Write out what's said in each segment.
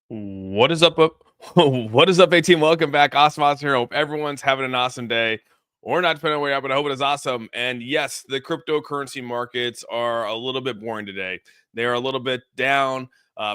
What is up? What is up, A team? Welcome back. Awesome here. Hope everyone's having an awesome day, or not, depending on where you're at, but I hope it is awesome. And yes, the cryptocurrency markets are a little bit boring today. They are a little bit down.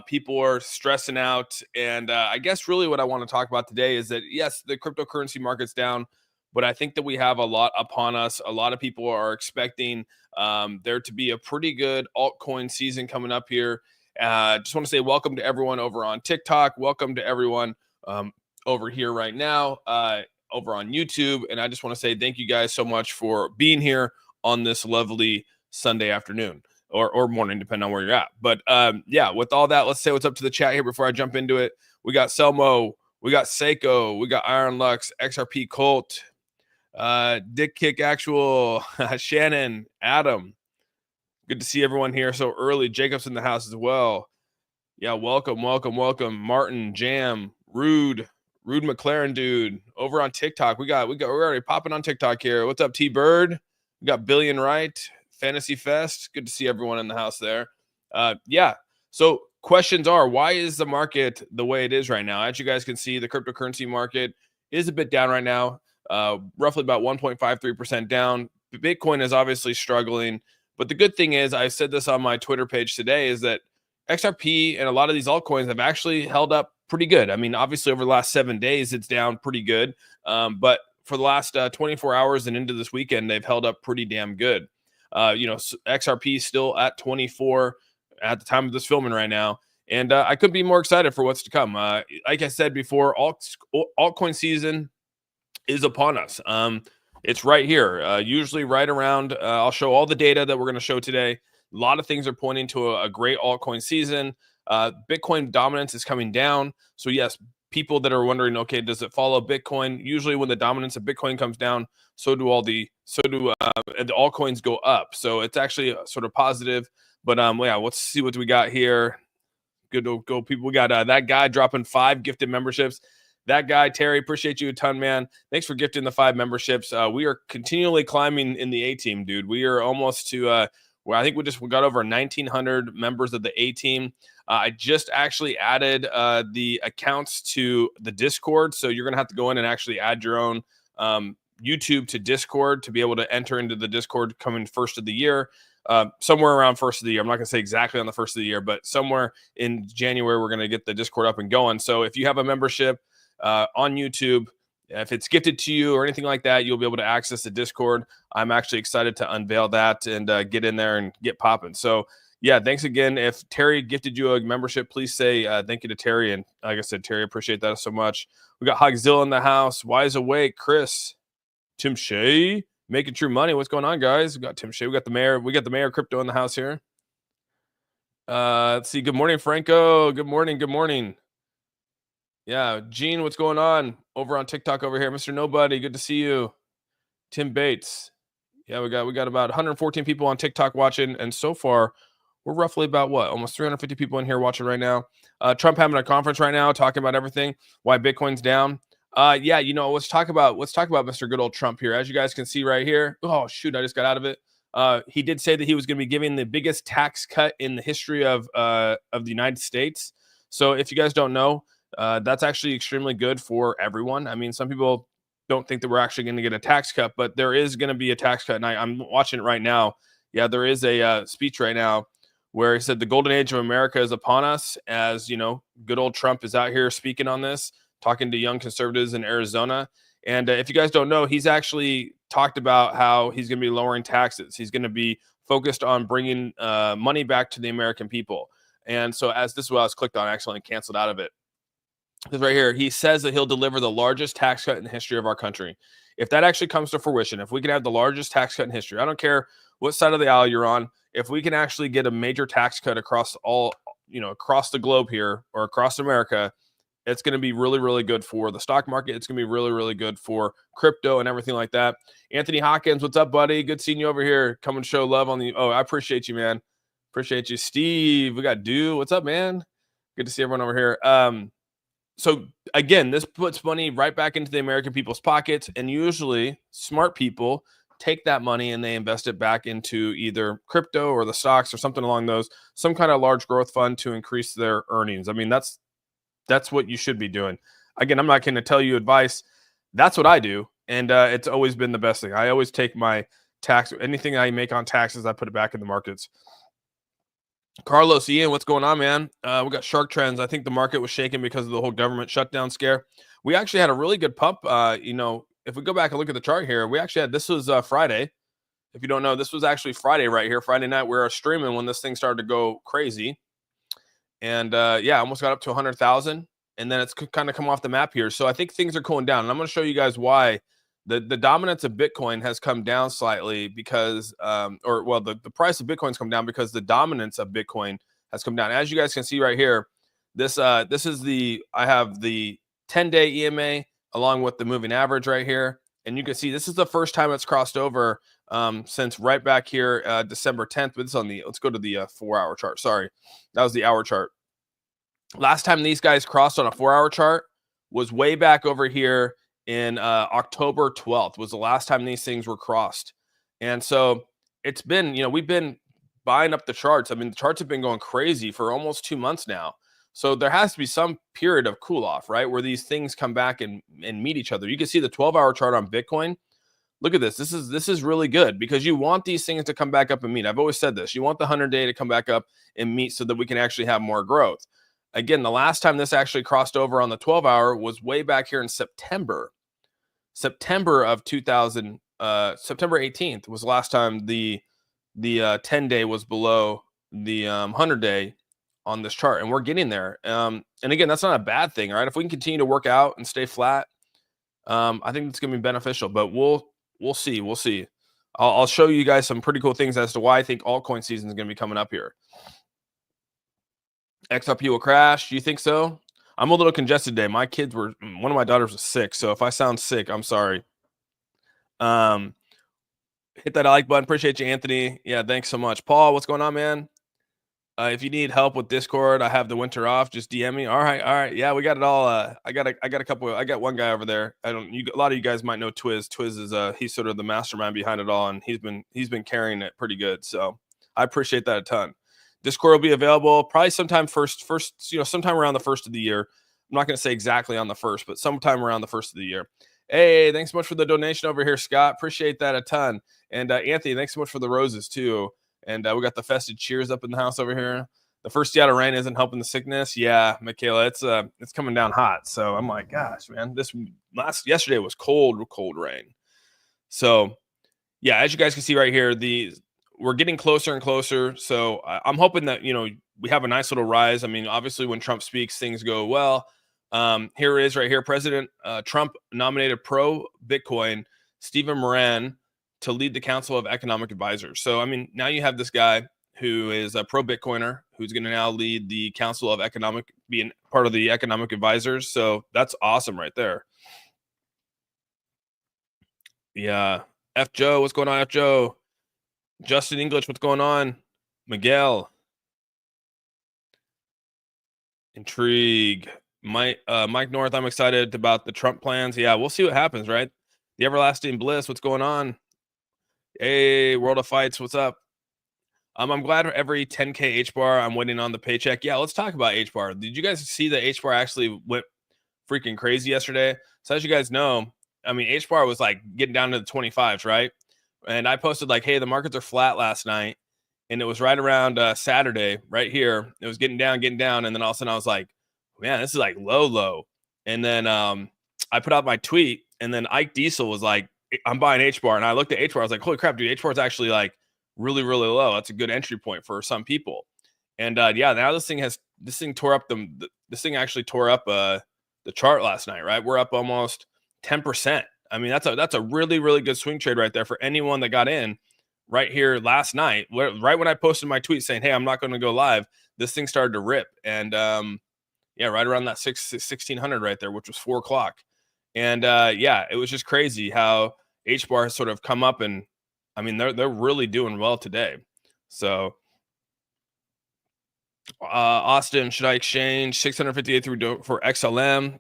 People are stressing out. And I guess really what I want to talk about today is that, yes, the cryptocurrency market's down, but I think that we have a lot upon us. A lot of people are expecting there to be a pretty good altcoin season coming up here. Just want to say welcome to everyone over on TikTok. Welcome to everyone over here right now, over on YouTube. And I just want to say thank you guys so much for being here on this lovely Sunday afternoon or morning, depending on where you're at. But yeah, with all that, let's say what's up to the chat here before I jump into it. We got Selmo, we got Seiko, we got Iron Lux, XRP Colt, Dick Kick Actual, Shannon, Adam. Good to see everyone here so early. Jacob's in the house as well. Yeah, welcome. Martin, Jam, Rude McLaren, dude, over on TikTok. We're already popping on TikTok here. What's up, T Bird? We got Billion Right, Fantasy Fest. Good to see everyone in the house there. Yeah. So questions are, why is the market the way it is right now? As you guys can see, the cryptocurrency market is a bit down right now, roughly about 1.53% down. Bitcoin is obviously struggling. But the good thing is, I said this on my Twitter page today, is that XRP and a lot of these altcoins have actually held up pretty good. I mean, obviously over the last 7 days, it's down pretty good. But for the last 24 hours and into this weekend, they've held up pretty damn good. XRP is still at 24 at the time of this filming right now. And I couldn't be more excited for what's to come. Like I said before, altcoin season is upon us. It's right here, usually right around. I'll show all the data that we're going to show today. A lot of things are pointing to a great altcoin season. Bitcoin dominance is coming down. So yes, people that are wondering, okay, does it follow Bitcoin? Usually when the dominance of Bitcoin comes down, so do the altcoins go up. So it's actually sort of positive. But yeah, let's see what we got here. Good to go, people. We got that guy dropping 5 gifted memberships. That guy, Terry, appreciate you a ton, man. Thanks for gifting the 5 memberships. We are continually climbing in the A team, dude. We are almost to well, I think we got over 1,900 members of the A team. I just actually added the accounts to the Discord. So you're going to have to go in and actually add your own YouTube to Discord to be able to enter into the Discord coming first of the year. Somewhere around first of the year. I'm not going to say exactly on the first of the year, but somewhere in January, we're going to get the Discord up and going. So if you have a membership on YouTube, if it's gifted to you or anything like that, you'll be able to access the Discord. I'm actually excited to unveil that and get in there and get popping. So yeah, thanks again. If Terry gifted you a membership, please say thank you to Terry. And like I said, Terry, appreciate that so much. We got Hogzilla in the house. Wise Awake, Chris, Tim Shea, Making True Money. What's going on, guys? We got Tim Shea. We got the mayor. We got the mayor of crypto in the house here. Let's see. Good morning, Franco. Good morning. Yeah, Gene, what's going on over on TikTok over here? Mr. Nobody, good to see you. Tim Bates. Yeah, we got about 114 people on TikTok watching, and so far we're roughly about almost 350 people in here watching right now. Trump having a conference right now talking about everything, why Bitcoin's down. Yeah, let's talk about Mr. Good Old Trump here. As you guys can see right here. Oh shoot, I just got out of it. He did say that he was going to be giving the biggest tax cut in the history of the United States. So if you guys don't know, that's actually extremely good for everyone. I mean, some people don't think that we're actually going to get a tax cut, but there is going to be a tax cut. And I'm watching it right now. Yeah, there is a speech right now where he said the golden age of America is upon us. As good old Trump is out here speaking on this, talking to young conservatives in Arizona. And if you guys don't know, he's actually talked about how he's going to be lowering taxes. He's going to be focused on bringing money back to the American people. And so as this is what I was clicked on, I accidentally canceled out of it. Because right here, he says that he'll deliver the largest tax cut in the history of our country. If that actually comes to fruition, if we can have the largest tax cut in history, I don't care what side of the aisle you're on, if we can actually get a major tax cut across across the globe here or across America, it's going to be really, really good for the stock market. It's going to be really, really good for crypto and everything like that. Anthony Hawkins, what's up, buddy? Good seeing you over here. Come and show love on the. Oh, I appreciate you, man. Appreciate you, Steve. We got Dew. What's up, man? Good to see everyone over here. So again, this puts money right back into the American people's pockets, and usually smart people take that money and they invest it back into either crypto or the stocks or something along those, some kind of large growth fund to increase their earnings. I mean, that's That's what you should be doing. Again, I'm not going to tell you advice. That's what I do, and it's always been the best thing. I always take my tax, anything I make on taxes, I put it back in the markets. Carlos, Ian, what's going on, man? We got shark trends. I think the market was shaken because of the whole government shutdown scare. We actually had a really good pump. If we go back and look at the chart here, we actually had, this was Friday. If you don't know, this was actually Friday right here. Friday night, we were streaming when this thing started to go crazy. And almost got up to 100,000. And then it's kind of come off the map here. So I think things are cooling down. And I'm going to show you guys why the dominance of Bitcoin has come down slightly because, the price of Bitcoin's come down because the dominance of Bitcoin has come down. As you guys can see right here, this is I have the 10-day EMA along with the moving average right here. And you can see this is the first time it's crossed over since right back here, December 10th. But it's on let's go to the 4-hour chart. Sorry, that was the hour chart. Last time these guys crossed on a 4-hour chart was way back over here in October 12th was the last time these things were crossed. And so it's been, we've been buying up the charts. I mean, the charts have been going crazy for almost 2 months now. So there has to be some period of cool off, right? Where these things come back and meet each other. You can see the 12-hour chart on Bitcoin. Look at this. This is really good because you want these things to come back up and meet. I've always said this. You want the 100-day to come back up and meet so that we can actually have more growth. Again, the last time this actually crossed over on the 12-hour was way back here in September. September of 2000, September 18th was the last time the 10-day was below the 100-day on this chart, and we're getting there. And again, that's not a bad thing, right? If we can continue to work out and stay flat, I think it's going to be beneficial. But we'll see. We'll see. I'll show you guys some pretty cool things as to why I think altcoin season is going to be coming up here. XRP will crash. Do you think so? I'm a little congested today. My kids one of my daughters was sick. So if I sound sick, I'm sorry. Hit that like button. Appreciate you, Anthony. Yeah, thanks so much. Paul, what's going on, man? If you need help with Discord, I have the winter off. Just DM me. All right. Yeah, we got it all. I got a couple. I got one guy over there. A lot of you guys might know Twiz. Twiz is he's sort of the mastermind behind it all, and he's been carrying it pretty good. So I appreciate that a ton. Discord will be available probably sometime sometime around the first of the year. I'm not going to say exactly on the first, but sometime around the first of the year. Hey, thanks so much for the donation over here, Scott. Appreciate that a ton. And Anthony, thanks so much for the roses too. And we got the festive cheers up in the house over here. The first day out of rain isn't helping the sickness. Yeah, Michaela, it's coming down hot. So I'm like, gosh, man, yesterday was cold rain. So yeah, as you guys can see right here, we're getting closer and closer. So I'm hoping that, we have a nice little rise. I mean, obviously when Trump speaks, things go well. Here it is right here. President Trump nominated pro-Bitcoin Stephen Moran to lead the Council of Economic Advisors. So, I mean, now you have this guy who is a pro-Bitcoiner who's going to now lead the Council of being part of the Economic Advisors. So that's awesome right there. Yeah. F. Joe, what's going on, F. Joe? Justin English, what's going on? Miguel. Intrigue. Mike North, I'm excited about the Trump plans. Yeah, we'll see what happens, right? The Everlasting Bliss, what's going on? Hey, World of Fights, what's up? I'm glad every 10K HBAR I'm waiting on the paycheck. Yeah, let's talk about HBAR. Did you guys see that HBAR actually went freaking crazy yesterday? So as you guys know, I mean, HBAR was like getting down to the 25s, right? And I posted like, hey, the markets are flat last night. And it was right around Saturday, right here. It was getting down. And then all of a sudden I was like, man, this is like low. And then I put out my tweet. And then Ike Diesel was like, I'm buying HBAR. And I looked at HBAR. I was like, holy crap, dude, HBAR is actually like really, really low. That's a good entry point for some people. And now this thing tore up this thing actually tore up the chart last night, right? We're up almost 10%. I mean, that's a really, really good swing trade right there for anyone that got in right here last night. Right when I posted my tweet saying, hey, I'm not going to go live, this thing started to rip. And right around that 1600 right there, which was 4 o'clock. And it was just crazy how HBAR has sort of come up, and I mean, they're really doing well today. So Austin, should I exchange 658 through for XLM?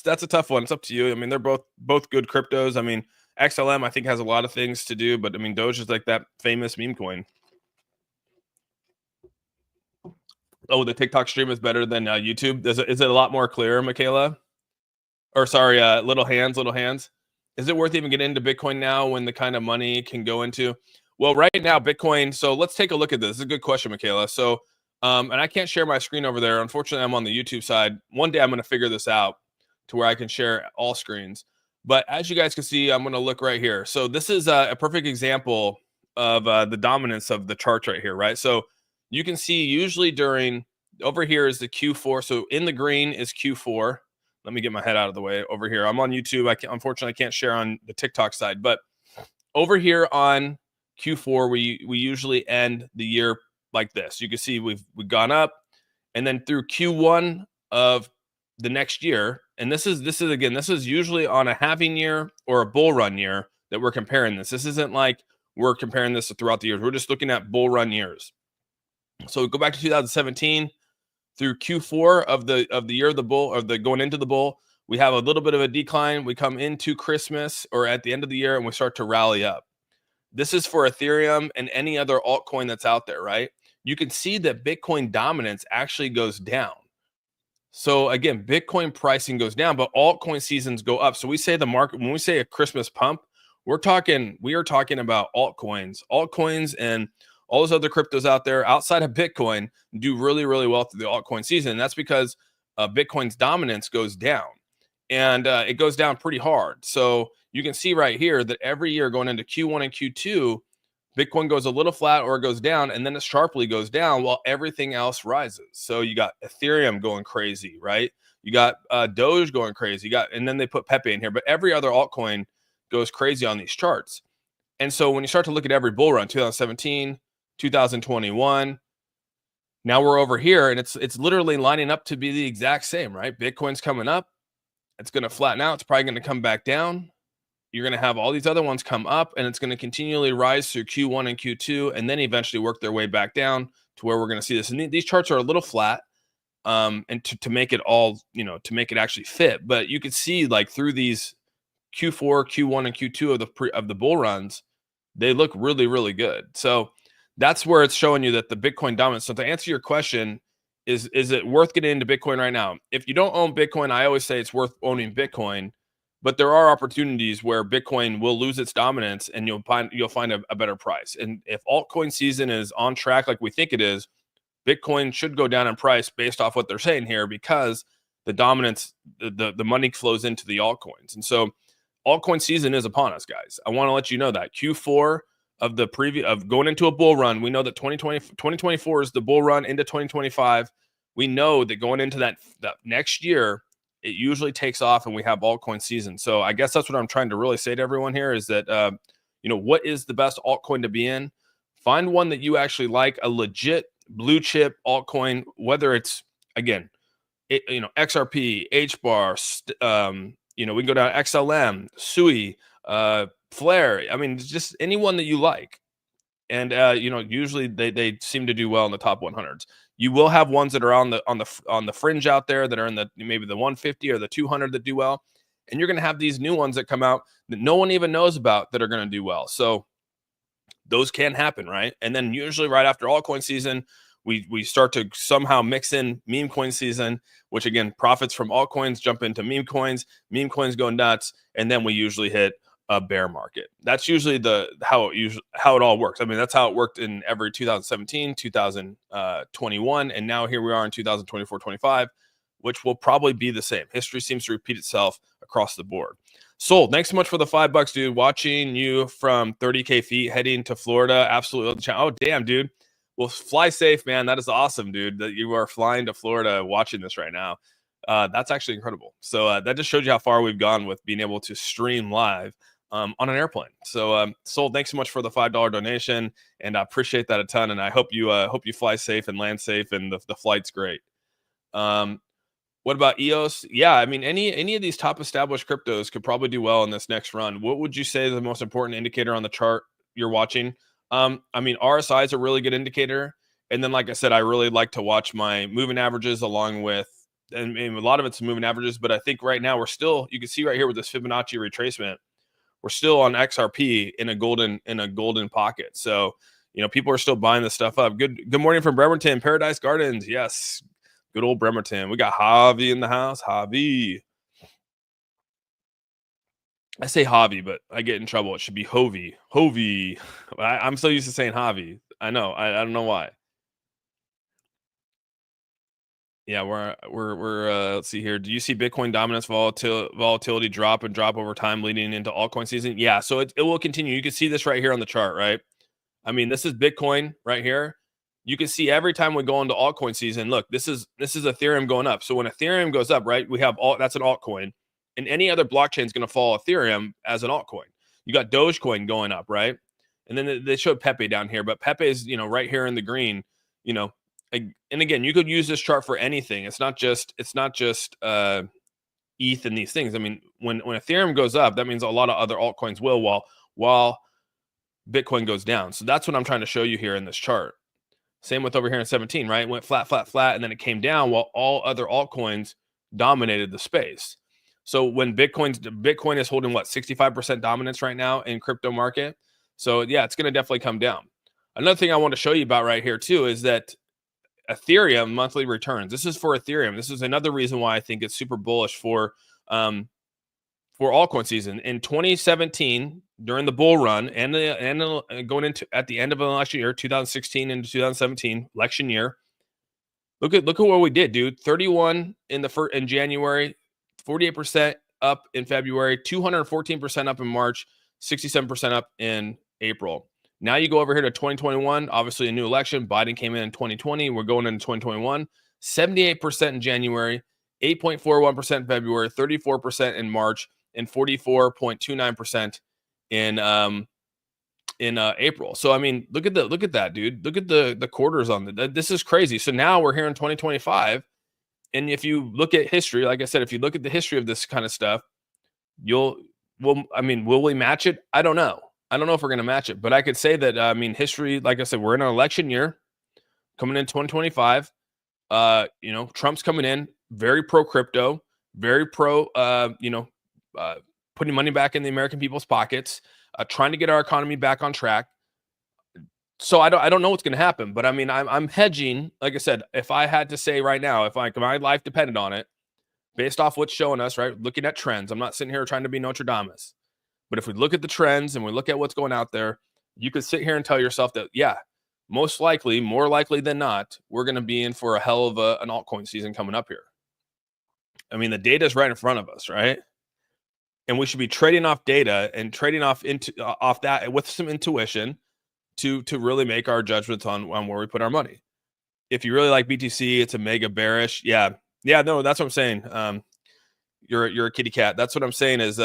That's a tough one. It's up to you. I mean, they're both good cryptos. I mean, XLM I think has a lot of things to do, but I mean, Doge is like that famous meme coin. Oh, the TikTok stream is better than YouTube. Is it a lot more clear, Michaela? Or sorry, little hands. Is it worth even getting into Bitcoin now when the kind of money can go into? Well, right now, Bitcoin. So let's take a look at this. This is a good question, Michaela. So, and I can't share my screen over there. Unfortunately, I'm on the YouTube side. One day I'm going to figure this out to where I can share all screens. But as you guys can see, I'm going to look right here. So this is a perfect example of the dominance of the charts right here, right? So you can see usually during over here is the Q4. So in the green is Q4. Let me get my head out of the way over here. I'm on YouTube. Unfortunately, I can't share on the TikTok side, but over here on Q4, we usually end the year like this. You can see we've gone up, and then through Q1 of the next year, and this is usually on a halving year or a bull run year that we're comparing this. This isn't like we're comparing this throughout the years. We're just looking at bull run years. So go back to 2017 through Q4 of the year of the bull, or the going into the bull, we have a little bit of a decline. We come into Christmas or at the end of the year and we start to rally up. This is for Ethereum and any other altcoin that's out there, right? You can see that Bitcoin dominance actually goes down. So again, Bitcoin pricing goes down, but altcoin seasons go up. So we say the market, when we say a Christmas pump, we are talking about altcoins and all those other cryptos out there outside of Bitcoin do really, really well through the altcoin season. And that's because Bitcoin's dominance goes down, and it goes down pretty hard. So you can see right here that every year going into Q1 and Q2, Bitcoin goes a little flat or it goes down, and then it sharply goes down while everything else rises. So you got Ethereum going crazy, right? You got Doge going crazy. And then they put Pepe in here, but every other altcoin goes crazy on these charts. And so when you start to look at every bull run, 2017, 2021, now we're over here, and it's literally lining up to be the exact same, right? Bitcoin's coming up. It's going to flatten out. It's probably going to come back down. You're going to have all these other ones come up, and it's going to continually rise through Q1 and Q2, and then eventually work their way back down to where we're going to see this. And these charts are a little flat, and to make it all, to make it actually fit. But you can see like through these Q4, Q1, and Q2 of the bull runs, they look really, really good. So that's where it's showing you that the Bitcoin dominance. So to answer your question, is it worth getting into Bitcoin right now? If you don't own Bitcoin, I always say it's worth owning Bitcoin. But there are opportunities where Bitcoin will lose its dominance, and you'll find a better price. And if altcoin season is on track like we think it is, Bitcoin should go down in price based off what they're saying here, because the dominance, the money flows into the altcoins. And so altcoin season is upon us, guys. I want to let you know that Q4 of the of going into a bull run, we know that 2024 is the bull run into 2025. We know that going into that next year, it usually takes off, and we have altcoin season. So I guess that's what I'm trying to really say to everyone here is that, what is the best altcoin to be in? Find one that you actually like, a legit blue chip altcoin, whether it's, again, XRP, HBAR, we can go down XLM, SUI, Flare. I mean, just anyone that you like. And, usually they seem to do well in the top 100s. You will have ones that are on the fringe out there that are in maybe the 150 or the 200 that do well. And you're going to have these new ones that come out that no one even knows about that are going to do well. So those can happen, right? And then usually right after altcoin season, we start to somehow mix in meme coin season, which again, profits from altcoins jump into meme coins go nuts. And then we usually hit a bear market. That's usually how it all works. I mean, that's how it worked in every 2017, 2021, and now here we are in 2024, 25, which will probably be the same. History seems to repeat itself across the board. Sold. Thanks so much for the $5, dude. Watching you from 30K feet heading to Florida. Absolutely. Oh, damn, dude. Well, fly safe, man. That is awesome, dude, that you are flying to Florida watching this right now. That's actually incredible. So that just shows you how far we've gone with being able to stream live on an airplane. So Sold, thanks so much for the $5 donation, and I appreciate that a ton. And I hope you fly safe and land safe, and the flight's great. What about EOS? Yeah, I mean, any of these top established cryptos could probably do well in this next run. What would you say is the most important indicator on the chart you're watching? I mean, RSI is a really good indicator. And then, like I said, I really like to watch my moving averages along with, and a lot of it's moving averages, but I think right now we're still, you can see right here with this Fibonacci retracement, we're still on XRP in a golden pocket. So people are still buying this stuff up. Good morning from Bremerton, Paradise Gardens. Yes, good old Bremerton. We got Javi in the house. Javi. I say Javi, but I get in trouble. It should be Hovey. Hovey. I'm so used to saying Javi. I know. I don't know why. Yeah, we're let's see here. Do you see Bitcoin dominance volatility drop over time leading into altcoin season? Yeah, so it will continue. You can see this right here on the chart, right? I mean, this is Bitcoin right here. You can see every time we go into altcoin season, look, this is Ethereum going up. So when Ethereum goes up, right, we have that's an altcoin, and any other blockchain is going to follow Ethereum as an altcoin. You got Dogecoin going up, right? And then they showed Pepe down here, but Pepe is right here in the green. You know, and again, you could use this chart for anything. It's not just ETH and these things. I mean, when Ethereum goes up, that means a lot of other altcoins will, while Bitcoin goes down. So that's what I'm trying to show you here in this chart. Same with over here in 17, right? It went flat, flat, flat, and then it came down while all other altcoins dominated the space. So when Bitcoin is holding what, 65% dominance right now in crypto market. So yeah, it's going to definitely come down. Another thing I want to show you about right here too is that Ethereum monthly returns. This is for Ethereum. This is another reason why I think it's super bullish for altcoin season. In 2017, during the bull run and going into at the end of an election year, 2016 into 2017 election year, look at what we did, dude. 31 in January, 48% up in February, 214% up in March, 67% up in April. Now you go over here to 2021, obviously a new election. Biden came in 2020. We're going into 2021. 78% in January, 8.41% in February, 34% in March, and 44.29% in April. So I mean, look at that, dude. Look at the quarters on that. This is crazy. So now we're here in 2025, and if you look at history, like I said, if you look at the history of this kind of stuff, will we match it? I don't know. I don't know if we're going to match it, but I could say that, history, like I said, we're in an election year coming in 2025. Trump's coming in very pro crypto, very pro, putting money back in the American people's pockets, trying to get our economy back on track. So I don't know what's going to happen, but I mean, I'm hedging. Like I said, if I had to say right now, if my life depended on it, based off what's showing us, right, looking at trends, I'm not sitting here trying to be Nostradamus. But if we look at the trends and we look at what's going out there, you could sit here and tell yourself that, yeah, most likely, more likely than not, we're going to be in for a hell of an altcoin season coming up here. I mean, the data is right in front of us, right? And we should be trading off data and trading off that with some intuition to really make our judgments on where we put our money. If you really like BTC, it's a mega bearish. Yeah, no, that's what I'm saying. You're a kitty cat. That's what I'm saying is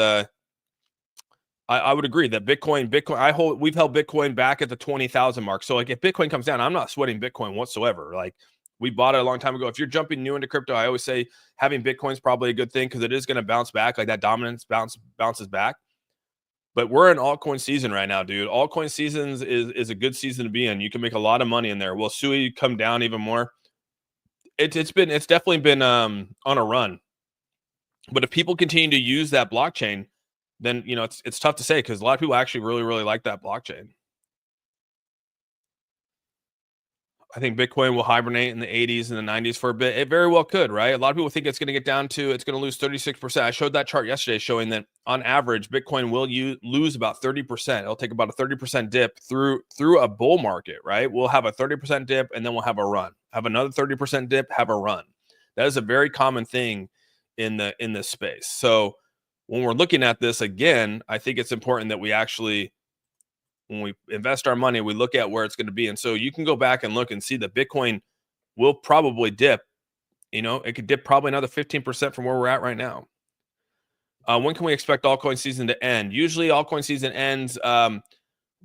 I would agree that Bitcoin, we've held Bitcoin back at the 20,000 mark. So like if Bitcoin comes down, I'm not sweating Bitcoin whatsoever. Like we bought it a long time ago. If you're jumping new into crypto, I always say having Bitcoin is probably a good thing because it is going to bounce back. Like that dominance bounces back. But we're in altcoin season right now, dude. Altcoin seasons is a good season to be in. You can make a lot of money in there. Will Sui come down even more? It's definitely been on a run. But if people continue to use that blockchain, then it's tough to say because a lot of people actually really, really like that blockchain. I think Bitcoin will hibernate in the 80s and the 90s for a bit. It very well could, right? A lot of people think it's going to get down to, it's going to lose 36%. I showed that chart yesterday showing that on average, Bitcoin will lose about 30%. It'll take about a 30% dip through a bull market, right? We'll have a 30% dip and then we'll have a run. Have another 30% dip, have a run. That is a very common thing in this space. So when we're looking at this again, I think it's important that we actually, when we invest our money, we look at where it's going to be. And so you can go back and look and see that Bitcoin will probably dip. It could dip probably another 15% from where we're at right now. When can we expect altcoin season to end? Usually altcoin season ends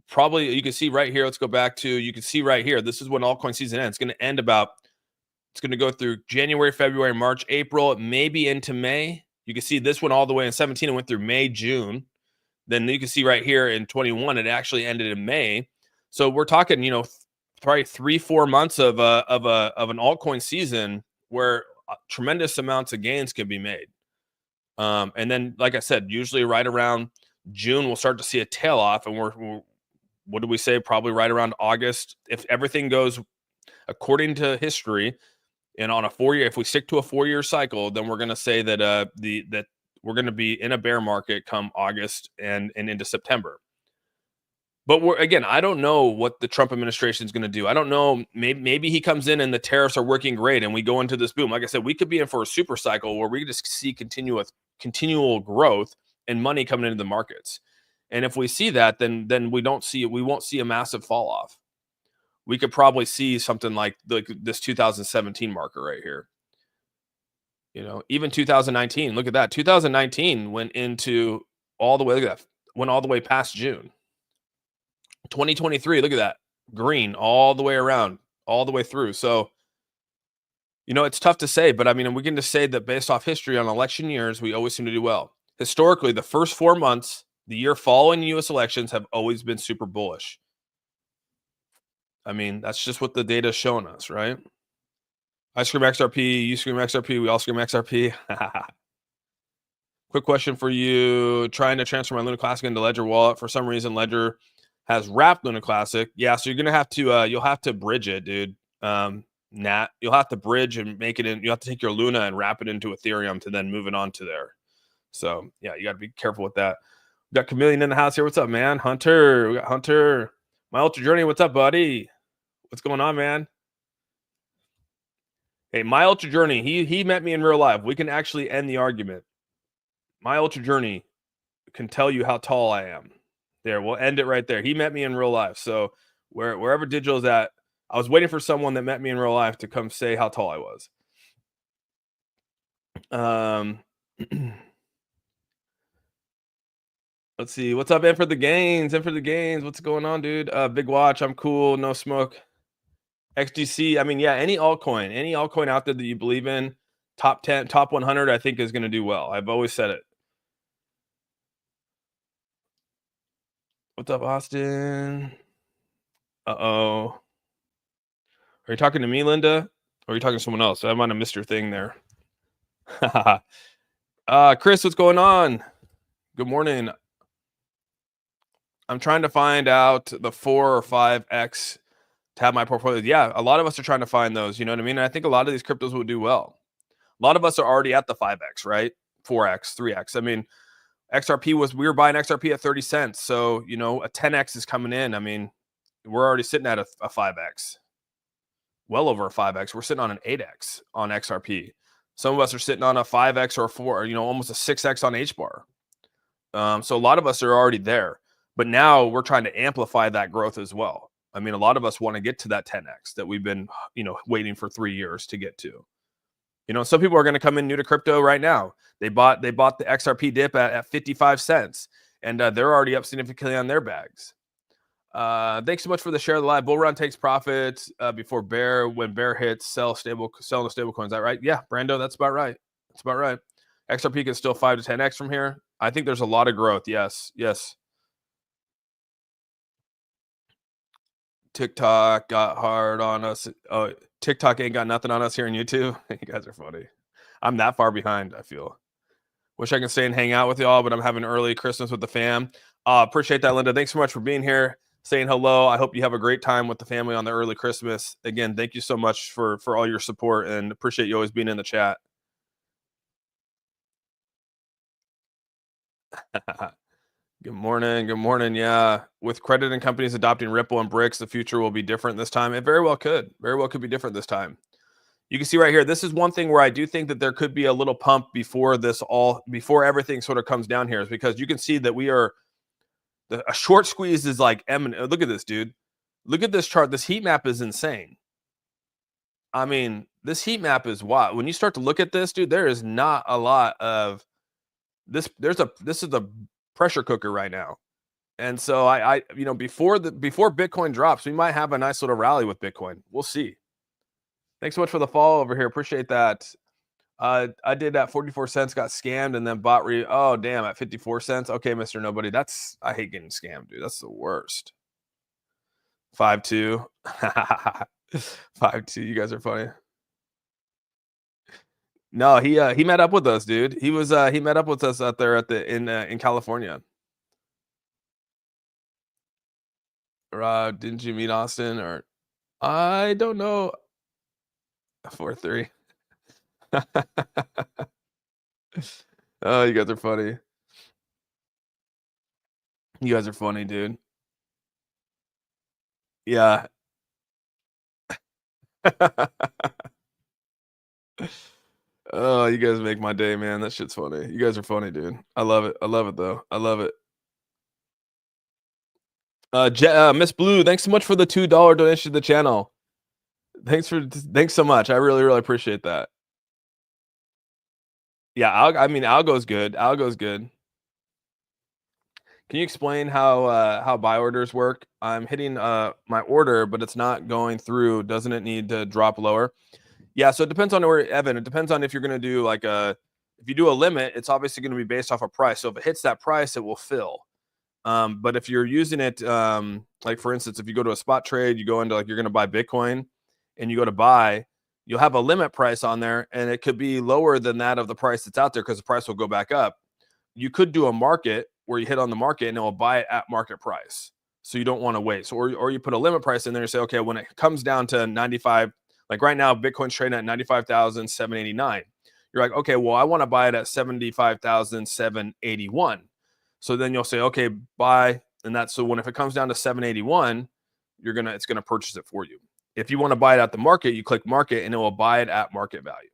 probably, you can see right here. Let's go back to, you can see right here. This is when altcoin season ends. It's going to end it's going to go through January, February, March, April, maybe into May. You can see this one all the way in 17. It went through May, June. Then you can see right here in 21, it actually ended in May. So we're talking, probably 3-4 months of an altcoin season where tremendous amounts of gains can be made. And then, like I said, usually right around June, we'll start to see a tail off, and what do we say? Probably right around August. If everything goes according to history and on a 4-year, if we stick to a 4-year cycle, then we're going to say that that we're going to be in a bear market come August and into September. But again, I don't know what the Trump administration is going to do. I don't know. Maybe he comes in and the tariffs are working great and we go into this boom. Like I said, we could be in for a super cycle where we just see continual growth and money coming into the markets. And if we see that, then we won't see a massive fall off. We could probably see something like this 2017 marker right here. Even 2019. Look at that. 2019 went into all the way. Look at that. Went all the way past June. 2023, look at that, green all the way around, all the way through. So, it's tough to say, but I mean, we can just say that based off history on election years, we always seem to do well. Historically, the first 4 months, the year following U.S. elections, have always been super bullish. I mean, that's just what the data is showing us, right? I scream XRP, you scream XRP, we all scream XRP. Quick question for you. Trying to transfer my Luna Classic into Ledger wallet. For some reason, Ledger has wrapped Luna Classic. Yeah, so you're gonna have to you'll have to bridge it, dude. Nat, you'll have to bridge and make it in. You have to take your Luna and wrap it into Ethereum to then move it on to there. So yeah, you got to be careful with that. We got Chameleon in the house here. What's up, man? Hunter, we got Hunter. My Ultra Journey, what's up, buddy? What's going on, man? Hey, My Ultra Journey, he met me in real life. We can actually end the argument. My Ultra Journey can tell you how tall I am. There, we'll end it right there. He met me in real life. So wherever Digital's at, I was waiting for someone that met me in real life to come say how tall I was. Let's see. What's up, in for the gains? In for the gains. What's going on, dude? Big watch. I'm cool. No smoke. XGC. I mean, yeah, any altcoin out there that you believe in, top 10, top 100, I think is going to do well. I've always said it. What's up, Austin? Uh-oh. Are you talking to me, Linda? Or are you talking to someone else? I might have missed your thing there. Chris, what's going on? Good morning. I'm trying to find out the 4 or 5x to have my portfolio. Yeah, a lot of us are trying to find those. You know what I mean? And I think a lot of these cryptos will do well. A lot of us are already at the 5x, right? 4x, 3x. I mean, we were buying XRP at 30 cents. So, a 10x is coming in. I mean, we're already sitting at a 5x. Well over a 5x. We're sitting on an 8x on XRP. Some of us are sitting on a 5x or a 4, almost a 6x on HBAR. So a lot of us are already there. But now we're trying to amplify that growth as well. I mean, a lot of us want to get to that 10x that we've been, waiting for 3 years to get to. Some people are going to come in new to crypto right now. They bought the XRP dip at 55 cents, and they're already up significantly on their bags. Thanks so much for the share of the live. Bull run takes profits before bear. When bear hits, sell the stable coins. Is that right? Yeah, Brando, that's about right. That's about right. XRP can still 5 to 10x from here. I think there's a lot of growth. Yes. TikTok got hard on us. Oh, TikTok ain't got nothing on us here on YouTube. You guys are funny. I'm that far behind, I feel. Wish I could stay and hang out with y'all, but I'm having early Christmas with the fam. Appreciate that, Linda. Thanks so much for being here, saying hello. I hope you have a great time with the family on the early Christmas. Again, thank you so much for all your support, and appreciate you always being in the chat. Good morning. Good morning. Yeah. With credit and companies adopting Ripple and BRICS, the future will be different this time. It very well could be different this time. You can see right here, this is one thing where I do think that there could be a little pump before everything sort of comes down here, is because you can see that a short squeeze is like imminent. Look at this, dude. Look at this chart. This heat map is insane. I mean, this heat map is wild. When you start to look at this, dude, there is not a lot of this. This is a pressure cooker right now. And so before Bitcoin drops, we might have a nice little rally with Bitcoin. We'll see. Thanks so much for the follow over here. Appreciate that. I did that 44 cents, got scammed, and then bought oh damn, at 54 cents. Okay, Mr. Nobody. I hate getting scammed, dude. That's the worst. 5-2. 5-2. You guys are funny. No, he met up with us, dude. He met up with us out there in California. Rob, didn't you meet Austin? Or I don't know. 4-3. Oh, you guys are funny. You guys are funny, dude. Yeah. Oh, you guys make my day, man. That shit's funny. You guys are funny, dude. I love it. I love it though. I love it. Miss Blue, thanks so much for the $2 donation to the channel. Thanks so much. I really, really appreciate that. Yeah, I mean, Algo's good. Algo's good. Can you explain how buy orders work? I'm hitting my order, but it's not going through. Doesn't it need to drop lower? Yeah, so it depends on where, Evan. It depends on if you're going to do like if you do a limit, it's obviously going to be based off a price. So if it hits that price, it will fill. But if you're using it, like for instance, if you go to a spot trade, you go into like you're going to buy Bitcoin, and you go to buy, you'll have a limit price on there, and it could be lower than that of the price that's out there because the price will go back up. You could do a market where you hit on the market and it will buy it at market price. So you don't want to wait. So or you put a limit price in there and say, okay, when it comes down to 95, like right now, Bitcoin's trading at 95,789. You're like, okay, well, I want to buy it at 75,781. So then you'll say, okay, buy, and that's so when if it comes down to 781, it's gonna purchase it for you. If you want to buy it at the market, you click market and it will buy it at market value.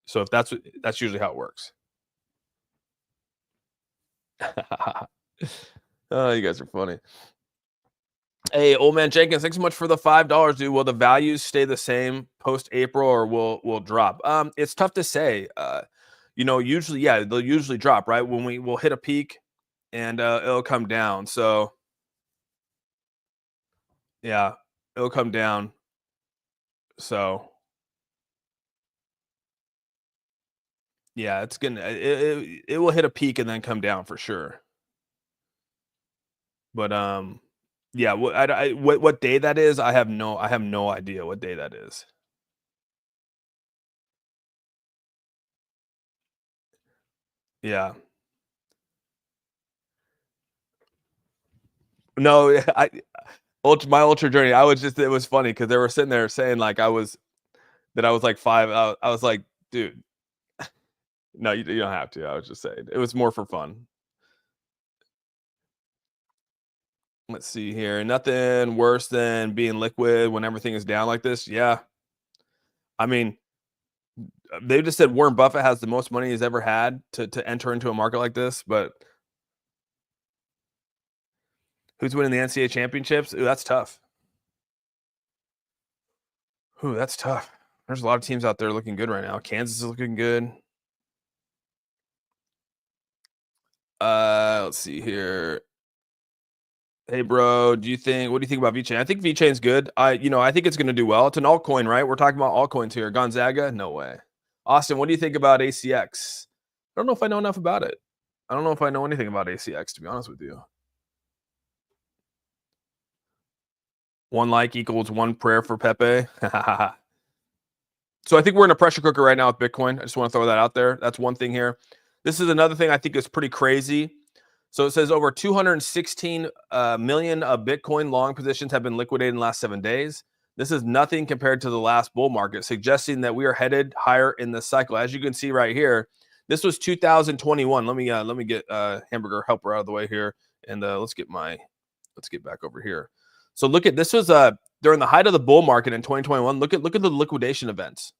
So if that's usually how it works. Oh, you guys are funny. Hey, old man Jenkins, thanks so much for the $5, dude. Will the values stay the same post April or will drop? It's tough to say. Usually, yeah, they'll usually drop, right? When we'll hit a peak and it'll come down. So yeah, it'll come down. So yeah, it's gonna it will hit a peak and then come down for sure. But yeah, what day that is, I have no idea what day that is. Yeah. No, my ultra journey. It was funny because they were sitting there saying like I was like 5. I was like, dude, no, you don't have to. I was just saying it was more for fun. Let's see here. Nothing worse than being liquid when everything is down like this. Yeah. I mean, they just said Warren Buffett has the most money he's ever had to enter into a market like this, but who's winning the NCAA championships? Ooh, that's tough. Ooh, that's tough. There's a lot of teams out there looking good right now. Kansas is looking good. Let's see here. Hey, bro, what do you think about VeChain? I think VeChain's good. I think it's going to do well. It's an altcoin, right? We're talking about altcoins here. Gonzaga? No way. Austin, what do you think about ACX? I don't know if I know enough about it. I don't know if I know anything about ACX, to be honest with you. One like equals one prayer for Pepe. So I think we're in a pressure cooker right now with Bitcoin. I just want to throw that out there. That's one thing here. This is another thing I think is pretty crazy. So it says over 216 million of Bitcoin long positions have been liquidated in the last 7 days. This is nothing compared to the last bull market, suggesting that we are headed higher in the cycle. As you can see right here, this was 2021. Let me get Hamburger Helper out of the way here, and let's get back over here. So look at this was during the height of the bull market in 2021. Look at the liquidation events.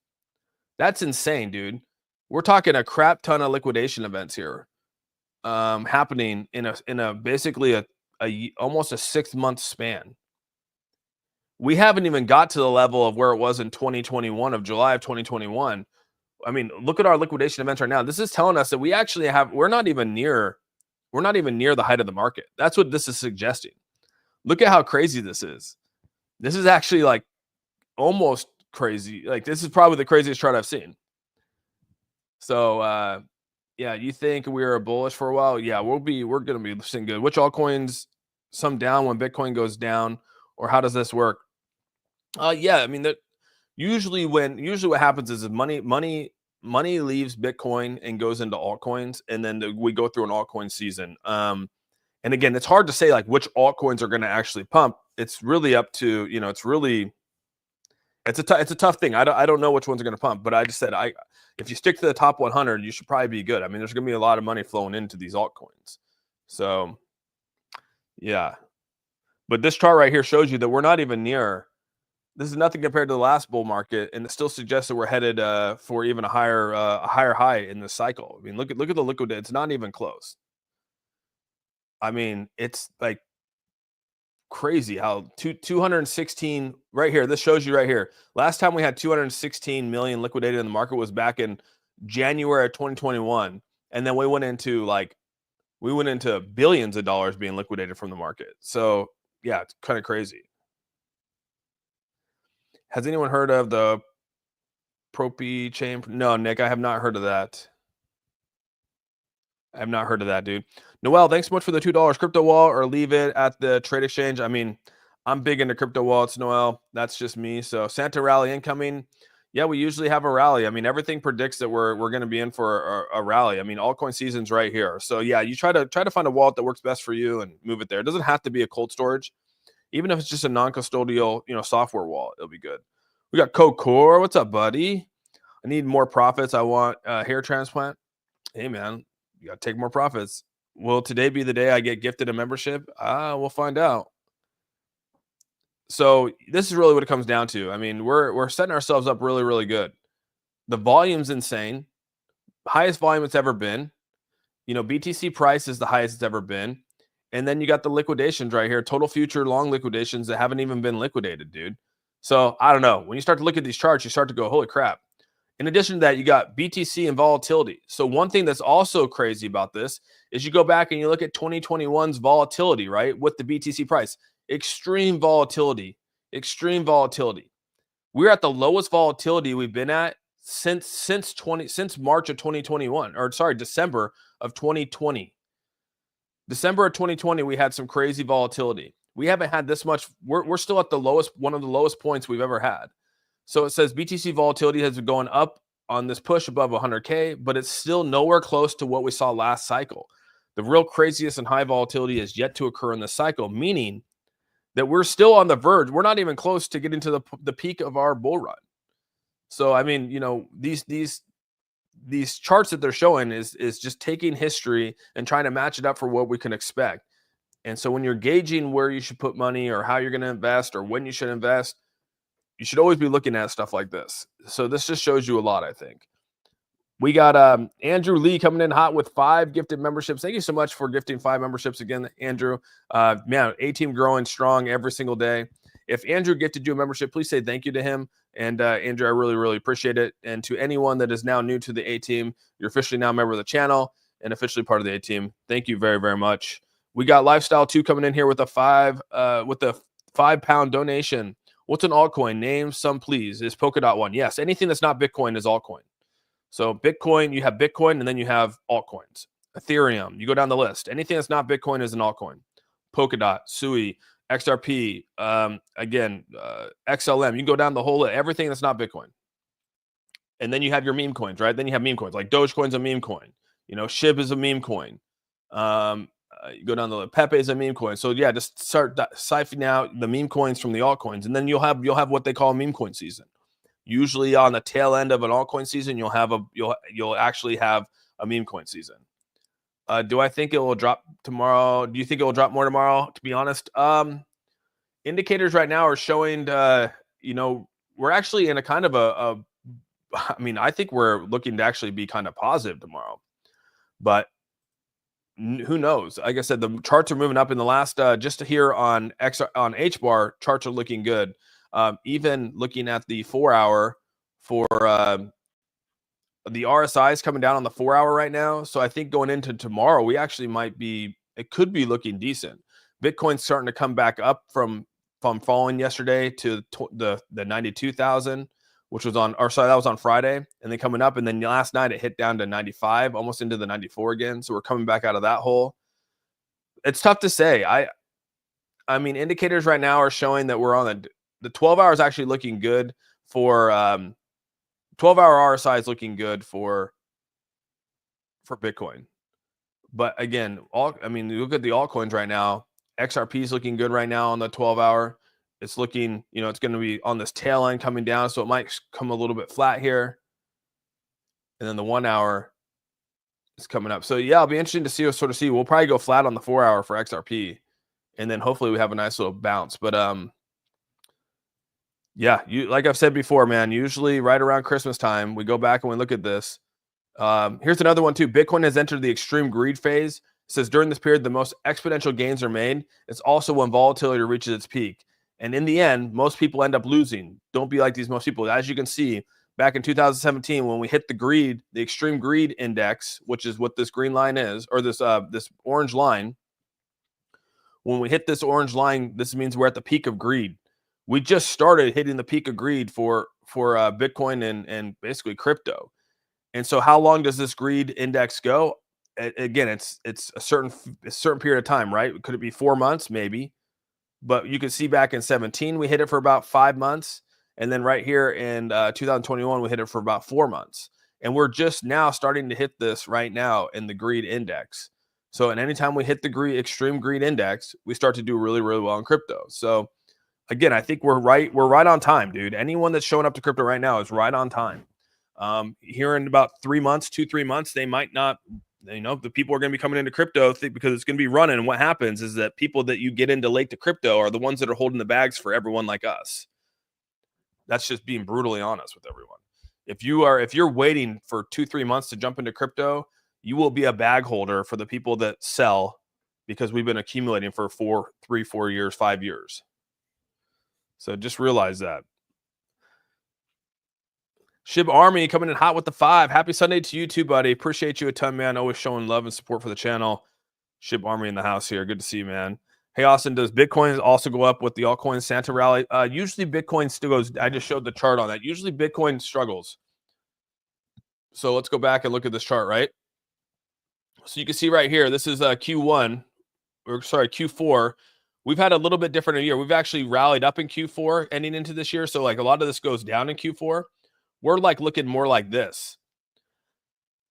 That's insane, dude. We're talking a crap ton of liquidation events here. Happening in a basically a almost a 6-month span. We haven't even got to the level of where it was in 2021 of July of 2021. I mean, look at our liquidation events right now. This is telling us that we're not even near the height of the market. That's what this is suggesting. Look at how crazy this is. This is actually like almost crazy. Like this is probably the craziest chart I've seen. So yeah, you think we're bullish for a while? Yeah, we're gonna be seeing good. Which altcoins, some down when Bitcoin goes down, or how does this work? Yeah, I mean that usually what happens is money leaves Bitcoin and goes into altcoins, and then we go through an altcoin season. And again, it's hard to say like which altcoins are going to actually pump. It's really up to, it's a tough thing. I don't know which ones are going to pump, but I just said if you stick to the top 100, you should probably be good. I mean, there's going to be a lot of money flowing into these altcoins. So, yeah. But this chart right here shows you that we're not even near. This is nothing compared to the last bull market, and it still suggests that we're headed for even a higher high in this cycle. I mean, look at the liquid. It's not even close. I mean, it's like crazy how 216 right here. This shows you right here. Last time we had 216 million liquidated in the market was back in January of 2021, and then we went into billions of dollars being liquidated from the market. So yeah, it's kind of crazy. Has anyone heard of the Propy chain? No, Nick, I have not heard of that. I have not heard of that, dude. Noel, thanks so much for the $2 crypto wallet, or leave it at the trade exchange. I mean, I'm big into crypto wallets, Noel. That's just me. So Santa rally incoming. Yeah, we usually have a rally. I mean, everything predicts that we're going to be in for a rally. I mean, altcoin season's right here. So yeah, you try to find a wallet that works best for you and move it there. It doesn't have to be a cold storage. Even if it's just a non-custodial, software wallet, it'll be good. We got Kokor. What's up, buddy? I need more profits. I want a hair transplant. Hey, man, you got to take more profits. Will today be the day I get gifted a membership? We'll find out. So this is really what it comes down to. I mean, we're setting ourselves up really, really good. The volume's insane. Highest volume it's ever been. BTC price is the highest it's ever been. And then you got the liquidations right here, total future long liquidations that haven't even been liquidated, dude. So I don't know. When you start to look at these charts, you start to go, holy crap. In addition to that, you got BTC and volatility. So one thing that's also crazy about this is you go back and you look at 2021's volatility, right? With the BTC price, extreme volatility. We're at the lowest volatility we've been at since March of 2021, or sorry, December of 2020. December of 2020, we had some crazy volatility. We haven't had this much. We're still at the lowest, one of the lowest points we've ever had. So it says BTC volatility has been going up on this push above 100K, but it's still nowhere close to what we saw last cycle. The real craziest and high volatility is yet to occur in this cycle, meaning that we're still on the verge. We're not even close to getting to the peak of our bull run. So, I mean, these charts that they're showing is just taking history and trying to match it up for what we can expect. And so when you're gauging where you should put money or how you're going to invest or when you should invest, you should always be looking at stuff like this. So this just shows you a lot, I think. We got Andrew Lee coming in hot with 5 gifted memberships. Thank you so much for gifting 5 memberships again, Andrew. Man, A-Team growing strong every single day. If Andrew gifted you a membership, please say thank you to him. And Andrew, I really, really appreciate it. And to anyone that is now new to the A-Team, you're officially now a member of the channel and officially part of the A-Team. Thank you very, very much. We got Lifestyle 2 coming in here with a £5 donation. What's an altcoin? Name some, please. Is Polkadot one? Yes. Anything that's not Bitcoin is altcoin. So Bitcoin, you have Bitcoin, and then you have altcoins. Ethereum, you go down the list. Anything that's not Bitcoin is an altcoin. Polkadot, Sui, XRP, XLM. You can go down the whole list. Everything that's not Bitcoin. And then you have your meme coins, right? Then you have meme coins. Like Dogecoin's a meme coin. SHIB is a meme coin. You go down the list. Pepe is a meme coin. So yeah, just start siphoning out the meme coins from the altcoins, and then you'll have what they call meme coin season. Usually on the tail end of an altcoin season, you'll actually have a meme coin season. Do I think it will drop tomorrow? Do you think it will drop more tomorrow? To be honest, indicators right now are showing, we're actually in a kind of I think we're looking to actually be kind of positive tomorrow, but who knows? Like I said, the charts are moving up in the last, just here on HBAR, charts are looking good. Even looking at the 4-hour for the RSI is coming down on the 4-hour right now. So I think going into tomorrow, it could be looking decent. Bitcoin's starting to come back up from falling yesterday to the 92,000, which was that was on Friday, and then coming up. And then last night it hit down to 95, almost into the 94 again. So we're coming back out of that hole. It's tough to say. I mean, indicators right now are showing that we're on the 12 hours actually looking good for 12-hour RSI is looking good for Bitcoin. But again, I mean, you look at the altcoins right now. XRP is looking good right now on the 12-hour. It's looking, it's going to be on this tail end coming down, so it might come a little bit flat here. And then the 1-hour is coming up. So yeah, it'll be interesting to see. We'll probably go flat on the 4-hour for XRP, and then hopefully we have a nice little bounce. But yeah, like I've said before, man. Usually right around Christmas time, we go back and we look at this. Here's another one too. Bitcoin has entered the extreme greed phase. It says during this period, the most exponential gains are made. It's also when volatility reaches its peak. And in the end, most people end up losing. Don't be like these most people. As you can see, back in 2017, when we hit the extreme greed index, which is what this green line is, or this orange line, when we hit this orange line, this means we're at the peak of greed. We just started hitting the peak of greed for Bitcoin and basically crypto. And so how long does this greed index go? Again, it's a certain period of time, right? Could it be 4 months? Maybe. But you can see back in 17, we hit it for about 5 months. And then right here in 2021, we hit it for about 4 months. And we're just now starting to hit this right now in the greed index. So at any time we hit the extreme greed index, we start to do really, really well in crypto. So again, I think we're right on time, dude. Anyone that's showing up to crypto right now is right on time. Here in about 3 months, 2-3 months, they might not, the people are going to be coming into crypto because it's going to be running. And what happens is that people that you get into late to crypto are the ones that are holding the bags for everyone like us. That's just being brutally honest with everyone. If you're waiting for 2-3 months to jump into crypto, you will be a bag holder for the people that sell, because we've been accumulating for 4 years, 5 years. So just realize that. Shib Army coming in hot with the 5. Happy Sunday to you too, buddy. Appreciate you a ton, man. Always showing love and support for the channel. Shib Army in the house here. Good to see you, man. Hey, Austin, does Bitcoin also go up with the altcoin Santa rally? Usually Bitcoin still goes. I just showed the chart on that. Usually Bitcoin struggles. So let's go back and look at this chart, right? So you can see right here, this is Q4. We've had a little bit different a year. We've actually rallied up in Q4 ending into this year. So like a lot of this goes down in Q4. We're like looking more like this.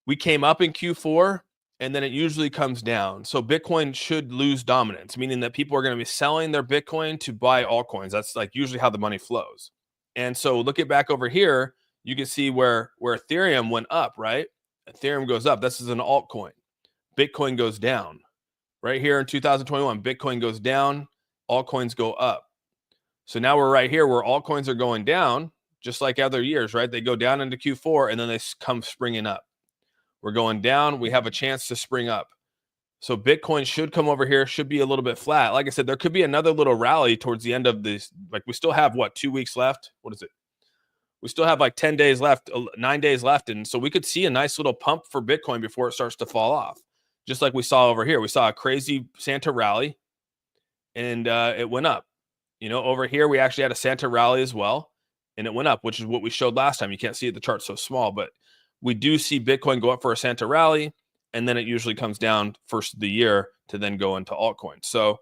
We came up in Q4 and then it usually comes down. So Bitcoin should lose dominance, meaning that people are going to be selling their Bitcoin to buy altcoins. That's like usually how the money flows. And so look at back over here, you can see where Ethereum went up, right? Ethereum goes up. This is an altcoin. Bitcoin goes down. Right here in 2021, Bitcoin goes down, altcoins go up. So now we're right here where altcoins are going down, just like other years, right? They go down into Q4 and then they come springing up. We're going down. We have a chance to spring up. So Bitcoin should come over here, should be a little bit flat. Like I said, there could be another little rally towards the end of this. Like we still have 2 weeks left? What is it? We still have like 10 days left, 9 days left. And so we could see a nice little pump for Bitcoin before it starts to fall off. Just like we saw over here. We saw a crazy Santa rally and it went up. Over here, we actually had a Santa rally as well. And it went up, which is what we showed last time. You can't see it, the chart's so small, but we do see Bitcoin go up for a Santa rally, and then it usually comes down first of the year to then go into altcoins. So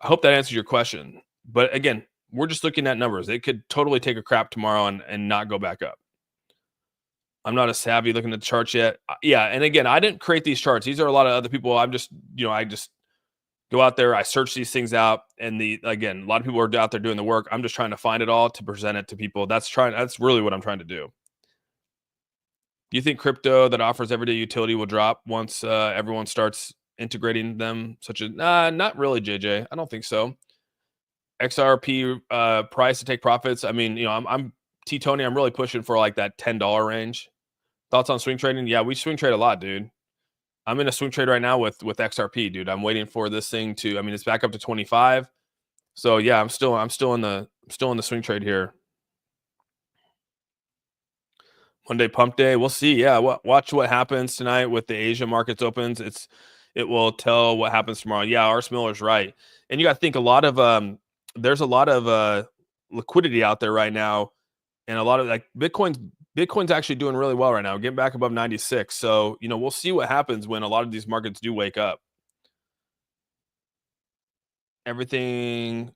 I hope that answers your question. But again, we're just looking at numbers. It could totally take a crap tomorrow and not go back up. I'm not as savvy looking at the charts yet. Yeah, and again, I didn't create these charts. These are a lot of other people. I'm just, I just go out there, I search these things out, and again, a lot of people are out there doing the work. I'm just trying to find it all to present it to people. That's really what I'm trying to do. Do you think crypto that offers everyday utility will drop once everyone starts integrating them? Such as not really, JJ. I don't think so. XRP price to take profits. I mean, I'm T-Tony. I'm really pushing for like that $10 range. Thoughts on swing trading? Yeah, we swing trade a lot, dude. I'm in a swing trade right now with XRP, dude. I'm waiting for this thing to. I mean, it's back up to 25. So yeah, I'm still in the swing trade here. Monday pump day. We'll see. Yeah, watch what happens tonight with the Asia markets opens. It will tell what happens tomorrow. Yeah, Ars Miller's right, and you got to think a lot of there's a lot of liquidity out there right now, and a lot of like Bitcoin's actually doing really well right now, getting back above 96. So, we'll see what happens when a lot of these markets do wake up. Everything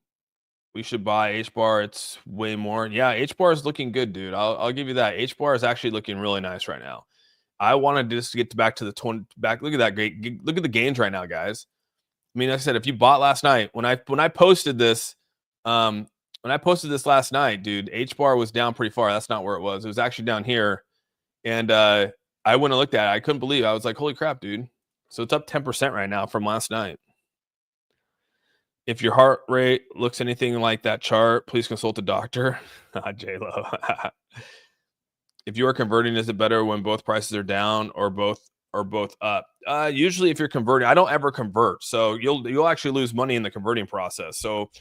we should buy HBAR, it's way more. Yeah, HBAR is looking good, dude. I'll give you that. HBAR is actually looking really nice right now. I wanted just to get back to the 20 back. Look at that great. Look at the gains right now, guys. I mean, like I said, if you bought last night, when I posted this, when I posted this last night, dude, HBAR was down pretty far. That's not where it was. It was actually down here. And I went and looked at it. I couldn't believe it. I was like, holy crap, dude. So it's up 10% right now from last night. If your heart rate looks anything like that chart, please consult a doctor. J-Lo. If you are converting, is it better when both prices are down or both up? Usually if you're converting, I don't ever convert. So you'll actually lose money in the converting process. So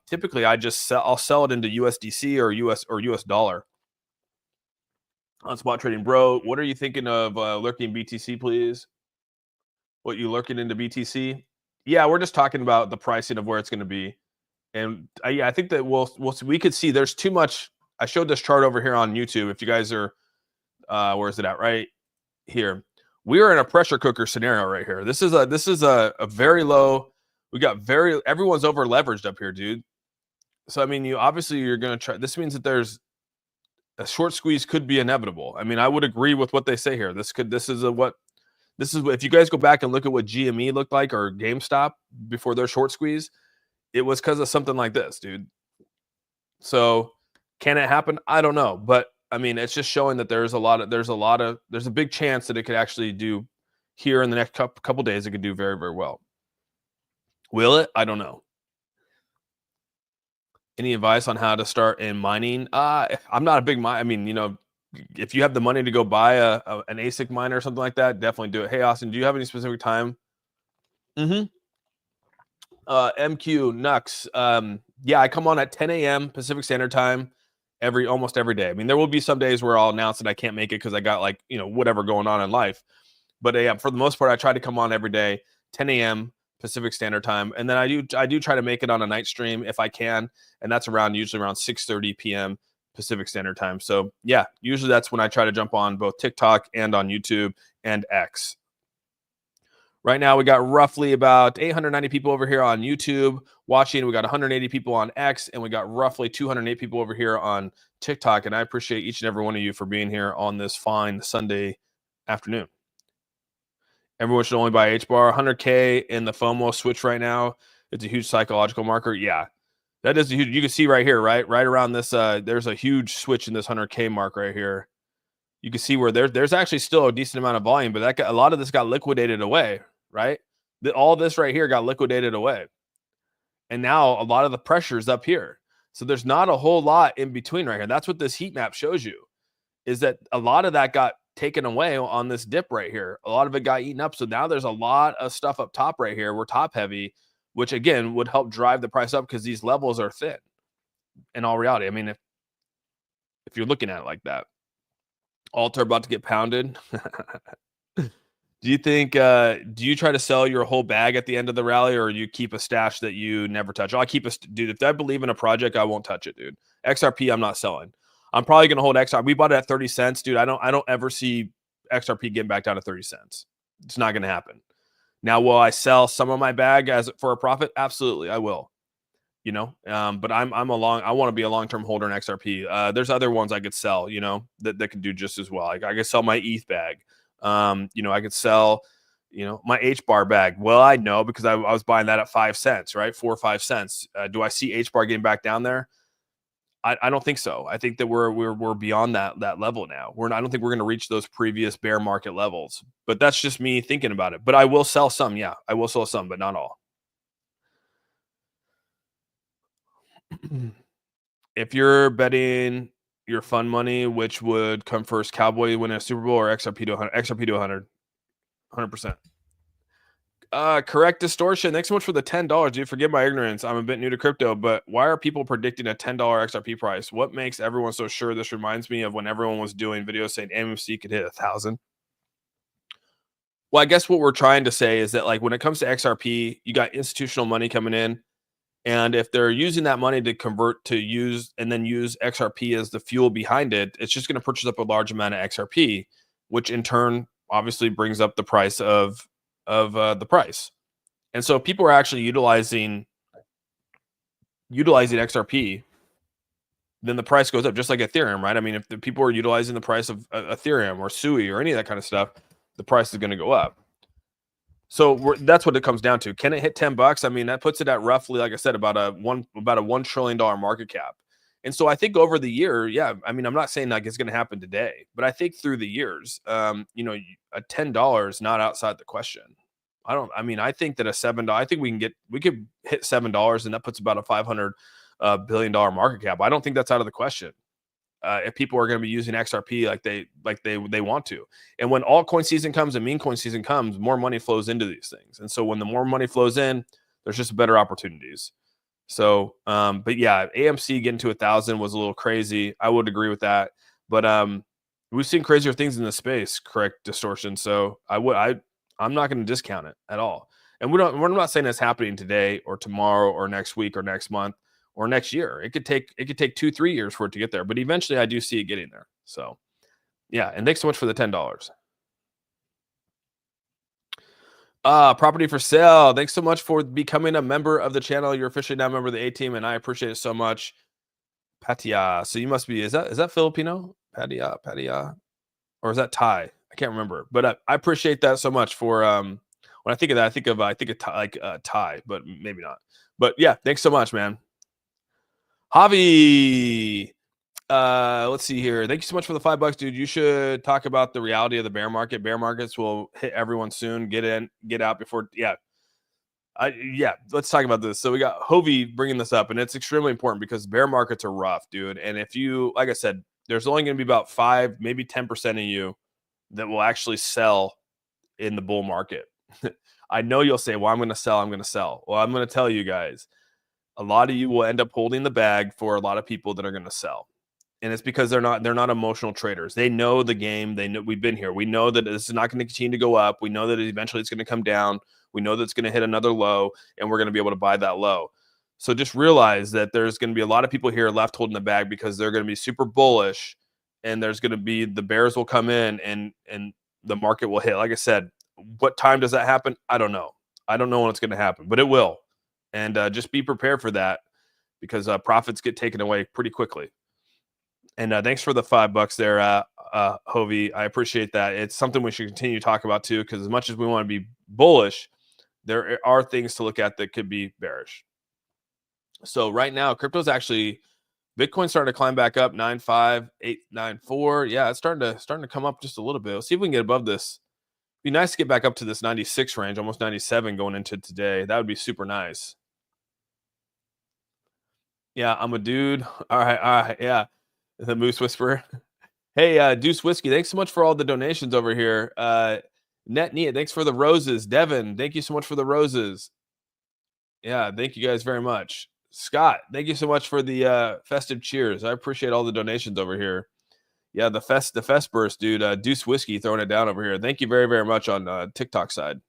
typically I'll sell it into USDC or US dollar. On spot trading, bro, what are you thinking of lurking BTC, please? What, you lurking into BTC? Yeah, we're just talking about the pricing of where it's going to be. And yeah, I think that we could see there's too much. I showed this chart over here on YouTube. If you guys are, where is it at? Right here. We are in a pressure cooker scenario right here. This is a very low. We got everyone's over leveraged up here, dude. So I mean, you're going to try. This means that there's a short squeeze could be inevitable. I mean, I would agree with what they say here. This is if you guys go back and look at what GME looked like or GameStop before their short squeeze, it was because of something like this, dude. So can it happen? I don't know, but I mean, it's just showing that there's a big chance that it could actually do here in the next couple days. It could do very, very well. Will it? I don't know. Any advice on how to start in mining? I'm not a big miner. I mean, if you have the money to go buy an ASIC miner or something like that, definitely do it. Hey, Austin, do you have any specific time? MQ Nux. Yeah, I come on at 10 a.m. Pacific Standard Time almost every day. I mean, there will be some days where I'll announce that I can't make it because I got whatever going on in life. But yeah, for the most part, I try to come on every day, 10 a.m. Pacific Standard Time, and then I do try to make it on a night stream if I can, and that's usually around 6:30 p.m. Pacific Standard Time. So yeah, usually that's when I try to jump on both TikTok and on YouTube and X. Right now, we got roughly about 890 people over here on YouTube watching. We got 180 people on X, and we got roughly 208 people over here on TikTok. And I appreciate each and every one of you for being here on this fine Sunday afternoon. Everyone should only buy HBAR. 100K in the FOMO switch right now. It's a huge psychological marker. Yeah, that is a huge. You can see right here, right around this. There's a huge switch in this 100K mark right here. You can see where there's actually still a decent amount of volume, but a lot of this got liquidated away, right? All this right here got liquidated away. And now a lot of the pressure is up here. So there's not a whole lot in between right here. That's what this heat map shows you, is that a lot of that got taken away on this dip right here. A lot of it got eaten up. So now there's a lot of stuff up top right here. We're top heavy, which again would help drive the price up because these levels are thin in all reality. I mean, if you're looking at it like that. Alter about to get pounded. Do you think, do you try to sell your whole bag at the end of the rally, or you keep a stash that you never touch? I'll keep dude, if I believe in a project, I won't touch it, dude. XRP, I'm not selling. I'm probably going to hold XRP. We bought it at 30 cents, dude. I don't ever see XRP getting back down to 30 cents. It's not going to happen. Now, will I sell some of my bag for a profit? Absolutely, I will. But I want to be a long-term holder in XRP. There's other ones I could sell, that could do just as well. Like I could sell my ETH bag. I could sell, my HBAR bag. Well, I know because I was buying that at 5 cents, right? 4 or 5 cents. Do I see HBAR getting back down there? I don't think so. I think that we're beyond that level now. I don't think we're going to reach those previous bear market levels. But that's just me thinking about it. But I will sell some. Yeah, I will sell some, but not all. If you're betting your fund money, which would come first, Cowboy win a Super Bowl or XRP to 100? XRP to 100. 100%. Correct distortion. Thanks so much for the $10. Dude, forgive my ignorance. I'm a bit new to crypto, but why are people predicting a $10 XRP price? What makes everyone so sure? This reminds me of when everyone was doing videos saying MMC could hit 1,000. Well, I guess what we're trying to say is that, like, when it comes to XRP, you got institutional money coming in. And if they're using that money to convert to use XRP as the fuel behind it, it's just going to purchase up a large amount of XRP, which in turn obviously brings up the price of the price. And so people are actually utilizing XRP then the price goes up, just like Ethereum, right? I mean, if the people are utilizing the price of Ethereum or Sui or any of that kind of stuff, the price is going to go up. So that's what it comes down to. Can it hit $10? I mean, that puts it at roughly, like I said, about a $1 trillion market cap. And so I think over the year, yeah, I mean, I'm not saying like it's going to happen today, but I think through the years, you know, a $10 not outside the question. I think that a $7, I think we could hit $7, and that puts about a $500 billion market cap. I don't think that's out of the question. If people are going to be using XRP like they want to. And when altcoin season comes and meme coin season comes, more money flows into these things. And so when the more money flows in, there's just better opportunities. So, but yeah, AMC getting to 1,000 was a little crazy. I would agree with that. But we've seen crazier things in the space, correct Distortion. So I'm not going to discount it at all. And we're not saying it's happening today or tomorrow or next week or next month or next year. It could take 2-3 years for it to get there, but eventually I do see it getting there. So yeah, and thanks so much for the $10. Property for sale. Thanks so much for becoming a member of the channel. You're officially now a member of the A team, and I appreciate it so much. Patia. So you must be, is that Filipino? Patia. Or is that Thai? I can't remember. But I appreciate that so much for when I think of that, I think of Thai, but maybe not. But yeah, thanks so much, man. Javi, let's see here. Thank you so much for the $5, dude. You should talk about the reality of the bear market. Bear markets will hit everyone soon. Get in, get out before. Yeah, let's talk about this. So we got Hovey bringing this up, and it's extremely important because bear markets are rough, dude. And if you, like I said, there's only going to be about 5, maybe 10% of you that will actually sell in the bull market. I know you'll say, well, I'm going to sell. Well, I'm going to tell you guys, a lot of you will end up holding the bag for a lot of people that are going to sell. And it's because they're not emotional traders. They know the game. They know we've been here. We know that this is not going to continue to go up. We know that eventually it's going to come down. We know that it's going to hit another low, and we're going to be able to buy that low. So just realize that there's going to be a lot of people here left holding the bag because they're going to be super bullish, and there's going to be the bears will come in and the market will hit. Like I said, what time does that happen? I don't know. I don't know when it's going to happen, but it will. And just be prepared for that because profits get taken away pretty quickly. And thanks for the $5 there, Hovey. I appreciate that. It's something we should continue to talk about too, because as much as we want to be bullish, there are things to look at that could be bearish. So right now, crypto's actually, Bitcoin starting to climb back up 95894. Yeah, it's starting to come up just a little bit. Let's see if we can get above this. It'd be nice to get back up to this 96 range, almost 97 going into today. That would be super nice. Yeah, I'm a dude. All right, yeah. The Moose Whisperer. Hey, Deuce Whiskey, thanks so much for all the donations over here. Net Nia, thanks for the roses. Devin, thank you so much for the roses. Yeah, thank you guys very much. Scott, thank you so much for the festive cheers. I appreciate all the donations over here. Yeah, the fest burst, dude. Deuce Whiskey throwing it down over here. Thank you very, very much on TikTok side.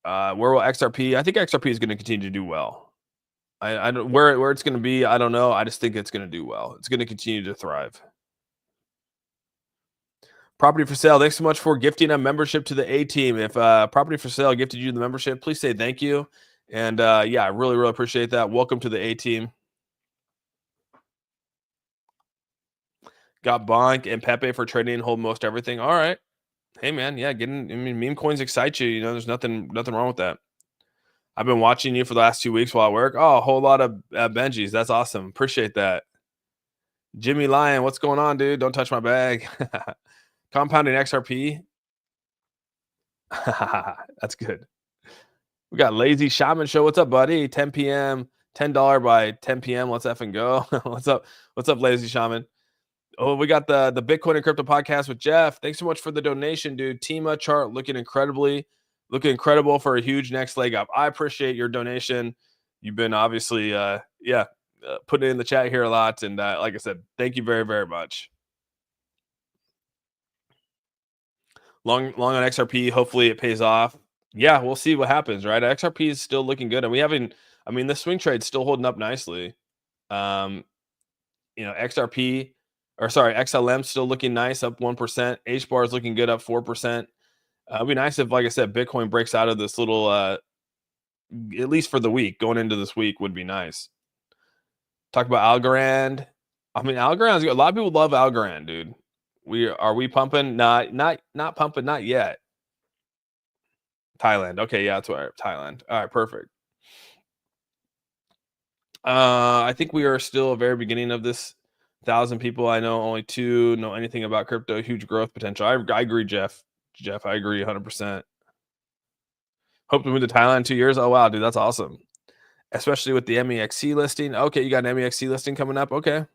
Where will XRP? I think XRP is going to continue to do well. I don't where it's going to be. I don't know. I just think it's going to do well. It's going to continue to thrive. Property for sale. Thanks so much for gifting a membership to the A team. If Property for sale gifted you the membership, please say thank you. And yeah, I really, really appreciate that. Welcome to the A team. Got Bonk and Pepe for trading and hold most everything. All right. Hey man, yeah, meme coins excite you. You know, there's nothing wrong with that. I've been watching you for the last 2 weeks while I work. Oh, a whole lot of Benjis. That's awesome. Appreciate that. Jimmy Lyon, what's going on, dude? Don't touch my bag. Compounding XRP. That's good. We got Lazy Shaman Show. What's up, buddy? 10 p.m. $10 by 10 p.m. Let's effing go. What's up? What's up, Lazy Shaman? Oh, we got the Bitcoin and Crypto podcast with Jeff. Thanks so much for the donation, dude. Tima chart looking incredible for a huge next leg up. I appreciate your donation. You've been obviously, putting it in the chat here a lot. And like I said, thank you very, very much. Long on XRP. Hopefully it pays off. Yeah, we'll see what happens, right? XRP is still looking good. And the swing trade's still holding up nicely. XLM still looking nice, up 1%. HBAR is looking good, up 4%. It'd be nice if, like I said, Bitcoin breaks out of this little, at least for the week, going into this week would be nice. Talk about Algorand. I mean, Algorand's good. A lot of people love Algorand, dude. Are we pumping? Not pumping, not yet. Thailand. Okay, yeah, that's right. Thailand. All right, perfect. I think we are still a very beginning of this. 1,000 people. I know only 2 know anything about crypto. Huge growth potential. I agree, Jeff. Jeff, I agree 100%. Hope to move to Thailand in 2 years. Oh wow, dude, that's awesome. Especially with the MEXC listing. Okay, you got an MEXC listing coming up. Okay,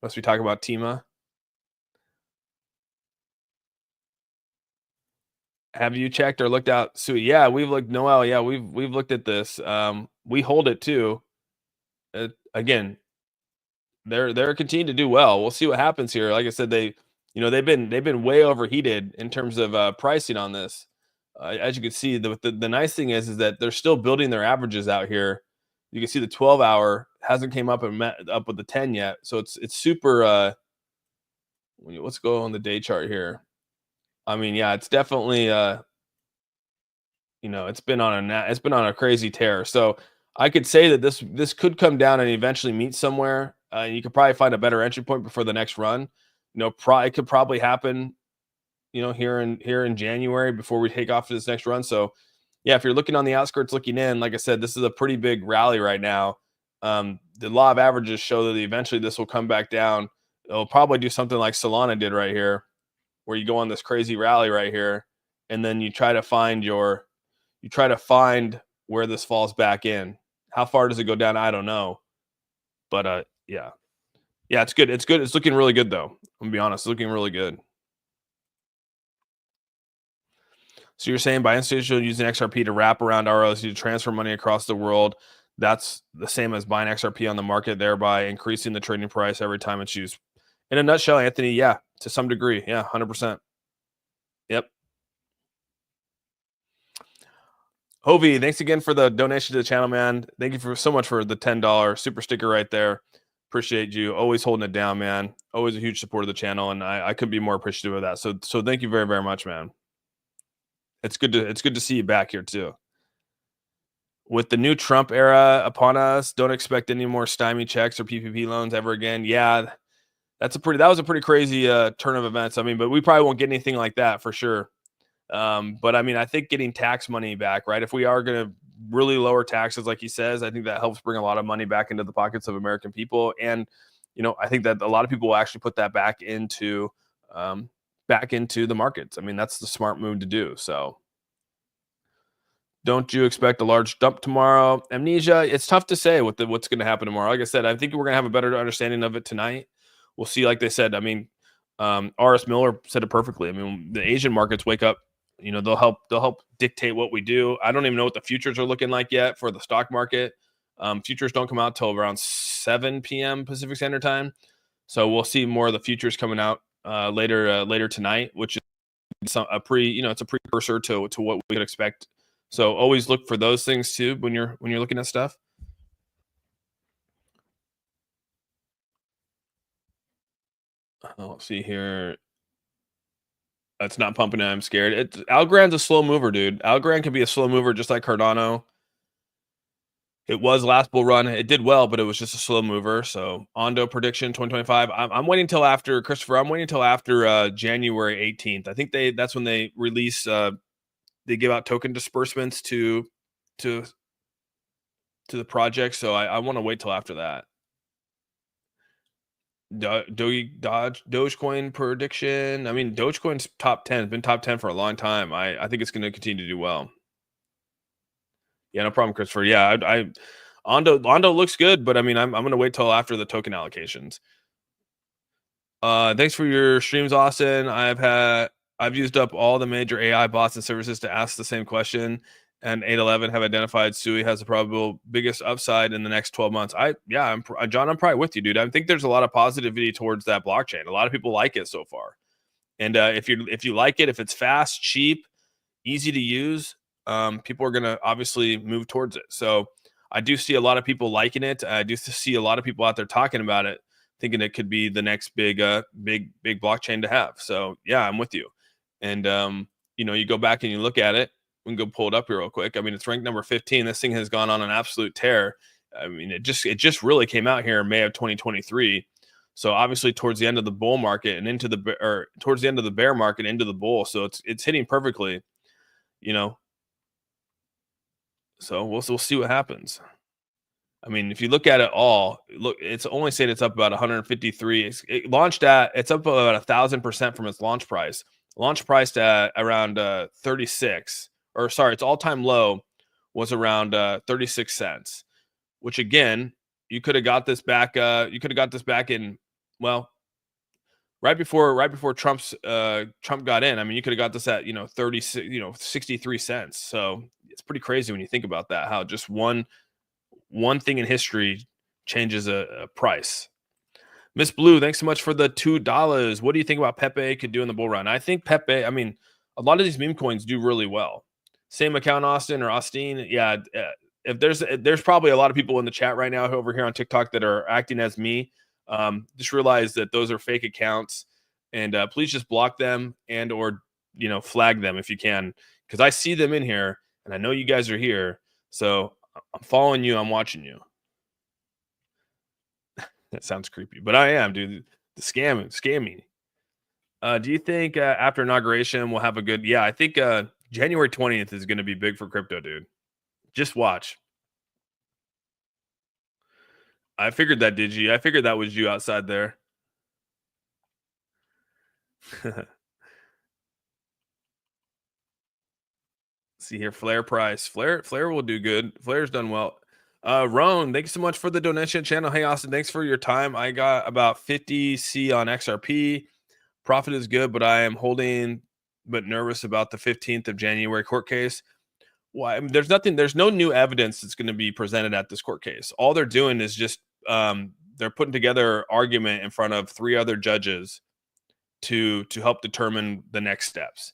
must be talking about Tima. Have you checked or looked out Sui? Yeah, we've looked. Noel, yeah, we've looked at this. We hold it too. Again, they're continuing to do well. We'll see what happens here. Like I said, they've been way overheated in terms of pricing on this. As you can see, the nice thing is that they're still building their averages out here. You can see the 12-hour hasn't came up and met up with the 10 yet, so it's super. Let's go on the day chart here. I mean, yeah, it's definitely it's been on a crazy tear. So I could say that this could come down and eventually meet somewhere. You could probably find a better entry point before the next run. It could probably happen. Here in January before we take off to this next run. So yeah, if you're looking on the outskirts, looking in, like I said, this is a pretty big rally right now. The law of averages show that eventually this will come back down. It'll probably do something like Solana did right here, where you go on this crazy rally right here, and then you try to find where this falls back in. How far does it go down? I don't know. But yeah. Yeah, it's good. It's good. It's looking really good though. I'm gonna be honest, it's looking really good. So you're saying by institutional using XRP to wrap around ROC to transfer money across the world, that's the same as buying XRP on the market, thereby increasing the trading price every time it's used. In a nutshell, Anthony, yeah, to some degree. Yeah, 100%. Yep. Hovi, thanks again for the donation to the channel, man. Thank you so much for the $10 super sticker right there. Appreciate you. Always holding it down, man. Always a huge supporter of the channel, and I couldn't be more appreciative of that. So thank you very, very much, man. It's good to see you back here too. With the new Trump era upon us, don't expect any more stymie checks or PPP loans ever again. Yeah, that was a pretty crazy turn of events. I mean, but we probably won't get anything like that for sure. But I mean, I think getting tax money back, right? If we are going to really lower taxes, like he says, I think that helps bring a lot of money back into the pockets of American people. And, I think that a lot of people will actually put that back into the markets. I mean, that's the smart move to do. So don't you expect a large dump tomorrow? Amnesia, it's tough to say what's going to happen tomorrow. Like I said, I think we're going to have a better understanding of it tonight. We'll see. Like they said, I mean, R.S. Miller said it perfectly. I mean, the Asian markets wake up, they'll help dictate what we do. I don't even know what the futures are looking like yet for the stock market. Futures don't come out till around 7 p.m. Pacific Standard Time. So we'll see more of the futures coming out later tonight, which is a precursor to what we could expect. So always look for those things too when you're looking at stuff. Let's see here. It's not pumping. I'm scared. Algorand's a slow mover, dude. Algorand can be a slow mover just like Cardano. It was last bull run. It did well, but it was just a slow mover. So Ondo prediction 2025. I'm waiting till after Christopher. I'm waiting till after January 18th. I think that's when they release. They give out token disbursements to the project. So I want to wait till after that. Dogecoin prediction. I mean, Dogecoin's top 10. It's been top 10 for a long time. I think it's going to continue to do well. Yeah, no problem, Christopher. Yeah, Ondo looks good, but I mean, I'm going to wait till after the token allocations. Thanks for your streams, Austin. I've used up all the major AI bots and services to ask the same question, and 811 have identified Sui has the probable biggest upside in the next 12 months. John, I'm probably with you, dude. I think there's a lot of positivity towards that blockchain. A lot of people like it so far, and if you like it, if it's fast, cheap, easy to use, people are going to obviously move towards it. So I do see a lot of people liking it. I do see a lot of people out there talking about it, thinking it could be the next big blockchain to have. So yeah, I'm with you. And you go back and you look at it. We can go pull it up here real quick. I mean, it's ranked number 15. This thing has gone on an absolute tear. I mean, it just really came out here in May of 2023. So obviously towards the end of the bull market and or towards the end of the bear market into the bull. So it's hitting perfectly, you know. So we'll see what happens. I mean, if you look at it all, look, it's only saying it's up about 153. It launched it's up about 1,000% from its launch price. Launch priced at around 36, or sorry, its all-time low was around 36 cents. Which again, you could have got this back. You could have got this back in, well, right before Trump got in. I mean, you could have got this at 36, 63 cents. So it's pretty crazy when you think about that. How just one thing in history changes a price. Miss Blue, thanks so much for the $2. What do you think about Pepe could do in the bull run? I think Pepe, I mean, a lot of these meme coins do really well. Same account, Austin or Austin. Yeah. If there's probably a lot of people in the chat right now over here on TikTok that are acting as me. Just realize that those are fake accounts, and please just block them and or flag them if you can, because I see them in here and I know you guys are here. So I'm following you. I'm watching you. That sounds creepy, but I am, dude. The scamming. Do you think after inauguration we'll have a good? Yeah, I think January 20th is going to be big for crypto, dude. Just watch. I figured that. Did you? I figured that was you outside there. See here, Flare price. Flare will do good. Flare's done well. Roan, thanks so much for the donation channel. Hey Austin, thanks for your time. I got about 50 C on XRP. Profit is good, but I am holding but nervous about the 15th of January court case. Why? I mean, there's no new evidence that's going to be presented at this court case. All they're doing is just they're putting together argument in front of 3 other judges to help determine the next steps.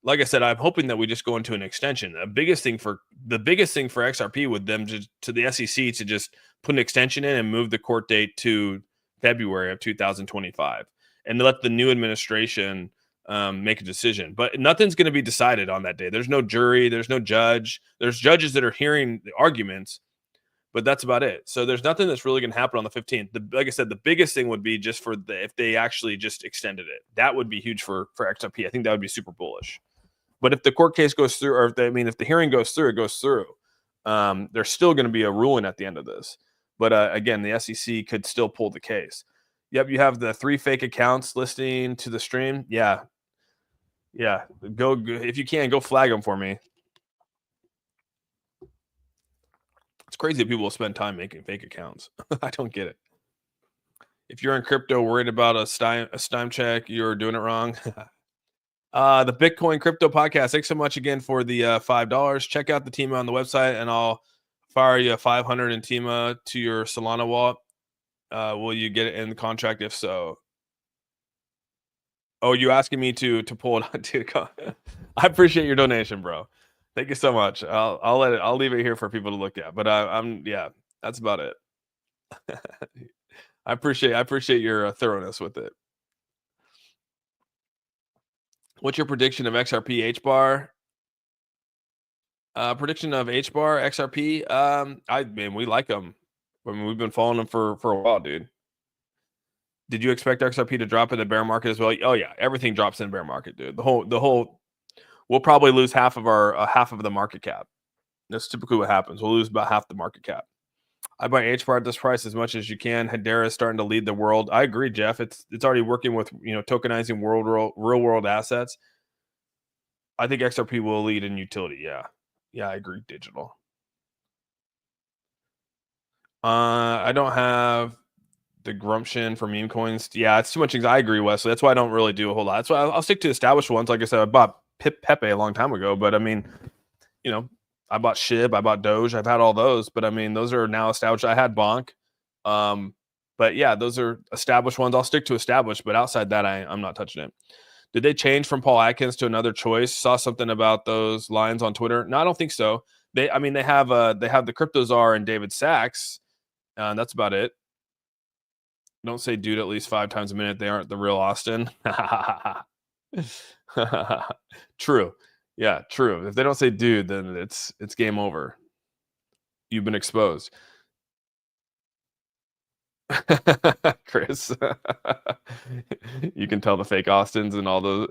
Like I said, I'm hoping that we just go into an extension. The biggest thing for XRP with them to the SEC to just put an extension in and move the court date to February of 2025 and let the new administration make a decision. But nothing's going to be decided on that day. There's no jury. There's no judge. There's judges that are hearing the arguments, but that's about it. So there's nothing that's really going to happen on the 15th. Like I said, the biggest thing would be just if they actually just extended it. That would be huge for XRP. I think that would be super bullish. But if the court case goes through, or if the hearing goes through, it goes through. There's still going to be a ruling at the end of this. But again, the SEC could still pull the case. Yep, you have the 3 fake accounts listening to the stream. Yeah. Go if you can, go flag them for me. It's crazy that people will spend time making fake accounts. I don't get it. If you're in crypto worried about a Steam check, you're doing it wrong. The Bitcoin Crypto Podcast. Thanks so much again for the $5. Check out the Tima on the website, and I'll fire you 500 in Tima to your Solana wallet. Will you get it in the contract? If so, oh, you asking me to pull it on? Dude, I appreciate your donation, bro. Thank you so much. I'll leave it here for people to look at. But yeah, that's about it. I appreciate your thoroughness with it. What's your prediction of XRP HBAR? Prediction of HBAR XRP. We like them. I mean, we've been following them for a while, dude. Did you expect XRP to drop in the bear market as well? Oh yeah, everything drops in bear market, dude. The whole. We'll probably lose half of the market cap. That's typically what happens. We'll lose about half the market cap. I buy HBAR at this price as much as you can. Hedera is starting to lead the world. I agree, Jeff. It's already working with tokenizing real world assets. I think XRP will lead in utility. Yeah, I agree. Digital. I don't have the Grumption for meme coins. Yeah, it's too much things. I agree, Wesley. That's why I don't really do a whole lot. That's why I'll stick to established ones. Like I said, I bought Pepe a long time ago, but I mean, I bought SHIB, I bought Doge, I've had all those, but I mean, those are now established. I had Bonk. But yeah, those are established ones. I'll stick to established, but outside that, I'm not touching it. Did they change from Paul Atkins to another choice? Saw something about those lines on Twitter. No, I don't think so. They have the Crypto Czar and David Sachs. That's about it. Don't say dude at least 5 times a minute. They aren't the real Austin. True. Yeah, true. If they don't say dude, then it's game over. You've been exposed. Chris. You can tell the fake Austins and all those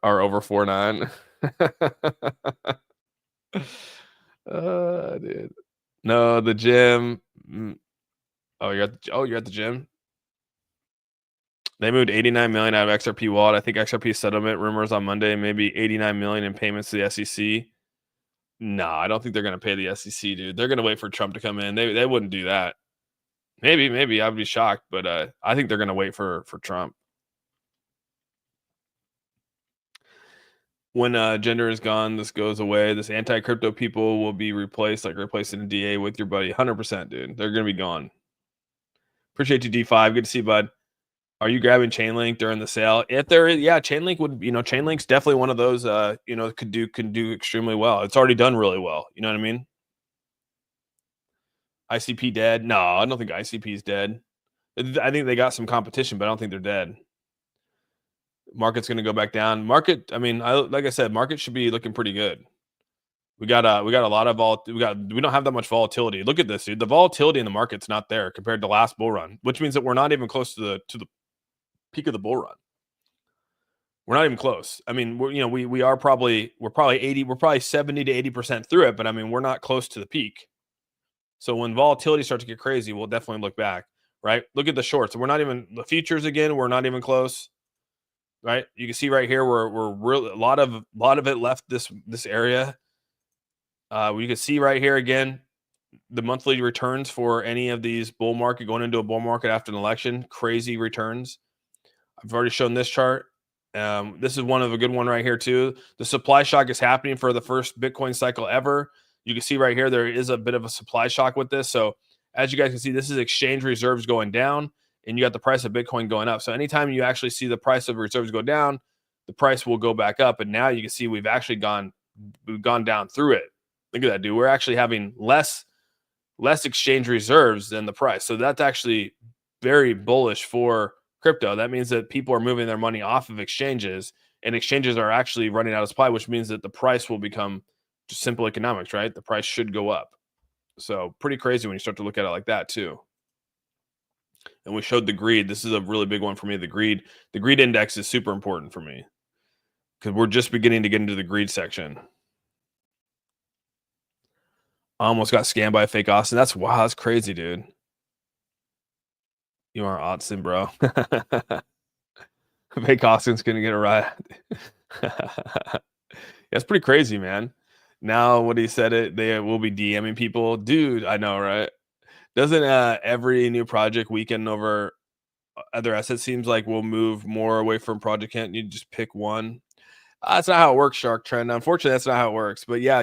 are over 4.9. Dude. No, the gym. Oh, you're at the gym. They moved 89 million out of XRP wallet. I think XRP settlement rumors on Monday, maybe 89 million in payments to the SEC. No, I don't think they're going to pay the SEC, dude. They're going to wait for Trump to come in. They wouldn't do that. Maybe I'd be shocked, but I think they're going to wait for Trump. When gender is gone, this goes away. This anti-crypto people will be replaced, like replacing a DA with your buddy. 100%, dude. They're going to be gone. Appreciate you, D5. Good to see you, bud. Are you grabbing Chainlink during the sale? If there is, yeah, Chainlink would, Chainlink's definitely one of those, can do extremely well. It's already done really well. You know what I mean? ICP dead? No, I don't think ICP is dead. I think they got some competition, but I don't think they're dead. Market's going to go back down. Market, like I said, market should be looking pretty good. We got a lot of we don't have that much volatility. Look at this, dude. The volatility in the market's not there compared to last bull run, which means that we're not even close to the peak of the bull run. We're not even close. I mean, we're probably 70 to 80% through it, but I mean, we're not close to the peak. So when volatility starts to get crazy, we'll definitely look back, right? Look at the shorts. We're not even the futures again. We're not even close, right? You can see right here we're really a lot of it left this area. You can see right here again the monthly returns for any of these bull market going into a bull market after an election. Crazy returns. I've already shown this chart. This is one of a good one right here too. The supply shock is happening for the first Bitcoin cycle ever. You can see right here, there is a bit of a supply shock with this. So as you guys can see, this is exchange reserves going down and you got the price of Bitcoin going up. So anytime you actually see the price of reserves go down, the price will go back up. And now you can see we've actually gone down through it. Look at that, dude. We're actually having less exchange reserves than the price. So that's actually very bullish for crypto. That means that people are moving their money off of exchanges and exchanges are actually running out of supply, which means that the price will become just simple economics, right? The price should go up. So pretty crazy when you start to look at it like that too. And we showed the greed. This is a really big one for me. The greed index is super important for me because we're just beginning to get into the greed section. I almost got scammed by a fake Austin. That's crazy, dude. You are Austin, bro. Fake Austin's gonna get a ride. That's pretty crazy, man. Now what he said they will be DMing people. Dude, I know, right? Doesn't every new project weekend over other assets seems like we'll move more away from project? Can't you just pick one? That's not how it works, Shark Trend. Unfortunately, that's not how it works. But yeah,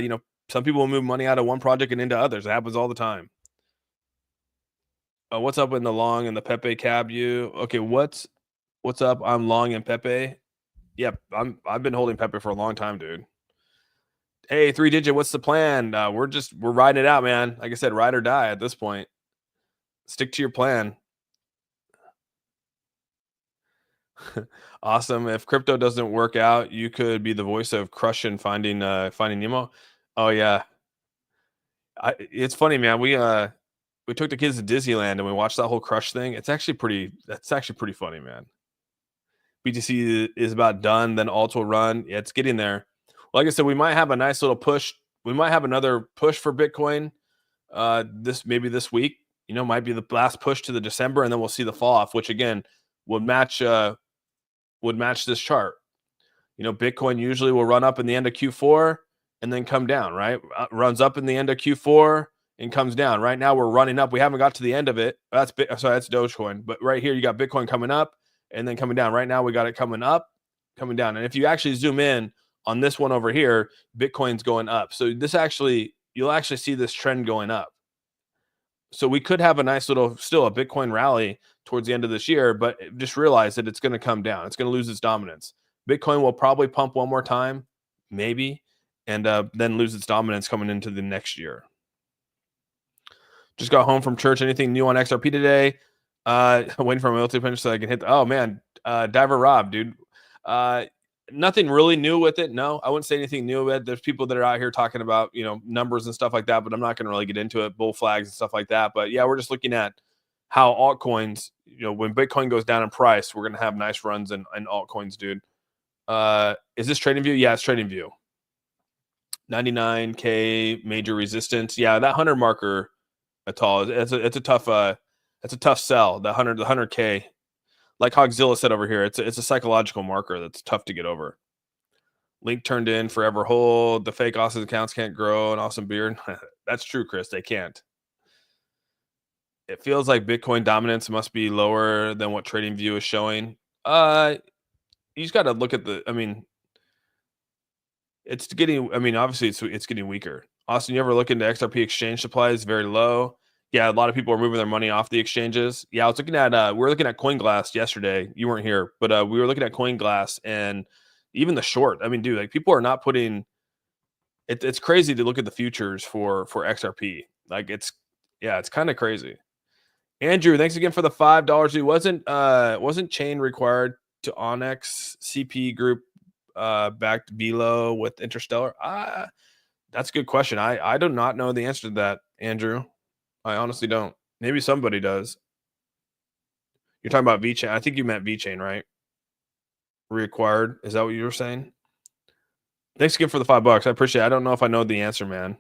some people will move money out of one project and into others. It happens all the time. What's up in the long and the Pepe cab? Okay? What's up? I'm long in Pepe. Yep, I've been holding Pepe for a long time, dude. Hey, 3-digit, what's the plan? We're riding it out, man. Like I said, ride or die at this point. Stick to your plan. Awesome. If crypto doesn't work out, you could be the voice of Crush and Finding Nemo. Oh yeah. It's funny, man. We took the kids to Disneyland and we watched that whole Crush thing. That's actually pretty funny, man. BTC is about done, then Alt will run. Yeah, it's getting there. Like I said, we might have a nice little push. We might have another push for Bitcoin this week. Might be the last push to the December, and then we'll see the fall off, which again would match this chart. Bitcoin usually will run up in the end of Q4 and then come down, right? Runs up in the end of Q4 and comes down. Right now we're running up. We haven't got to the end of it. That's Dogecoin. But right here you got Bitcoin coming up and then coming down. Right now we got it coming up, coming down. And if you actually zoom in on this one over here, Bitcoin's going up. So you'll actually see this trend going up. So we could have a nice little, still a Bitcoin rally towards the end of this year, but just realize that it's going to come down. It's going to lose its dominance. Bitcoin will probably pump one more time, maybe, and then lose its dominance coming into the next year. Just got home from church. Anything new on XRP today? Waiting for my military pension so I can hit oh man, Diver Rob, dude. Nothing really new with it. No, I wouldn't say anything new with it. There's people that are out here talking about, numbers and stuff like that, but I'm not going to really get into it, bull flags and stuff like that. But yeah, we're just looking at how altcoins, when Bitcoin goes down in price, we're gonna have nice runs in altcoins, dude. Is this trading view? Yeah, it's trading view. 99K major resistance. Yeah, that 100 marker at all. It's a tough sell. The 100K. Like Hogzilla said over here, it's a psychological marker that's tough to get over. Link turned in, forever hold. The fake Austin accounts can't grow. An awesome beard. That's true, Chris. They can't. It feels like Bitcoin dominance must be lower than what TradingView is showing. You just got to look at the. I mean, it's getting. I mean, obviously, it's getting weaker. Austin, you ever look into XRP exchange supply? Is very low. Yeah, a lot of people are moving their money off the exchanges. Yeah, I was looking at. We were looking at CoinGlass yesterday. You weren't here, but we were looking at CoinGlass and even the short. I mean, dude, like people are not putting. It's crazy to look at the futures for XRP. Like it's kind of crazy. Andrew, thanks again for the $5. It wasn't chain required to Onyx CP group backed below with Interstellar. That's a good question. I do not know the answer to that, Andrew. I honestly don't. Maybe somebody does. You're talking about VeChain. I think you meant VeChain, right? Required. Is that what you were saying? Thanks again for the $5. I appreciate it. I don't know if I know the answer, man.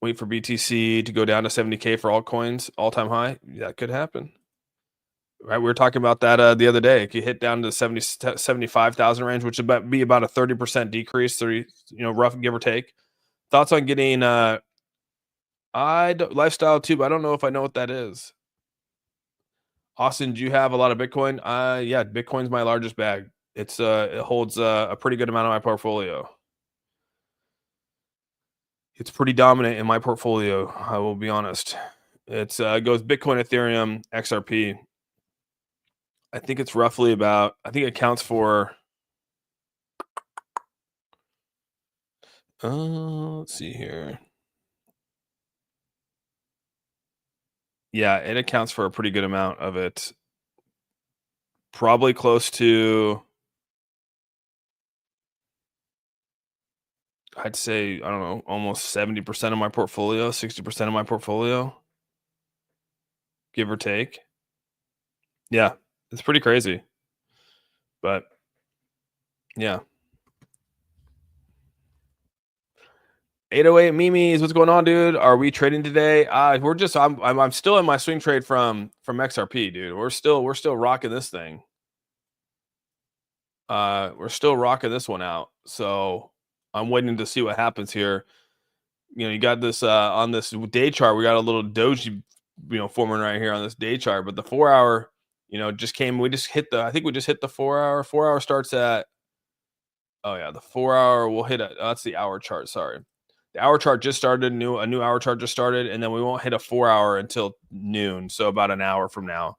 Wait for BTC to go down to 70K for altcoins, all-time high. That could happen. Right, we were talking about that the other day. It could hit down to 75,000 range, which would be about a 30% decrease, 30, rough give or take. Thoughts on getting lifestyle too, but I don't know if I know what that is. Austin, do you have a lot of Bitcoin? Yeah, Bitcoin's my largest bag. It holds a pretty good amount of my portfolio. It's pretty dominant in my portfolio. I will be honest. It goes Bitcoin, Ethereum, XRP. I think it's roughly about. I think it accounts for. Let's see here. Yeah, it accounts for a pretty good amount of it. Probably close to. I'd say, I don't know, almost 70% of my portfolio, 60% of my portfolio, give or take. Yeah, it's pretty crazy. But yeah. 808 Mimis, what's going on, dude? Are we trading today? I'm still in my swing trade from XRP, dude. We're still rocking this thing. We're still rocking this one out. So I'm waiting to see what happens here. You got this on this day chart. We got a little doji, forming right here on this day chart. But the 4 hour, just came. We just hit I think we just hit the 4 hour. 4 hour starts at. Oh yeah, the 4 hour. We'll hit it. That's the hour chart. Sorry. The hour chart just started. A new hour chart just started, and then we won't hit a 4 hour until noon. So about an hour from now.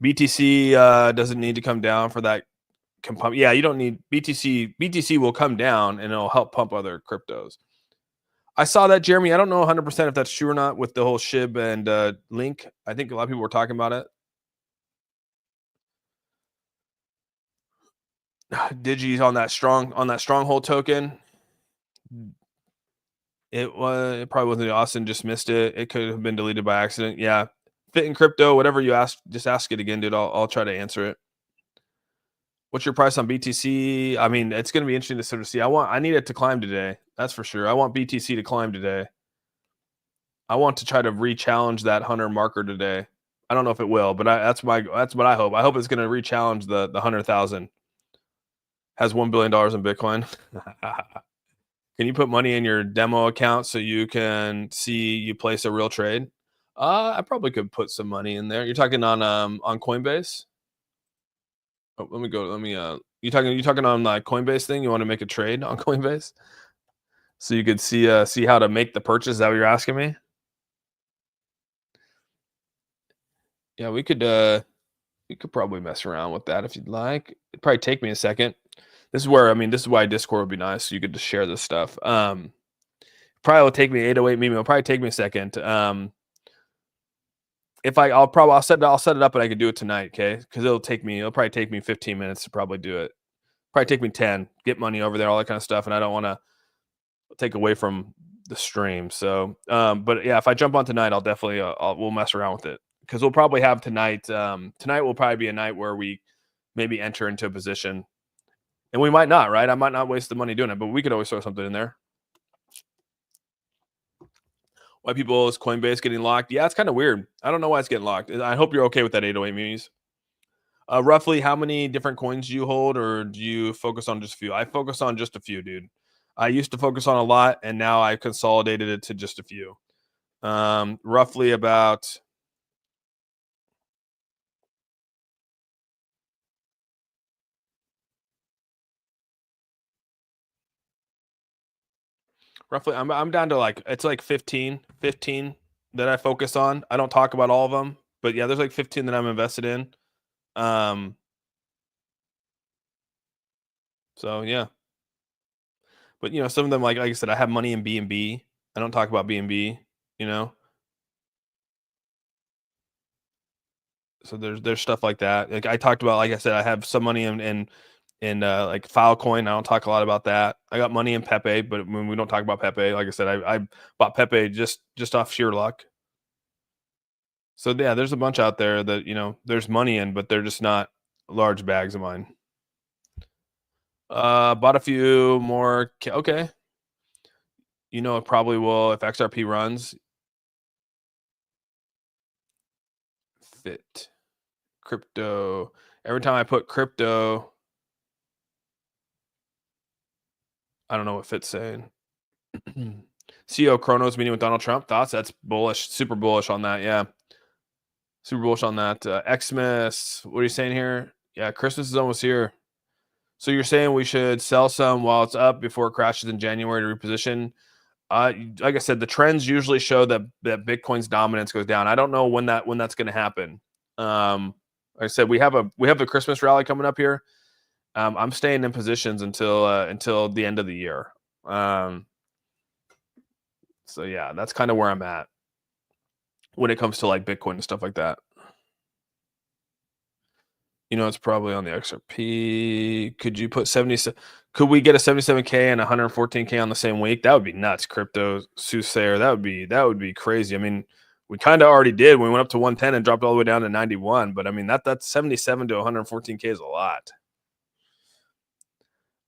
BTC doesn't need to come down for that. Yeah, you don't need BTC. BTC will come down, and it'll help pump other cryptos. I saw that, Jeremy. I don't know 100% if that's true or not with the whole SHIB and Link. I think a lot of people were talking about it. Digi's on that stronghold token. It probably wasn't. Austin just missed it. It could have been deleted by accident. Yeah, Fit in Crypto. Whatever you ask, just ask it again, dude. I'll try to answer it. What's your price on BTC? I mean, it's going to be interesting to sort of see. I need it to climb today. That's for sure. I want BTC to climb today. I want to try to re-challenge that 100 marker today. I don't know if it will, but that's what I hope. I hope it's going to re-challenge the 100,000. Has $1 billion in Bitcoin. Can you put money in your demo account so you can see you place a real trade? I probably could put some money in there. You're talking on Coinbase? Oh, let me go. You talking on the Coinbase thing? You want to make a trade on Coinbase? So you could see how to make the purchase. Is that what you're asking me? Yeah, we could probably mess around with that if you'd like. It'd probably take me a second. This is why Discord would be nice. So you could just share this stuff. Probably will take me 808 Meme. It'll probably take me a second. I'll set it up and I can do it tonight, okay? Because it'll probably take me 15 minutes to probably do it. Probably take me 10. Get money over there, all that kind of stuff, and I don't want to take away from the stream. So, but yeah, if I jump on tonight, I'll definitely we'll mess around with it because we'll probably have tonight. Tonight will probably be a night where we maybe enter into a position, and we might not. Right? I might not waste the money doing it, but we could always throw something in there. Why people is Coinbase getting locked? Yeah, it's kind of weird. I don't know why it's getting locked. I hope you're okay with that 808 munis. Roughly, how many different coins do you hold, or do you focus on just a few? I focus on just a few, dude. I used to focus on a lot, and now I consolidated it to just a few. Roughly about I'm down to like it's like 15 that I focus on. I don't talk about all of them, but yeah, there's like 15 that I'm invested in. Um, so yeah, but some of them like I said, I have money in B&B. I don't talk about B&B. You know, so there's stuff like that. Like I talked about, like I said, I have some money in like Filecoin. I don't talk a lot about that. I got money in Pepe, but when we don't talk about Pepe, like I said, I bought Pepe just off sheer luck. So yeah, there's a bunch out there that there's money in, but they're just not large bags of mine. Bought a few more. Okay, it probably will if XRP runs. Fit crypto. Every time I put crypto, I don't know what Fit's saying. CEO Chronos meeting with Donald Trump. Thoughts? That's bullish. Super bullish on that. Yeah. Super bullish on that. Xmas. What are you saying here? Yeah, Christmas is almost here. So you're saying we should sell some while it's up before it crashes in January to reposition? Like I said, the trends usually show that Bitcoin's dominance goes down. I don't know when that's going to happen. Like I said, we have a Christmas rally coming up here. I'm staying in positions until the end of the year. So yeah, that's kind of where I'm at when it comes to like Bitcoin and stuff like that. It's probably on the XRP. Could you put 70? Could we get a 77K and 114K on the same week? That would be nuts. Crypto soothsayer. That would be crazy. I mean, we kind of already did. We went up to 110 and dropped all the way down to 91. But I mean, that's 77 to 114K is a lot.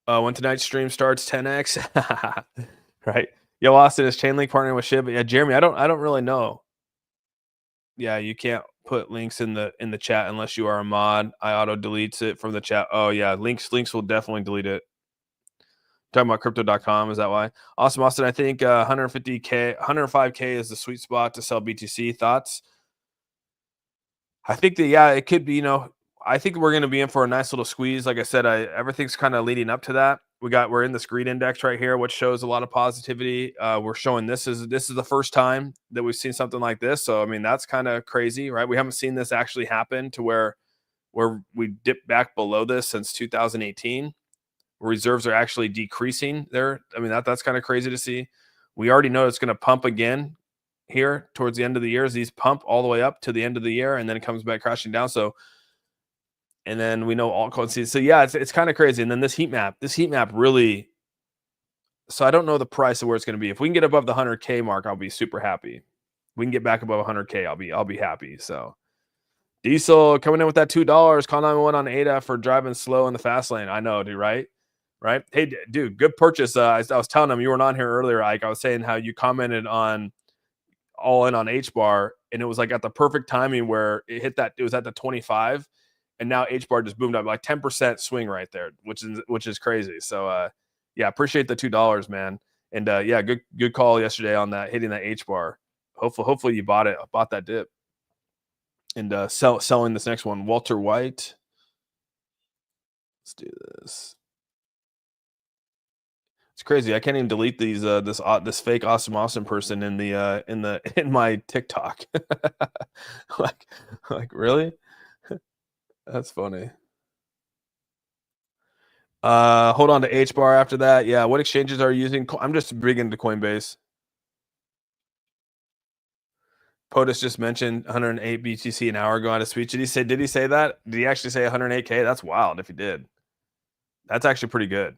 When tonight's stream starts, 10x. Right. Yo, Austin is Chainlink partnering with Shib. Yeah, Jeremy, I don't really know. Yeah, you can't put links in the chat unless you are a mod. I auto deletes it from the chat. Oh yeah, links will definitely delete it. Talking about crypto.com, is that why? Awesome, Austin. I think 150K, 105K is the sweet spot to sell BTC. Thoughts? I think that it could be. I think we're going to be in for a nice little squeeze. Like I said, everything's kind of leading up to that. We're in this greed index right here, which shows a lot of positivity. We're showing this is the first time that we've seen something like this. So I mean, that's kind of crazy, right? We haven't seen this actually happen to where we dip back below this since 2018. Reserves are actually decreasing there. I mean, that's kind of crazy to see. We already know it's going to pump again here towards the end of the year. As these pump all the way up to the end of the year, and then it comes back crashing down. So. And then we know altcoins. So yeah, it's kind of crazy. And then this heat map really. So I don't know the price of where it's going to be. If we can get above the 100K mark, I'll be super happy. If we can get back above 100K, I'll be happy. So Diesel coming in with that $2. Call 911 on ADA for driving slow in the fast lane. I know, dude. Right? Hey, dude, good purchase. I was telling them you weren't on here earlier, Ike. I was saying how you commented on all in on HBAR, and it was like at the perfect timing where it hit that. It was at the 25. And now HBAR just boomed up like 10% swing right there, which is crazy. So yeah, appreciate the $2, man. And yeah, good call yesterday on that, hitting that HBAR. Hopefully you bought that dip. And selling this next one, Walter White. Let's do this. It's crazy. I can't even delete these this fake awesome person in my TikTok. like really? That's funny. Hold on to HBAR after that. Yeah, what exchanges are you using? I'm just big into Coinbase. POTUS just mentioned 108 BTC an hour ago on a speech. Did he say that? Did he actually say 108K? That's wild if he did. That's actually pretty good.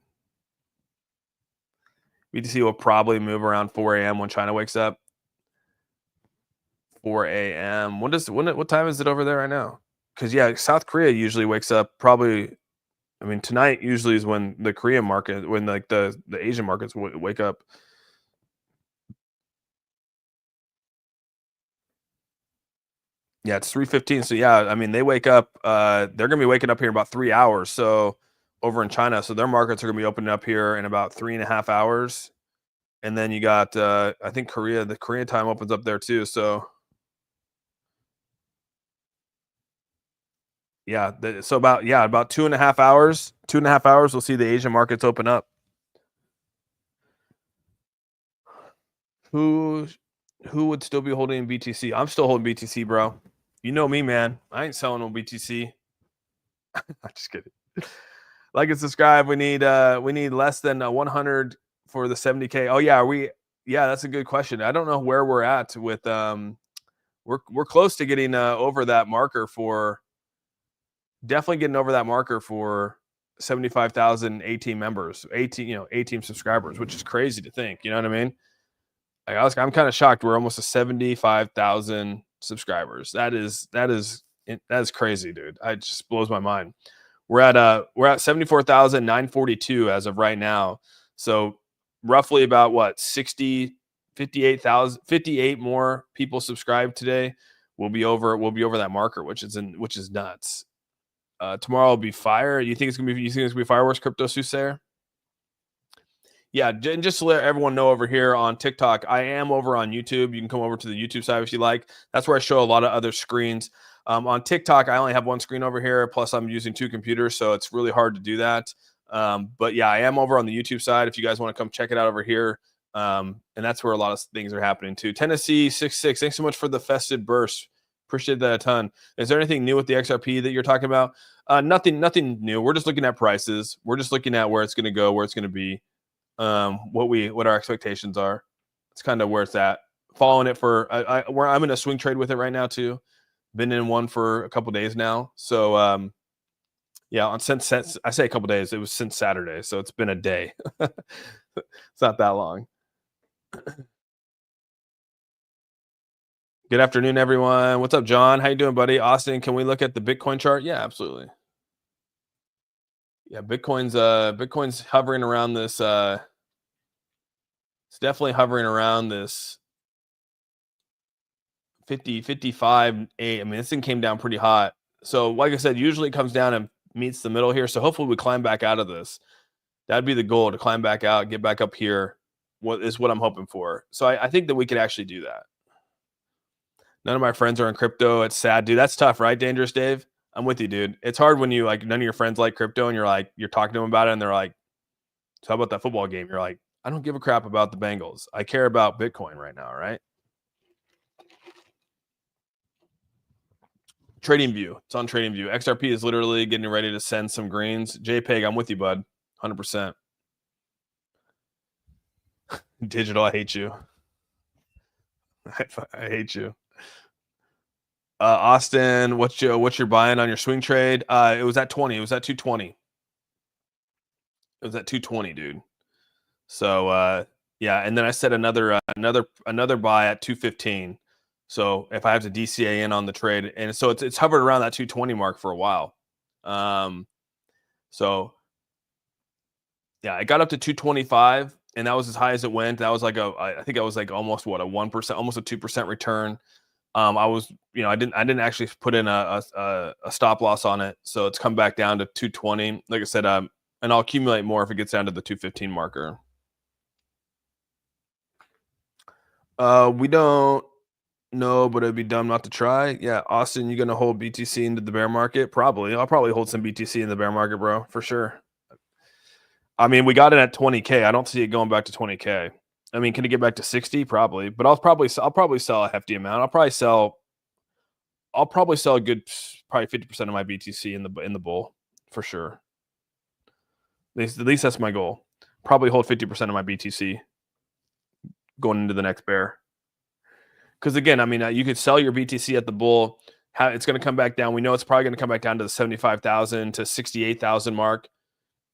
BTC will probably move around 4 a.m. when China wakes up. 4 a.m. What time is it over there right now? Because yeah, South Korea usually wakes up probably. I mean, tonight usually is when the Korean market, when like the Asian markets wake up. Yeah, it's 3:15. So yeah, I mean, they wake up. They're gonna be waking up here in about 3 hours. So over in China, so their markets are gonna be opening up here in about 3.5 hours. And then you got, I think Korea. The Korean time opens up there too. So yeah, so about 2.5 hours. 2.5 hours, we'll see the Asian markets open up. Who who would still be holding BTC? I'm still holding BTC, bro. You know me, man. I ain't selling no BTC. I'm just kidding. Like and subscribe. We need less than 100 for the 70K. Oh yeah, yeah, that's a good question. I don't know where we're at with we're close to getting over that marker for definitely getting over that marker for 75,000 18 members, 18 subscribers, which is crazy to think. You know what I mean? Like I'm kind of shocked. We're almost to 75,000 subscribers. That is crazy, dude. It just blows my mind. We're at 74,942 as of right now. So roughly about what 58 more people subscribed today. We'll be over that marker, which is nuts. Tomorrow will be fire. You think it's gonna be fireworks, Crypto Soothsayer? Yeah, and just to let everyone know over here on TikTok, I am over on YouTube. You can come over to the YouTube side if you like. That's where I show a lot of other screens. On TikTok, I only have one screen over here. Plus, I'm using two computers, so it's really hard to do that. But yeah, I am over on the YouTube side. If you guys want to come check it out over here, and that's where a lot of things are happening too. Tennessee 66. Thanks so much for the festive burst. Appreciate that a ton. Is there anything new with the XRP that you're talking about? Nothing new. We're just looking at prices. We're just looking at where it's going to go, where it's going to be. What our expectations are. It's kind of where it's at. Following it for I'm in a swing trade with it right now too. Been in one for a couple days now. So yeah, since I say a couple days, it was since Saturday, so it's been a day. It's not that long. Good afternoon, everyone. What's up, John? How you doing, buddy? Austin, can we look at the Bitcoin chart? Yeah, absolutely. Yeah, Bitcoin's hovering around this. It's definitely hovering around this 50, 55, 8. I mean, this thing came down pretty hot. So, like I said, usually it comes down and meets the middle here. So hopefully we climb back out of this. That'd be the goal, to climb back out, get back up here. What I'm hoping for. So I think that we could actually do that. None of my friends are in crypto. It's sad, dude. That's tough, right? Dangerous Dave. I'm with you, dude. It's hard when you none of your friends like crypto and you're talking to them about it and they're like, so how about that football game? You're like, I don't give a crap about the Bengals. I care about Bitcoin right now, right? Trading View. It's on Trading View. XRP is literally getting ready to send some greens. JPEG, I'm with you, bud. 100%. Digital, I hate you. I hate you. Austin, what's your buying on your swing trade? It was at 20. It was at 220. It was at 220, dude. So yeah, and then I set another buy at 215. So if I have to DCA in on the trade, and so it's hovered around that 220 mark for a while. So yeah, I got up to 225, and that was as high as it went. That was I think I was like almost a 1%, almost a 2% return. I was, I didn't actually put in a stop loss on it, so it's come back down to 220. Like I said, and I'll accumulate more if it gets down to the 215 marker. We don't know, but it'd be dumb not to try. Yeah, Austin, you gonna hold BTC into the bear market? Probably. I'll probably hold some BTC in the bear market, bro, for sure. I mean, we got it at 20K. I don't see it going back to 20K. I mean, can it get back to 60? Probably, but I'll probably sell a hefty amount. I'll probably sell a good, probably 50% of my BTC in the bull for sure. At least that's my goal. Probably hold 50% of my BTC going into the next bear. Because again, I mean, you could sell your BTC at the bull. It's going to come back down. We know it's probably going to come back down to the 75,000 to 68,000 mark.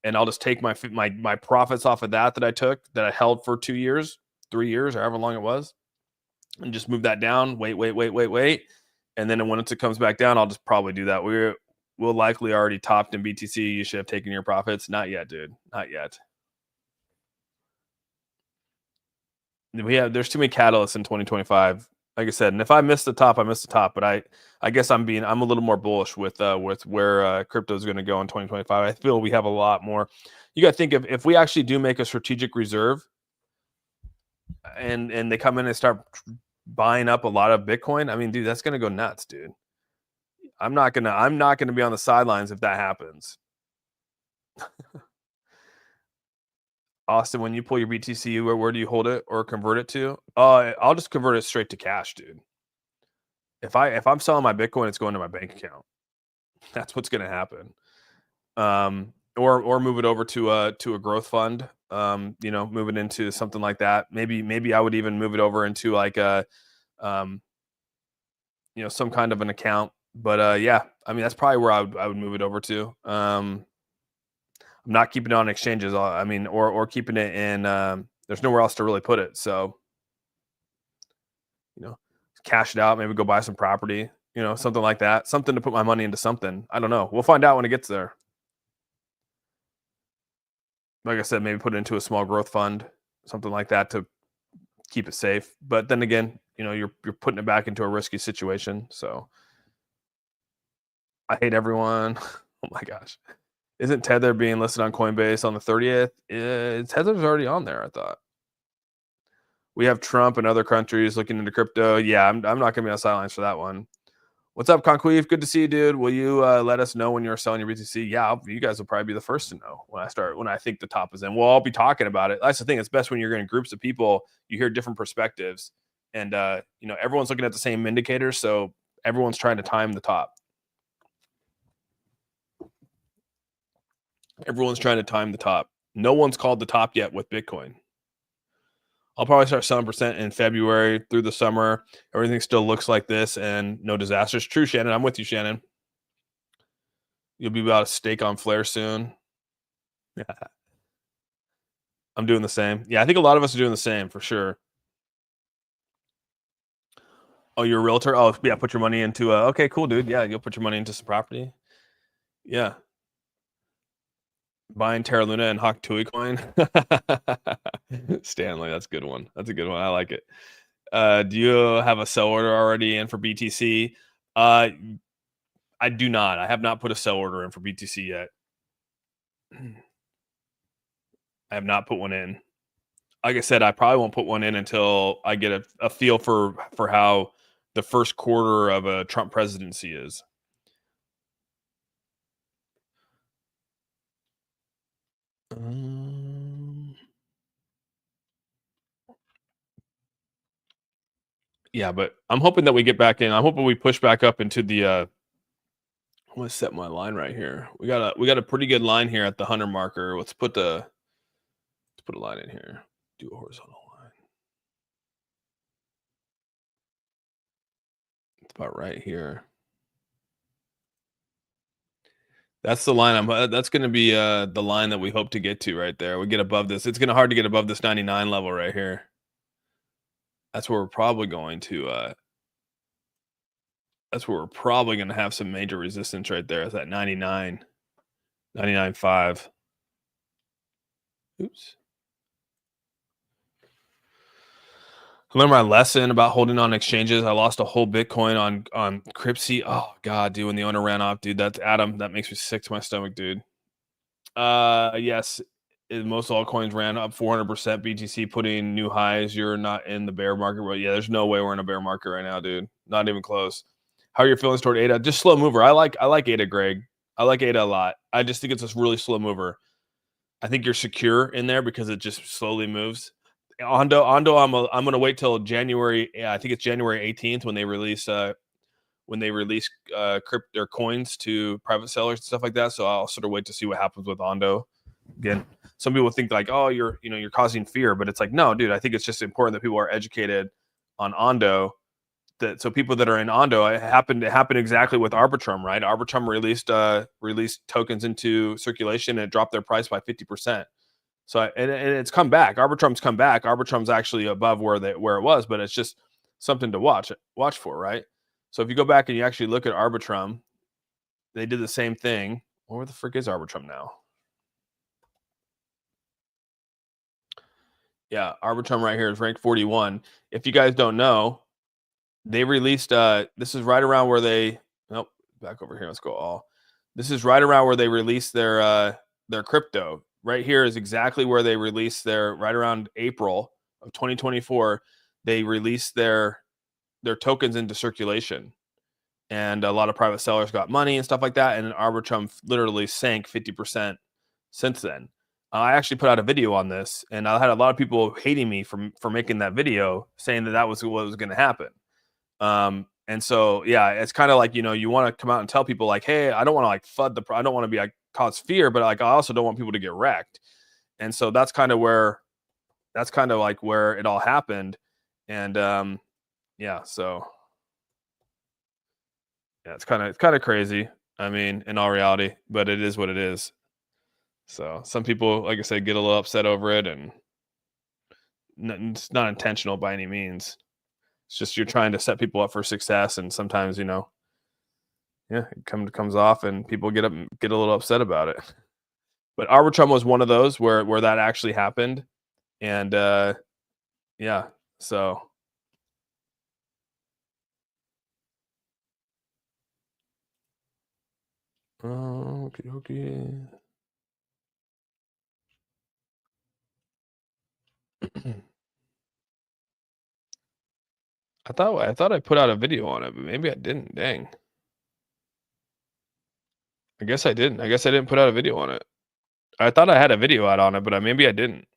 and I'll just take my profits off of that I took, that I held for 2 years, 3 years, or however long it was, and just move that down. Wait, and then once it comes back down, I'll just probably do that. We'll likely already topped in BTC. You should have taken your profits. Not yet, dude. Not yet. There's too many catalysts in 2025. Like I said, and if I miss the top, I miss the top. But I guess I'm a little more bullish with where crypto is going to go in 2025. I feel we have a lot more. You got to think, if we actually do make a strategic reserve, and they come in and start buying up a lot of Bitcoin, I mean, dude, that's going to go nuts, dude. I'm not gonna be on the sidelines if that happens. Austin, when you pull your BTC, where do you hold it or convert it to? I'll just convert it straight to cash, dude. If I'm selling my Bitcoin, it's going to my bank account. That's what's going to happen. Or move it over to a growth fund. Move it into something like that. Maybe I would even move it over into like a some kind of an account. But yeah, I mean, that's probably where I would move it over to. I'm not keeping it on exchanges. I mean, or keeping it in. There's nowhere else to really put it. So, cash it out. Maybe go buy some property. Something like that. Something to put my money into something. I don't know. We'll find out when it gets there. Like I said, maybe put it into a small growth fund, something like that to keep it safe. But then again, you're putting it back into a risky situation. So, I hate everyone. Oh my gosh. Isn't Tether being listed on Coinbase on the 30th? Tether's already on there, I thought. We have Trump and other countries looking into crypto. Yeah, I'm not going to be on sidelines for that one. What's up, Conqueef? Good to see you, dude. Will you let us know when you're selling your BTC? Yeah, you guys will probably be the first to know when I think the top is in. We'll all be talking about it. That's the thing. It's best when you're in groups of people, you hear different perspectives. And, everyone's looking at the same indicators, so everyone's trying to time the top. Everyone's trying to time the top. No one's called the top yet with Bitcoin. I'll probably start selling percent in February through the summer. Everything still looks like this and no disasters. True, Shannon. I'm with you, Shannon. You'll be about a steak on flare soon. Yeah. I'm doing the same. Yeah, I think a lot of us are doing the same for sure. Oh, you're a realtor? Oh, yeah, put your money into okay, cool, dude. Yeah, you'll put your money into some property. Yeah. Buying Terra Luna and Hawk Tui coin. Stanley, that's a good one. That's a good one. I like it. Do you have a sell order already in for BTC? I do not. I have not put a sell order in for BTC yet. I have not put one in. Like I said, I probably won't put one in until I get a feel for how the first quarter of a Trump presidency is. Yeah, but I'm hoping that we get back in. I'm hoping we push back up into the. I'm gonna set my line right here. We got a pretty good line here at the 100 marker. Let's put a line in here. Do a horizontal line. It's about right here. That's the line. That's going to be the line that we hope to get to right there. We get above this. It's going to hard to get above this 99 level right here. That's where we're probably going to. That's where we're probably going to have some major resistance right there. Is that 99, 99.5. Oops. Remember my lesson about holding on exchanges? I lost a whole Bitcoin on Cryptsy. Oh god, dude, when the owner ran off, dude, that's Adam. That makes me sick to my stomach, dude. Yes, most altcoins ran up 400%. BTC putting new highs. You're not in the bear market, but yeah, there's no way we're in a bear market right now, dude. Not even close. How are your feelings toward ADA? Just slow mover. I like ADA, Greg. I like ADA a lot. I just think it's a really slow mover. I think you're secure in there because it just slowly moves. Ondo, I'm gonna wait till January. Yeah, I think it's January 18th when they release crypto coins to private sellers and stuff like that. So I'll sort of wait to see what happens with Ondo. Again, some people think like, oh, you're causing fear, but it's like, no, dude. I think it's just important that people are educated on Ondo so people that are in Ondo, it happened exactly with Arbitrum, right? Arbitrum released tokens into circulation and it dropped their price by 50%. So and it's come back. Arbitrum's come back. Arbitrum's actually above where it was, but it's just something to watch for, right? So if you go back and you actually look at Arbitrum, they did the same thing. Where the frick is Arbitrum now? Yeah, Arbitrum right here is ranked 41. If you guys don't know, they released this is right around where they nope, back over here. Let's go all. This is right around where they released their crypto. Right here is exactly where they released their right around April of 2024. They released their tokens into circulation. And a lot of private sellers got money and stuff like that. And then Arbitrum literally sank 50% since then. I actually put out a video on this, and I had a lot of people hating me for making that video, saying that was what was going to happen. And so, yeah, it's kind of like, you want to come out and tell people like, hey, I don't want to like FUD I don't want to be like cause fear, but like, I also don't want people to get wrecked. And so that's kind of like where it all happened. And, yeah, so yeah, it's kind of crazy. I mean, in all reality, but it is what it is. So some people, like I said, get a little upset over it, and it's not intentional by any means. It's just you're trying to set people up for success, and sometimes, yeah, it comes off, and people get a little upset about it. But Arbitrum was one of those where that actually happened, and yeah, so. Okay. I thought I put out a video on it, but maybe I didn't. Dang. I guess I didn't. I guess I didn't put out a video on it. I thought I had a video out on it, but maybe I didn't.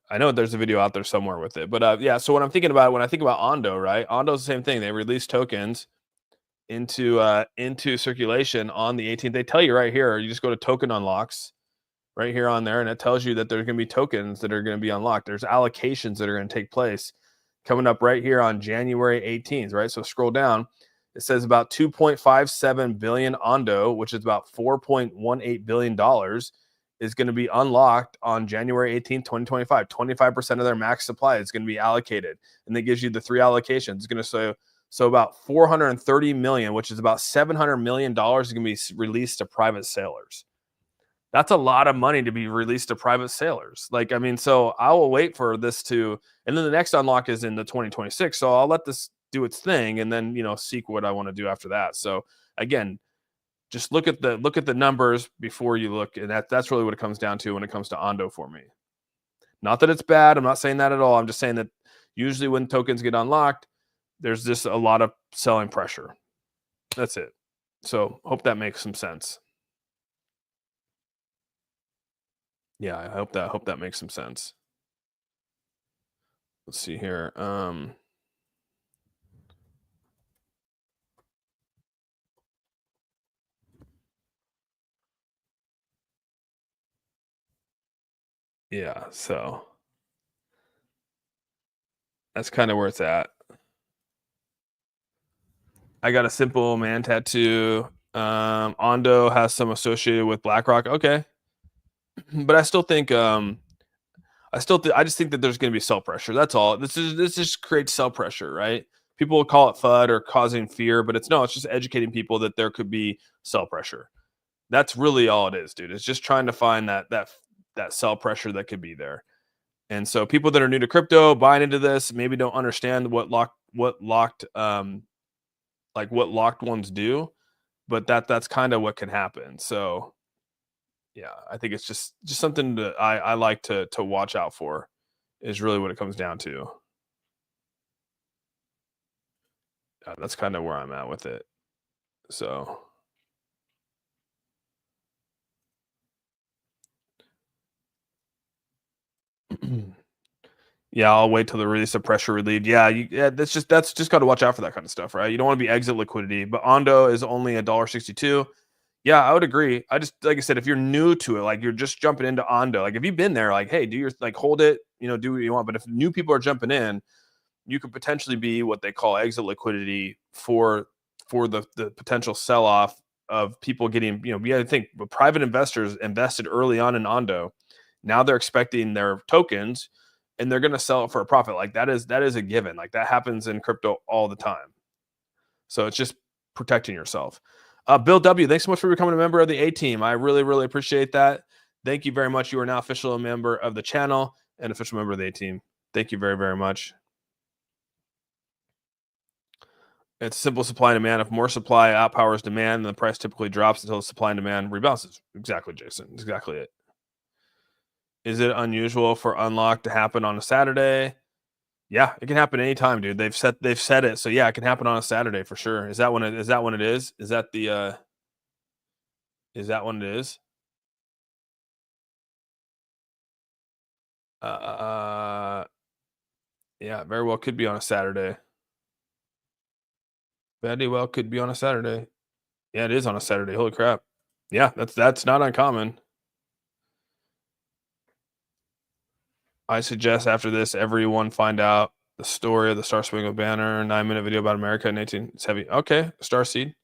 I know there's a video out there somewhere with it, but yeah. So when I think about Ondo, right? Ondo's the same thing. They release tokens into circulation on the 18th. They tell you right here. You just go to token unlocks right here on there, and it tells you that there's going to be tokens that are going to be unlocked. There's allocations that are going to take place coming up right here on January 18th, right? So scroll down. It says about 2.57 billion Ondo, which is about $4.18 billion, is going to be unlocked on January 18th, 2025. 25% of their max supply is going to be allocated. And that gives you the 3 allocations. It's going to so about 430 million, which is about $700 million, is going to be released to private sailors. That's a lot of money to be released to private sailors. Like, I mean, so I will wait for this and then the next unlock is in the 2026. So I'll let this do its thing, and then, seek what I want to do after that. So again, just look at the numbers before you look, and that's really what it comes down to when it comes to Ondo for me. Not that it's bad. I'm not saying that at all. I'm just saying that usually when tokens get unlocked, there's just a lot of selling pressure. That's it. So hope that makes some sense. Yeah, I hope that makes some sense. Let's see here. Yeah, so that's kind of where it's at. I got a simple man tattoo. Ondo has some associated with BlackRock. Okay. But I still think I just think that there's going to be sell pressure. That's all. This just creates sell pressure, right? People will call it FUD or causing fear, but it's just educating people that there could be sell pressure. That's really all it is, dude. It's just trying to find that sell pressure that could be there. And so people that are new to crypto buying into this maybe don't understand what locked ones do, but that's kind of what can happen. So yeah, I think it's just something that I like to watch out for, is really what it comes down to. That's kind of where I'm at with it. So yeah, I'll wait till the release of pressure relieved. Yeah, that's just got to watch out for that kind of stuff, right? You don't want to be exit liquidity, but Ondo is only $1.62. Yeah, I would agree. I just, like I said, if you're new to it, like you're just jumping into Ondo, like if you've been there, like, hey, do your, like, hold it, do what you want. But if new people are jumping in, you could potentially be what they call exit liquidity for the potential sell off of people getting, you got to think private investors invested early on in Ondo. Now they're expecting their tokens and they're going to sell it for a profit. Like that is a given. Like that happens in crypto all the time. So it's just protecting yourself. Bill W, thanks so much for becoming a member of the A team. I really, really appreciate that. Thank you very much. You are now official member of the channel and official member of the A team. Thank you very, very much. It's simple supply and demand. If more supply outpowers demand, then the price typically drops until the supply and demand rebalances. Exactly, Jason. Exactly it. Is it unusual for unlock to happen on a Saturday? Yeah, it can happen anytime, dude. They've said it. So yeah, it can happen on a Saturday for sure. Is that when it is? Is that the is that when it is? Yeah, very well could be on a Saturday. Very well could be on a Saturday. Yeah, it is on a Saturday. Holy crap. Yeah, that's not uncommon. I suggest after this, everyone find out the story of the Star Spangled Banner, 9-minute video about America in 18. It's heavy. Okay, Star Seed.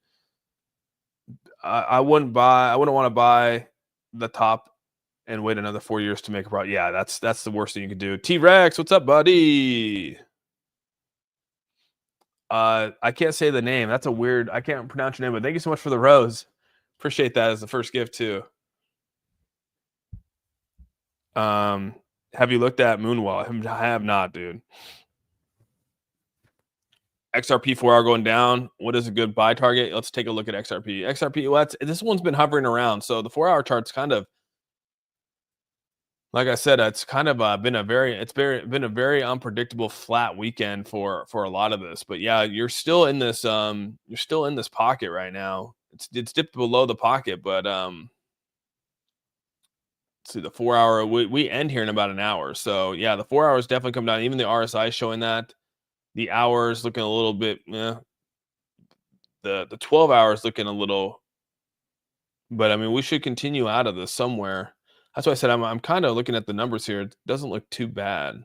I wouldn't want to buy the top and wait another 4 years to make a profit. Yeah, that's the worst thing you could do. T Rex, what's up, buddy? I can't say the name. That's a weird. I can't pronounce your name, but thank you so much for the rose. Appreciate that as the first gift too. Have you looked at Moonwall? I have not, dude. XRP 4-hour going down. What is a good buy target? Let's take a look at XRP. XRP, well, this one's been hovering around. So the 4-hour chart's kind of, like I said, it's kind of been a very unpredictable flat weekend for a lot of this. But yeah, you're still in this pocket right now. It's dipped below the pocket, but let's see the 4-hour. We end here in about an hour. So yeah, the 4 hours definitely come down. Even the RSI showing that. The hours looking a little bit. The 12 hours looking a little. But I mean, we should continue out of this somewhere. That's why I said I'm kind of looking at the numbers here. It doesn't look too bad.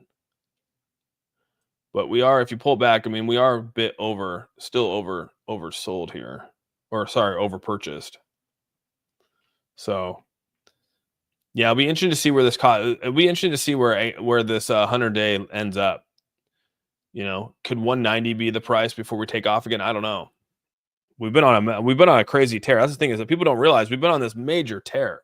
But we are, if you pull back, I mean, we are a bit oversold here. Or sorry, over purchased. So yeah, it'll be interesting to see where this it'll be interesting to see where this 100-day ends up. Could 190 be the price before we take off again? I don't know. We've been on a crazy tear. That's the thing, is that people don't realize we've been on this major tear.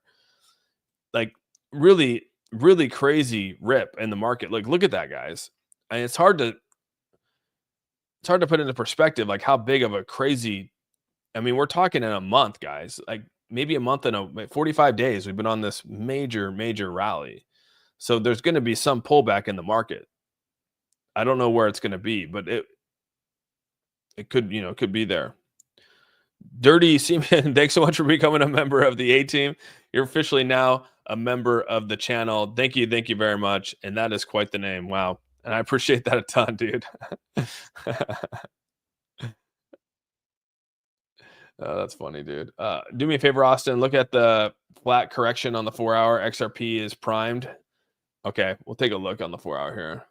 Like really, really crazy rip in the market. Like, look at that, guys. And it's hard to put into perspective, like how big of a crazy. I mean, we're talking in a month, guys. Like maybe a month and 45 days. We've been on this major, major rally. So there's going to be some pullback in the market. I don't know where it's going to be, but it could be there. Dirty Seaman, thanks so much for becoming a member of the A team. You're officially now a member of the channel. Thank you very much. And that is quite the name. Wow. And I appreciate that a ton, dude. That's funny, dude. Do me a favor, Austin. Look at the flat correction on the 4-hour. XRP is primed. Okay, we'll take a look on the 4-hour here.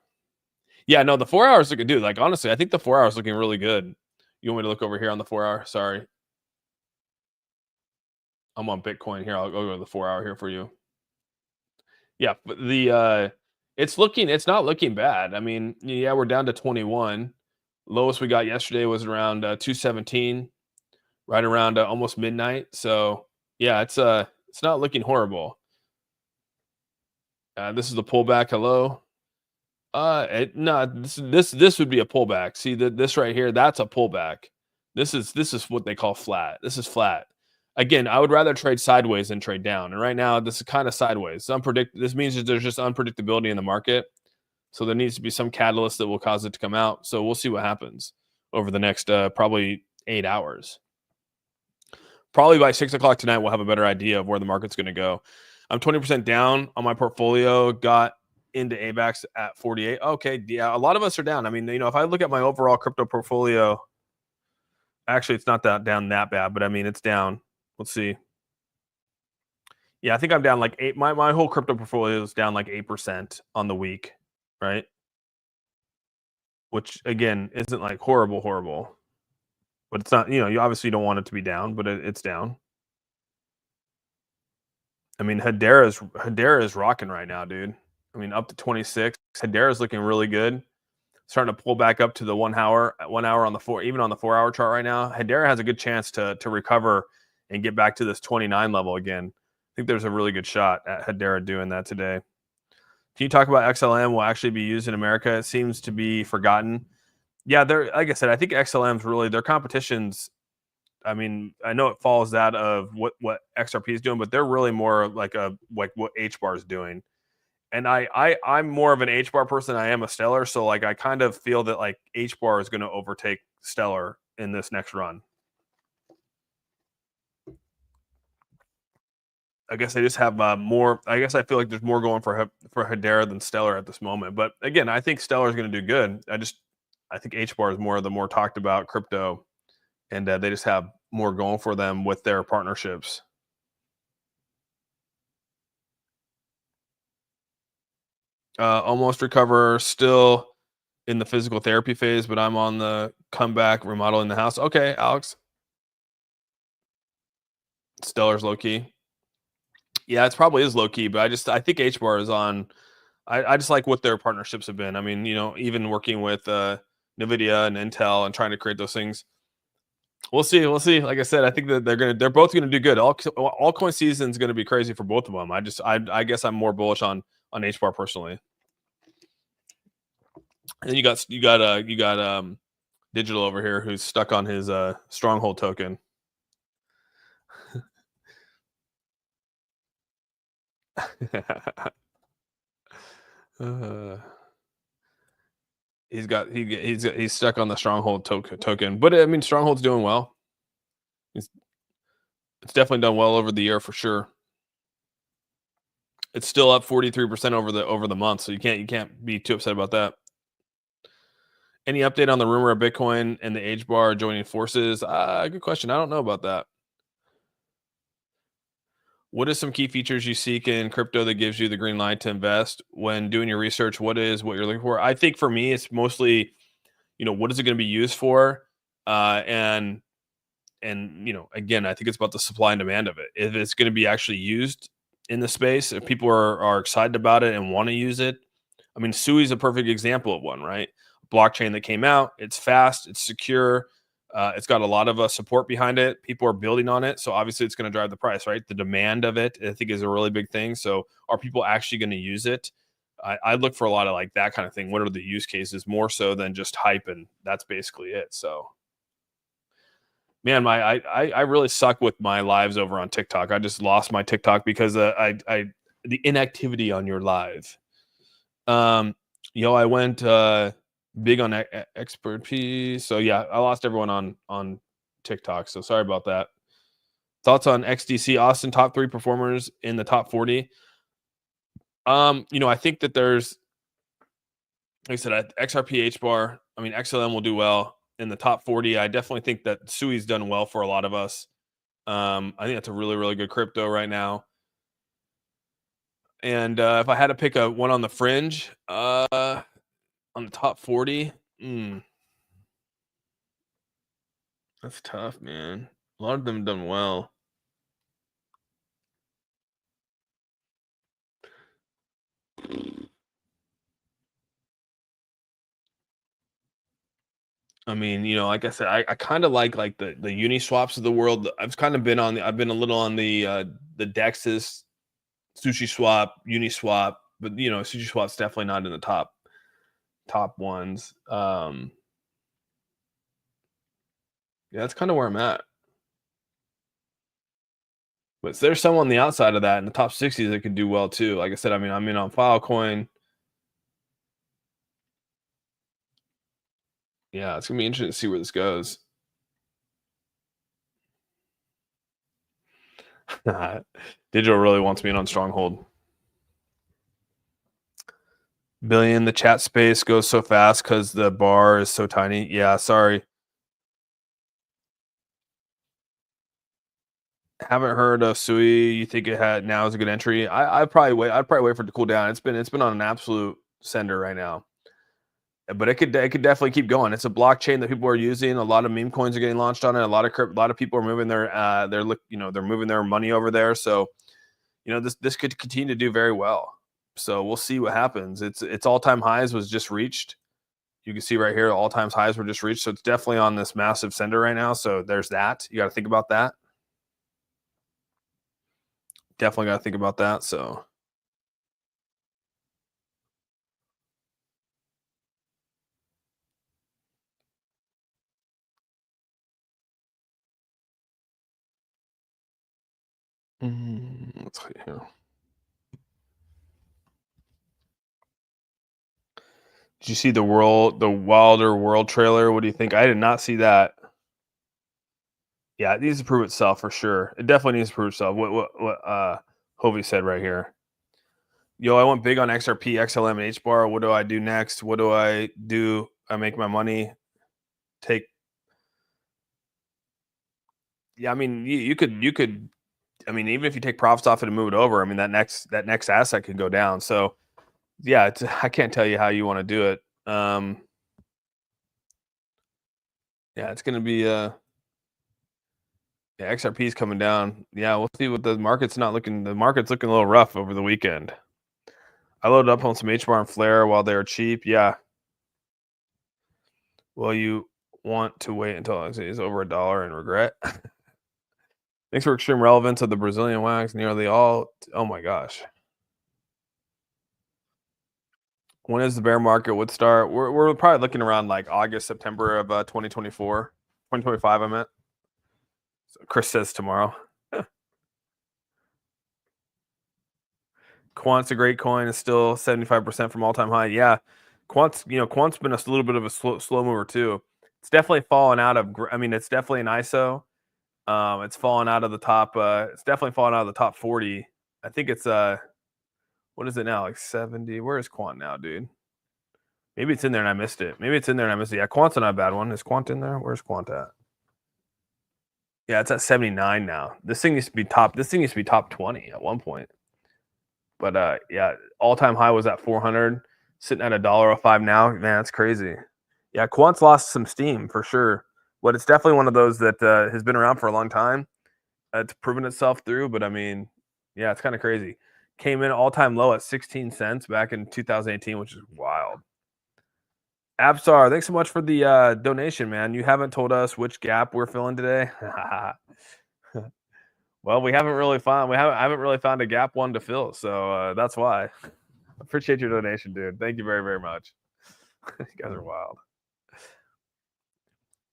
Yeah, no, the 4 hours looking, dude. Like honestly, I think the 4 hours looking really good. You want me to look over here on the 4-hour? Sorry, I'm on Bitcoin here. I'll go to the 4-hour here for you. Yeah, but it's not looking bad. I mean, yeah, we're down to 21. Lowest we got yesterday was around 217, right around almost midnight. So yeah, it's not looking horrible. This is the pullback. Hello. No, this would be a pullback. See this right here, that's a pullback. This is what they call flat. This is flat. Again, I would rather trade sideways than trade down. And right now, this is kind of sideways. This means that there's just unpredictability in the market. So there needs to be some catalyst that will cause it to come out. So we'll see what happens over the next probably 8 hours. Probably by 6 o'clock tonight, we'll have a better idea of where the market's going to go. I'm 20% down on my portfolio. Got into AVAX at 48. Okay, yeah, a lot of us are down. I mean, if I look at my overall crypto portfolio, actually, it's not down that bad, but I mean, it's down. Let's see. Yeah, I think I'm down like 8. My whole crypto portfolio is down like 8% on the week, right? which again isn't like horrible, but it's not. You obviously don't want it to be down, but it's down. I mean, Hedera is rocking right now, dude. I mean, up to 26. Hedera is looking really good. Starting to pull back up to the 1 hour on the even on the 4 hour chart right now. Hedera has a good chance to recover and get back to this 29 level again. I think there's a really good shot at Hedera doing that today. Can you talk about XLM will actually be used in America? It seems to be forgotten. Yeah, they're like I said, I think XLM's really their competition's. I mean, I know it falls out of what XRP is doing, but they're really more like what HBAR is doing. And I'm more of an HBAR person than I am a Stellar, so like I kind of feel that like HBAR is going to overtake Stellar in this next run. I guess they just have more. I guess I feel like there's more going for Hedera than Stellar at this moment. But again, I think Stellar is going to do good. I think HBAR is more of the more talked about crypto, and they just have more going for them with their partnerships. Almost recover, still in the physical therapy phase, but I'm on the comeback remodeling the house. Okay, Alex. Stellar's low key. Yeah, it's probably is low key, but I think HBAR is on. I just like what their partnerships have been. I mean, even working with Nvidia and Intel and trying to create those things. We'll see. We'll see. Like I said, I think that they're both gonna do good. Altcoin season is gonna be crazy for both of them. I guess I'm more bullish on HBAR personally. And you got Digital over here who's stuck on his stronghold token. uh, he's stuck on the stronghold token, but I mean stronghold's doing well. It's definitely done well over the year for sure. It's still up 43% over the month, so you can't be too upset about that. Any update on the rumor of Bitcoin and the HBAR joining forces? Good question. I don't know about that. What is some key features you seek in crypto that gives you the green light to invest? When doing your research, what you're looking for? I think for me, it's mostly, what is it going to be used for? And again, I think it's about the supply and demand of it. If it's going to be actually used in the space, if people are excited about it and want to use it. I mean, Sui is a perfect example of one, right? Blockchain that came out, it's fast, it's secure, it's got a lot of support behind it. People are building on it, so obviously it's going to drive the price, right? The demand of it, I think, is a really big thing. So, are people actually going to use it? I look for a lot of like that kind of thing. What are the use cases more so than just hype, and that's basically it. So, man, I really suck with my lives over on TikTok. I just lost my TikTok because the inactivity on your live. I went big on expertise. So yeah, I lost everyone on TikTok. So sorry about that. Thoughts on XDC Austin top 3 performers in the top 40? I think that there's, like I said, XRP HBAR. I mean, XLM will do well in the top 40. I definitely think that Sui's done well for a lot of us. I think that's a really, really good crypto right now. And if I had to pick one on the fringe, on the top 40, that's tough, man. A lot of them have done well. I mean, like I said, I kind of like the Uniswaps of the world. I've kind of I've been a little on the Dexes, Sushi Swap, Uniswap, but Sushi Swap's definitely not in the top ones. Yeah, that's kind of where I'm at. But there's some on the outside of that in the top 60s that could do well too. Like I said, I mean, I'm in on Filecoin. Yeah, it's gonna be interesting to see where this goes. Digital really wants me in on Stronghold. Billion, the chat space goes so fast because the bar is so tiny. Yeah, sorry. Haven't heard of Sui. You think it had now is a good entry? I'd probably wait for it to cool down. It's been on an absolute sender right now. but it could definitely keep going. It's a blockchain that people are using. A lot of meme coins are getting launched on it. A lot of people are moving they're moving their money over there. So this could continue to do very well. So we'll see what happens. It's all-time highs was just reached. You can see right here, all-time highs were just reached. So it's definitely on this massive sender right now. So there's that. You got to think about that. Definitely got to think about that. So let's see here. Did you see the Wilder World trailer? What do you think? I did not see that. Yeah, it needs to prove itself for sure. It definitely needs to prove itself. What Hovey said right here. Yo, I went big on XRP, XLM, and HBAR. What do I do next? What do I do? I make my money. Take. Yeah, I mean, you could. I mean, even if you take profits off it and move it over, I mean that next asset could go down. So yeah, I can't tell you how you want to do it. Yeah, it's gonna be yeah, XRP is coming down. Yeah, we'll see what the market's not looking. The market's looking a little rough over the weekend. I loaded up on some HBAR and Flare while they were cheap. Yeah. Well, you want to wait until it's over $1 and regret. Thanks for extreme relevance of the Brazilian wax. Nearly all. Oh my gosh. When is the bear market would start? We're probably looking around like August, September of 2024, 2025. I meant. So Chris says tomorrow. Quant's a great coin. It's still 75% from all-time high. Yeah, Quant's been a little bit of a slow mover too. It's definitely fallen out of. I mean, it's definitely an ISO. It's fallen out of the top. It's definitely fallen out of the top 40. I think it's what is it now? Like 70. Where is Quant now, dude? Maybe it's in there and I missed it. Yeah, Quant's not a bad one. Is Quant in there? Where's Quant at? Yeah, it's at 79 now. This thing used to be top. This thing used to be top 20 at one point. But yeah, all-time high was at 400, sitting at $1.05 now. Man, that's crazy. Yeah, Quant's lost some steam for sure. But it's definitely one of those that has been around for a long time. It's proven itself through, but I mean, yeah, it's kind of crazy. Came in all-time low at 16 cents back in 2018, which is wild. Absar, thanks so much for the donation, man. You haven't told us which gap we're filling today. Well, I haven't really found a gap one to fill, so that's why. Appreciate your donation, dude. Thank you very, very much. You guys are wild.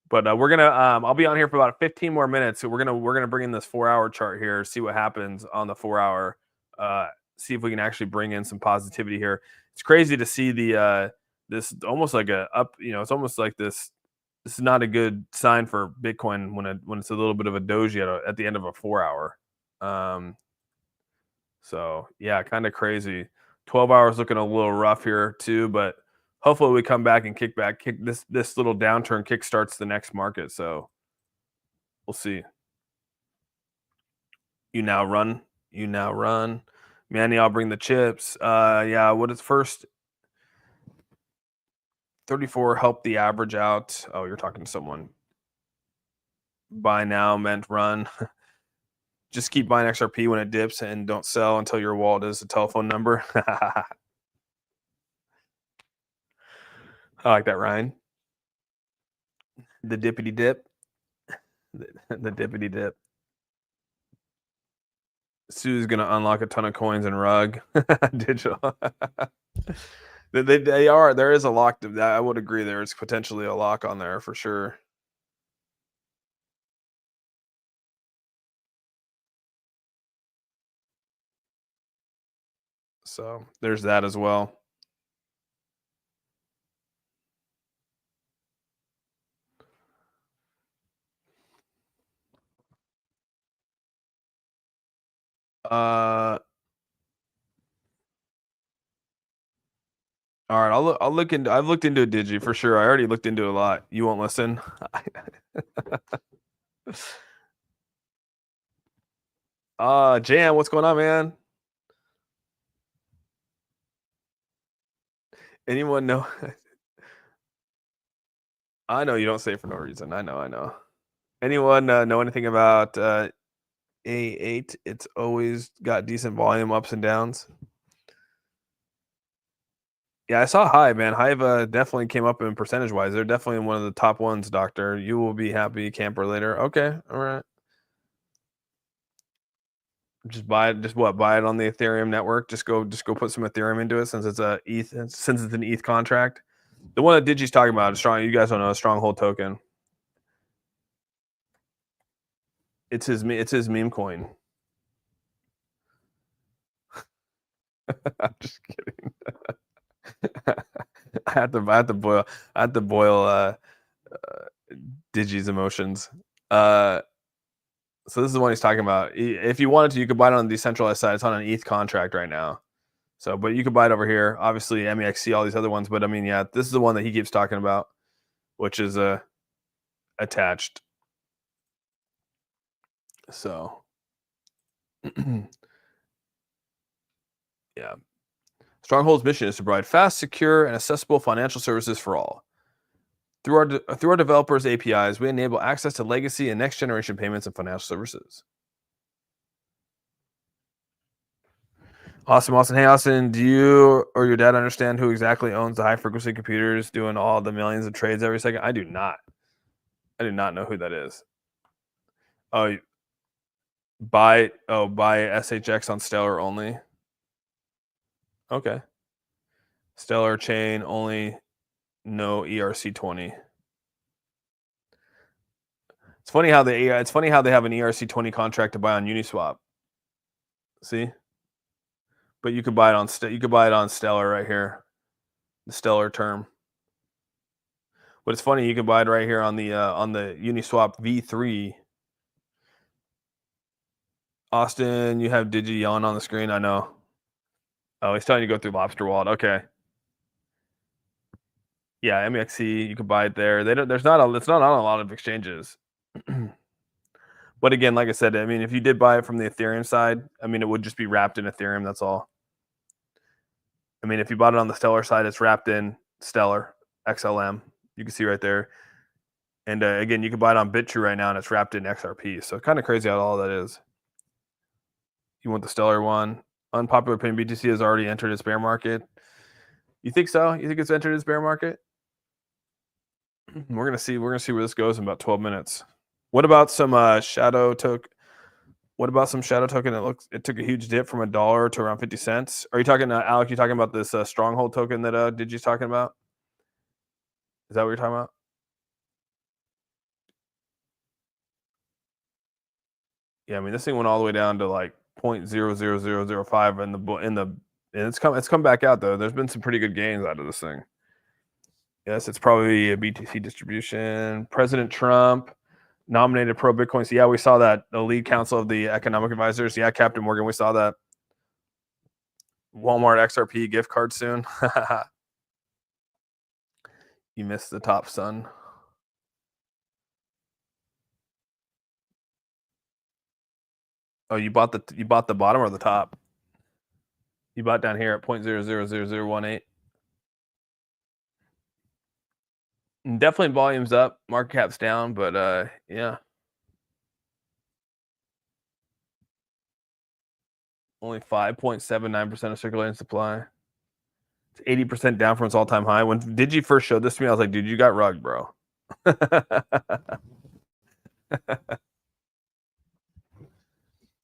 But we're gonna I'll be on here for about 15 more minutes. So we're gonna bring in this 4-hour chart here, see what happens on the 4-hour. See if we can actually bring in some positivity here. It's crazy to see the this almost like a up, it's almost like this is not a good sign for Bitcoin when it's a little bit of a doji at the end of a 4-hour. So yeah, kind of crazy. 12 hours looking a little rough here too, but hopefully we come back and kick this little downturn kick starts the next market. So we'll see. You now run. Manny, I'll bring the chips. Yeah, what is first? 34 help the average out. Oh, you're talking to someone. Buy now meant run. Just keep buying XRP when it dips and don't sell until your wallet is a telephone number. I like that, Ryan. The dippity dip. The dippity dip. Sue's gonna unlock a ton of coins and rug digital. They are. There is a lock. I would agree. There is potentially a lock on there for sure. So there's that as well. All right, I'll look into. I've looked into a Digi for sure. I already looked into a lot. You won't listen. Jan, what's going on, man? Anyone know? I know you don't say it for no reason. I know. Anyone know anything about A8? It's always got decent volume ups and downs. Yeah, I saw Hive, man. Hive definitely came up in percentage wise. They're definitely one of the top ones, Doctor. You will be happy, camper later. Okay, all right. Just buy it. Just what? Buy it on the Ethereum network. Just go put some Ethereum into it since it's a ETH. Since it's an ETH contract. The one that Digi's talking about is strong. You guys don't know, a stronghold token. It's his meme coin. I'm just kidding. I had to boil Digi's emotions. So this is the one he's talking about. If you wanted to, you could buy it on the decentralized side. It's on an ETH contract right now. So, but you could buy it over here. Obviously, MEXC, all these other ones. But I mean, yeah, this is the one that he keeps talking about, which is attached. So, yeah. Stronghold's mission is to provide fast, secure, and accessible financial services for all. Through our developers' APIs, we enable access to legacy and next-generation payments and financial services. Awesome, Austin. Hey, Austin, do you or your dad understand who exactly owns the high-frequency computers doing all the millions of trades every second? I do not. I do not know who that is. Oh, buy SHX on Stellar only. Okay. Stellar chain only, no ERC20. It's funny how they have an ERC20 contract to buy on Uniswap. See? But you could buy it on Stellar right here. The Stellar term. But it's funny, you can buy it right here on the Uniswap V3. Austin, you have Digi on the screen. I know. Oh, he's telling you to go through Lobster Wallet. Okay. Yeah, MEXC, you can buy it there. It's not on a lot of exchanges. But again, like I said, I mean, if you did buy it from the Ethereum side, I mean, it would just be wrapped in Ethereum. That's all. I mean, if you bought it on the Stellar side, it's wrapped in Stellar XLM. You can see right there. And again, you can buy it on BitTrue right now, and it's wrapped in XRP. So kind of crazy how all that is. You want the Stellar one? Unpopular opinion: BTC has already entered its bear market. You think so? You think it's entered its bear market? We're gonna see. We're gonna see where this goes in about 12 minutes. What about some shadow token? What about some shadow token? It took a huge dip from $1 to around 50 cents. Are you talking, Alec? You talking about this stronghold token that Digi's talking about? Is that what you're talking about? Yeah, I mean, this thing went all the way down to like 0.00005 and it's come back out though. There's been some pretty good gains out of this thing. Yes, it's probably a BTC distribution. President Trump nominated pro Bitcoin. So yeah, we saw that. The lead council of the economic advisors. Yeah, Captain Morgan, we saw that. Walmart XRP gift card soon. You missed the top, son. Oh, you bought the bottom or the top? You bought down here at 0.000018. Definitely volume's up, market cap's down, but yeah. Only 5.79% of circulating supply. It's 80% down from its all-time high. When Digi first showed this to me, I was like, dude, you got rugged, bro.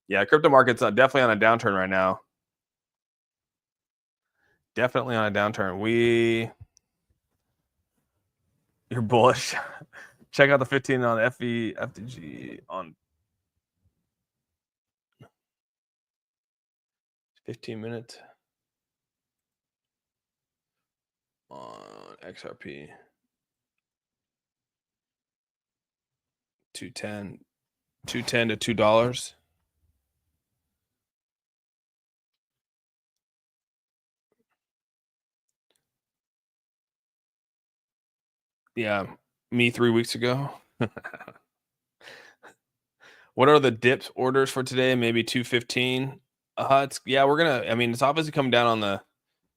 Yeah, crypto market's definitely on a downturn right now. Definitely on a downturn. You're bullish. Check out the 15 on FTG on 15 minutes on XRP. 210 to $2. Yeah, me 3 weeks ago. What are the dips orders for today? Maybe 215. We're gonna. I mean, it's obviously come down on the.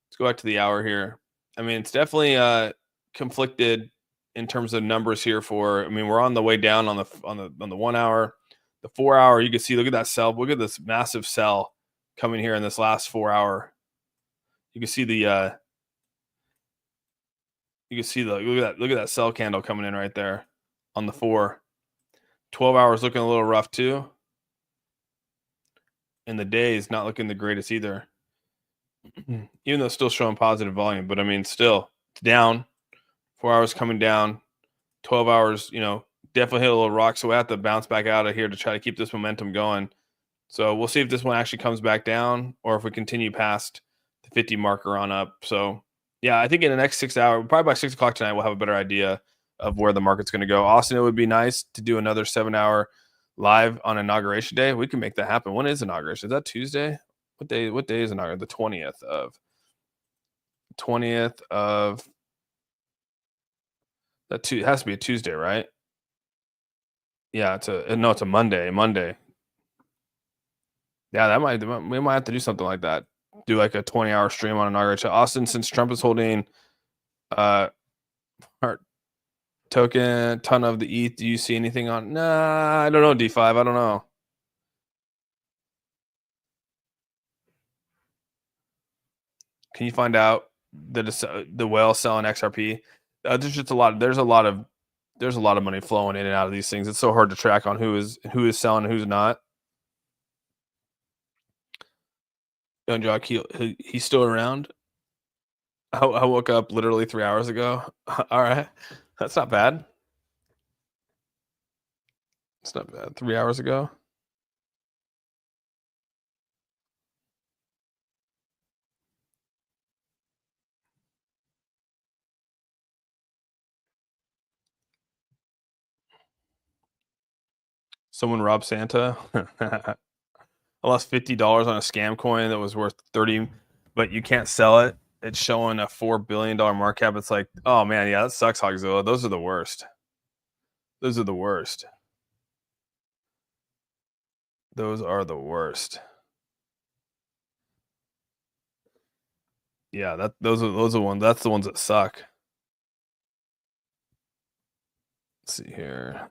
Let's go back to the hour here. I mean, it's definitely conflicted in terms of numbers here for. I mean, we're on the way down on the 1 hour, the 4 hour. You can see, look at that sell. Look at this massive sell coming here in this last 4 hour. You can see the look at that sell candle coming in right there on the 4. 12 hours looking a little rough too. And the day is not looking the greatest either. Even though it's still showing positive volume, but I mean, still it's down. 4 hours coming down. 12 hours, definitely hit a little rock. So we have to bounce back out of here to try to keep this momentum going. So we'll see if this one actually comes back down or if we continue past the 50 marker on up. So yeah, I think in the next 6 hours, probably by 6 o'clock tonight, we'll have a better idea of where the market's going to go. Austin, it would be nice to do another 7-hour live on inauguration day. We can make that happen. When is inauguration? Is that Tuesday? What day is inauguration? The 20th of that. It has to be a Tuesday, right? Yeah, it's a Monday. Yeah, we might have to do something like that. Do like a 20-hour stream on inauguration. Austin, since Trump is holding our token ton of the ETH, do you see anything on? Nah, I don't know, D5. I don't know. Can you find out the whale selling XRP? There's just a lot. There's a lot of money flowing in and out of these things. It's so hard to track on who is selling and who's not. Young Jock, he's still around. I woke up literally 3 hours ago. All right, that's not bad. It's not bad. 3 hours ago. Someone robbed Santa. I lost $50 on a scam coin that was worth 30, but you can't sell it. It's showing a $4 billion market cap. It's like, oh man, yeah, that sucks, Hogzilla. Those are the worst. Those are the worst. Those are the worst. Yeah, those are the ones. That's the ones that suck. Let's see here.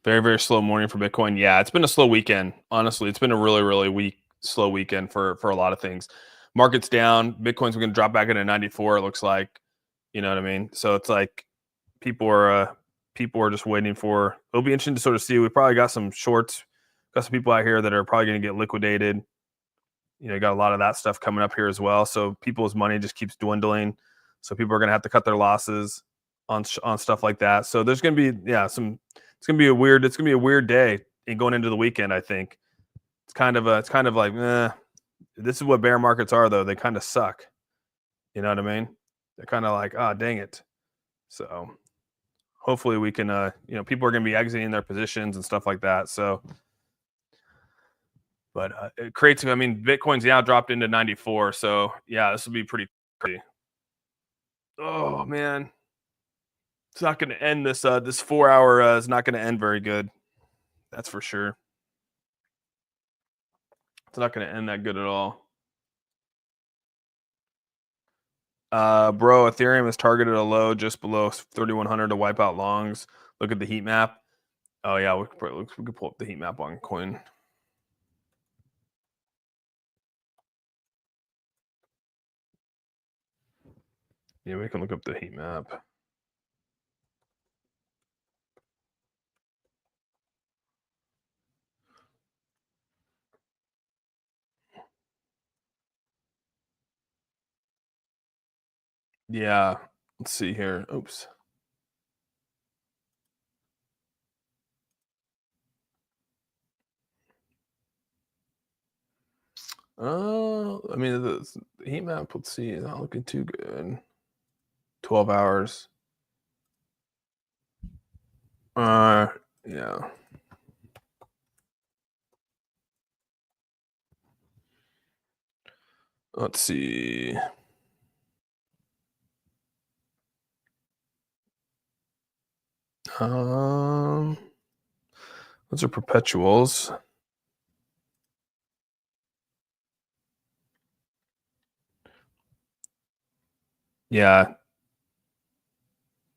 Very, very slow morning for Bitcoin. Yeah, it's been a slow weekend. Honestly, it's been a really, really weak, slow weekend for a lot of things. Market's down. Bitcoin's going to drop back into 94. It looks like, you know what I mean. So it's like people are just waiting for. It'll be interesting to sort of see. We probably got some shorts, got some people out here that are probably going to get liquidated. Got a lot of that stuff coming up here as well. So people's money just keeps dwindling. So people are going to have to cut their losses on stuff like that. So there's going to be it's going to be a weird day and going into the weekend. I think it's kind of like this is what bear markets are though. They kind of suck. You know what I mean? They're kind of like, oh, dang it. So hopefully we can people are going to be exiting their positions and stuff like that. So but it creates, I mean, Bitcoin's now dropped into 94. So yeah, this will be pretty crazy. Oh man, it's not going to end this 4 hour is not going to end very good. That's for sure. It's not going to end that good at all. Bro, Ethereum is targeted a low just below 3,100 to wipe out longs. Look at the heat map. Oh yeah, we could pull up the heat map on Coin. Yeah, we can look up the heat map. Yeah, let's see here. Oops. I mean, the heat map, let's see, is not looking too good. 12 hours. Yeah. Let's see. Those are perpetuals. Yeah.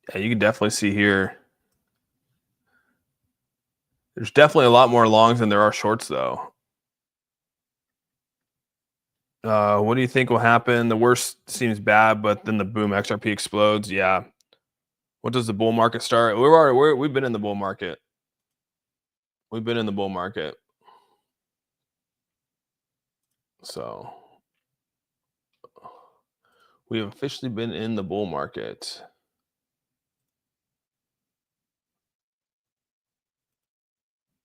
Yeah, you can definitely see here. There's definitely a lot more longs than there are shorts, though. What do you think will happen? The worst seems bad, but then the boom XRP explodes. Yeah. What does the bull market start? We've been in the bull market. We've been in the bull market. So we have officially been in the bull market.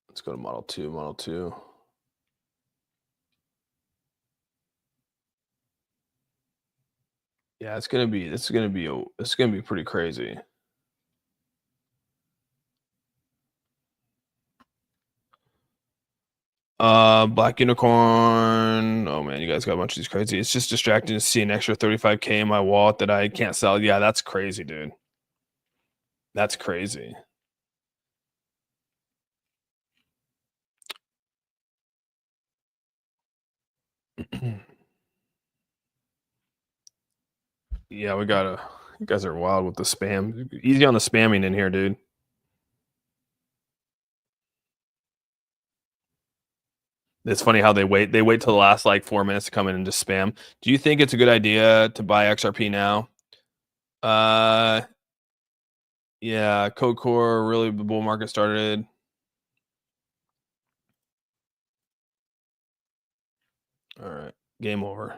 Let's go to Model 2, Model 2. Yeah, it's gonna be pretty crazy. Black Unicorn. Oh man, you guys got a bunch of these crazy. It's just distracting to see an extra 35K in my wallet that I can't sell. Yeah, that's crazy, dude. That's crazy. Yeah, we gotta. You guys are wild with the spam. Easy on the spamming in here, dude. It's funny how they wait. They wait till the last like 4 minutes to come in and just spam. Do you think it's a good idea to buy XRP now? Uh, yeah, Code Core really the bull market started. All right, game over.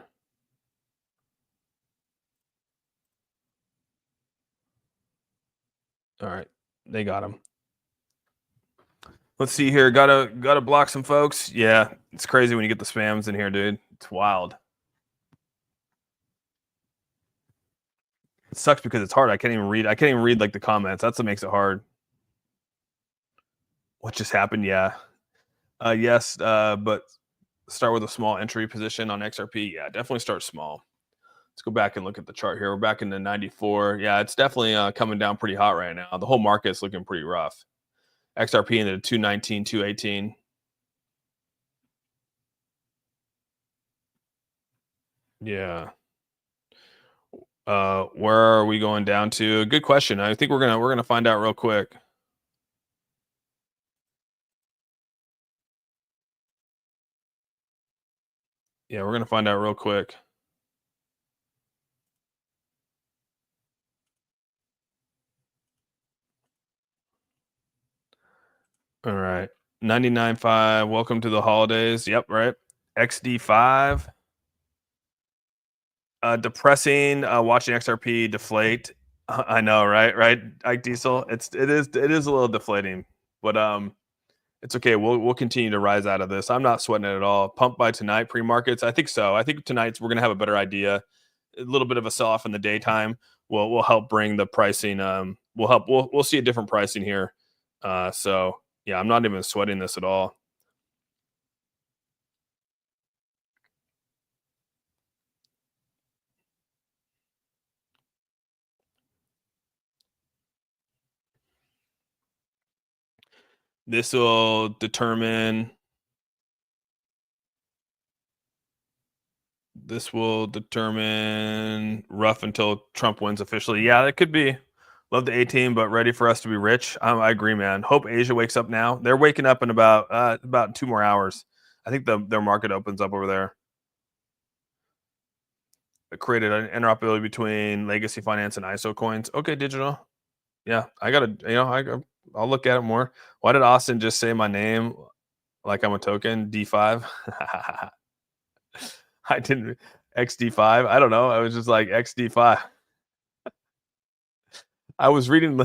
All right, they got him. Let's see here. Gotta block some folks. Yeah, it's crazy when you get the spams in here, dude. It's wild. It sucks because it's hard. I can't even read. I can't even read like the comments. That's what makes it hard. What just happened? Yeah. Yes. But start with a small entry position on XRP. Yeah, definitely start small. Let's go back and look at the chart here. We're back in the 94. Yeah, it's definitely coming down pretty hot right now. The whole market's looking pretty rough. XRP into 219, 218. Yeah. Where are we going down to? Good question. I think we're gonna find out real quick. Yeah, we're gonna find out real quick. All right. 99.5. Welcome to the holidays. Yep, right. XD5. Depressing. Watching XRP deflate. I know, right? Right. Ike Diesel. It is a little deflating, but it's okay. We'll continue to rise out of this. I'm not sweating it at all. Pump by tonight pre markets. I think so. I think tonight's we're gonna have a better idea. A little bit of a sell off in the daytime will help bring the pricing. We'll see a different pricing here. So yeah, I'm not even sweating this at all. This will determine. This will determine rough until Trump wins officially. Yeah, that could be. Love the 18, but ready for us to be rich. I agree, man. Hope Asia wakes up now. They're waking up in about 2 more hours. I think their market opens up over there. It created an interoperability between legacy finance and ISO coins. Okay, digital. Yeah, I gotta. I'll look at it more. Why did Austin just say my name like I'm a token? D5. I didn't. XD5. I don't know. I was just like XD5. I was reading.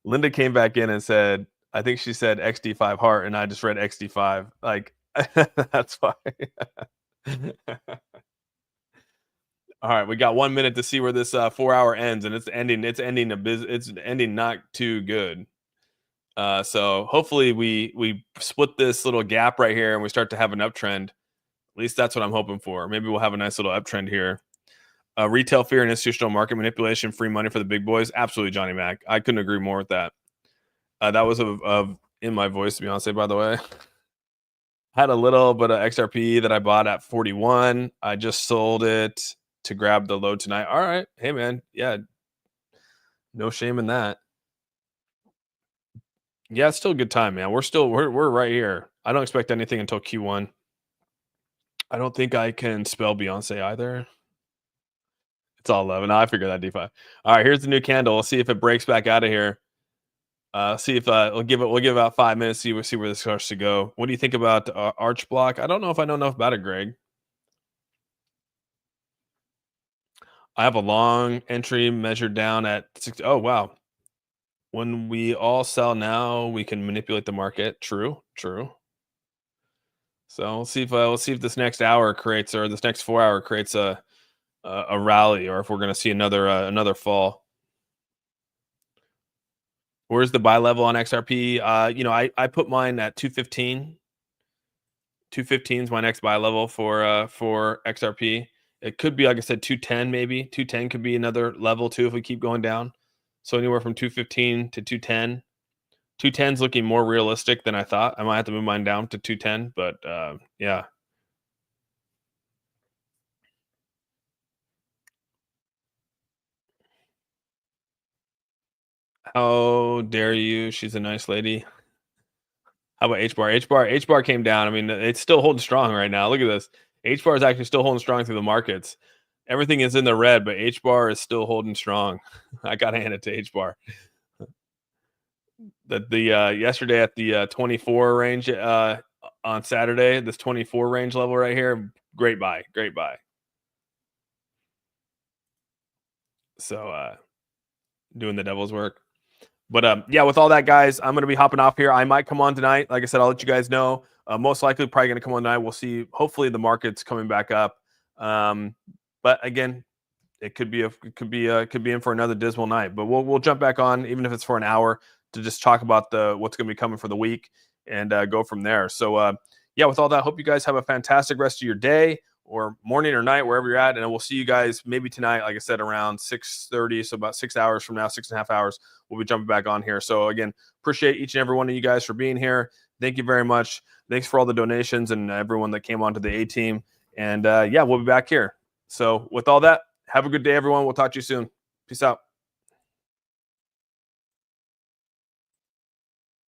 Linda came back in and said, I think she said XD5 heart, and I just read XD5. Like that's why. All right, we got 1 minute to see where this 4 hour ends, and it's ending. It's ending not too good. So hopefully we split this little gap right here, and we start to have an uptrend. At least that's what I'm hoping for. Maybe we'll have a nice little uptrend here. Retail fear and institutional market manipulation, free money for the big boys. Absolutely, Johnny Mac. I couldn't agree more with that. That was in my voice, Beyonce, by the way. Had a little bit of XRP that I bought at 41. I just sold it to grab the low tonight. All right, hey man, yeah, no shame in that. Yeah, it's still a good time, man. We're right here. I don't expect anything until Q1. I don't think I can spell Beyonce either. It's all 11. I figured that DeFi. All right, here's the new candle. We'll see if it breaks back out of here. See if we'll give it about 5 minutes. See where this starts to go. What do you think about Arch Block? I don't know if I know enough about it, Greg. I have a long entry measured down at 6. Oh wow. When we all sell now, we can manipulate the market. True. So we'll see if this next hour creates, or this next 4 hour creates a rally, or if we're going to see another fall. Where's the buy level on XRP? I put mine at 215. 215 is my next buy level for XRP. It could be, like I said, 210 maybe. 210 could be another level too if we keep going down. So anywhere from 215 to 210. 210 is looking more realistic than I thought. I might have to move mine down to 210, but yeah. How dare you? She's a nice lady. How about HBAR? HBAR came down. I mean, it's still holding strong right now. Look at this. HBAR is actually still holding strong through the markets. Everything is in the red, but HBAR is still holding strong. I gotta hand it to HBAR. The yesterday at the 24 range on Saturday, this 24 range level right here, great buy. So doing the devil's work. But yeah, with all that, guys, I'm going to be hopping off here. I might come on tonight. Like I said, I'll let you guys know. Most likely, probably going to come on tonight. We'll see. Hopefully, the market's coming back up. But again, it could be in for another dismal night. But we'll jump back on, even if it's for an hour, to just talk about what's going to be coming for the week and go from there. So yeah, with all that, hope you guys have a fantastic rest of your day, or morning or night, wherever you're at. And we'll see you guys maybe tonight, like I said, around 6:30. So about 6 hours from now, 6.5 hours, we'll be jumping back on here. So again, appreciate each and every one of you guys for being here. Thank you very much. Thanks for all the donations and everyone that came onto the A team. And yeah, we'll be back here. So with all that, have a good day, everyone. We'll talk to you soon. Peace out.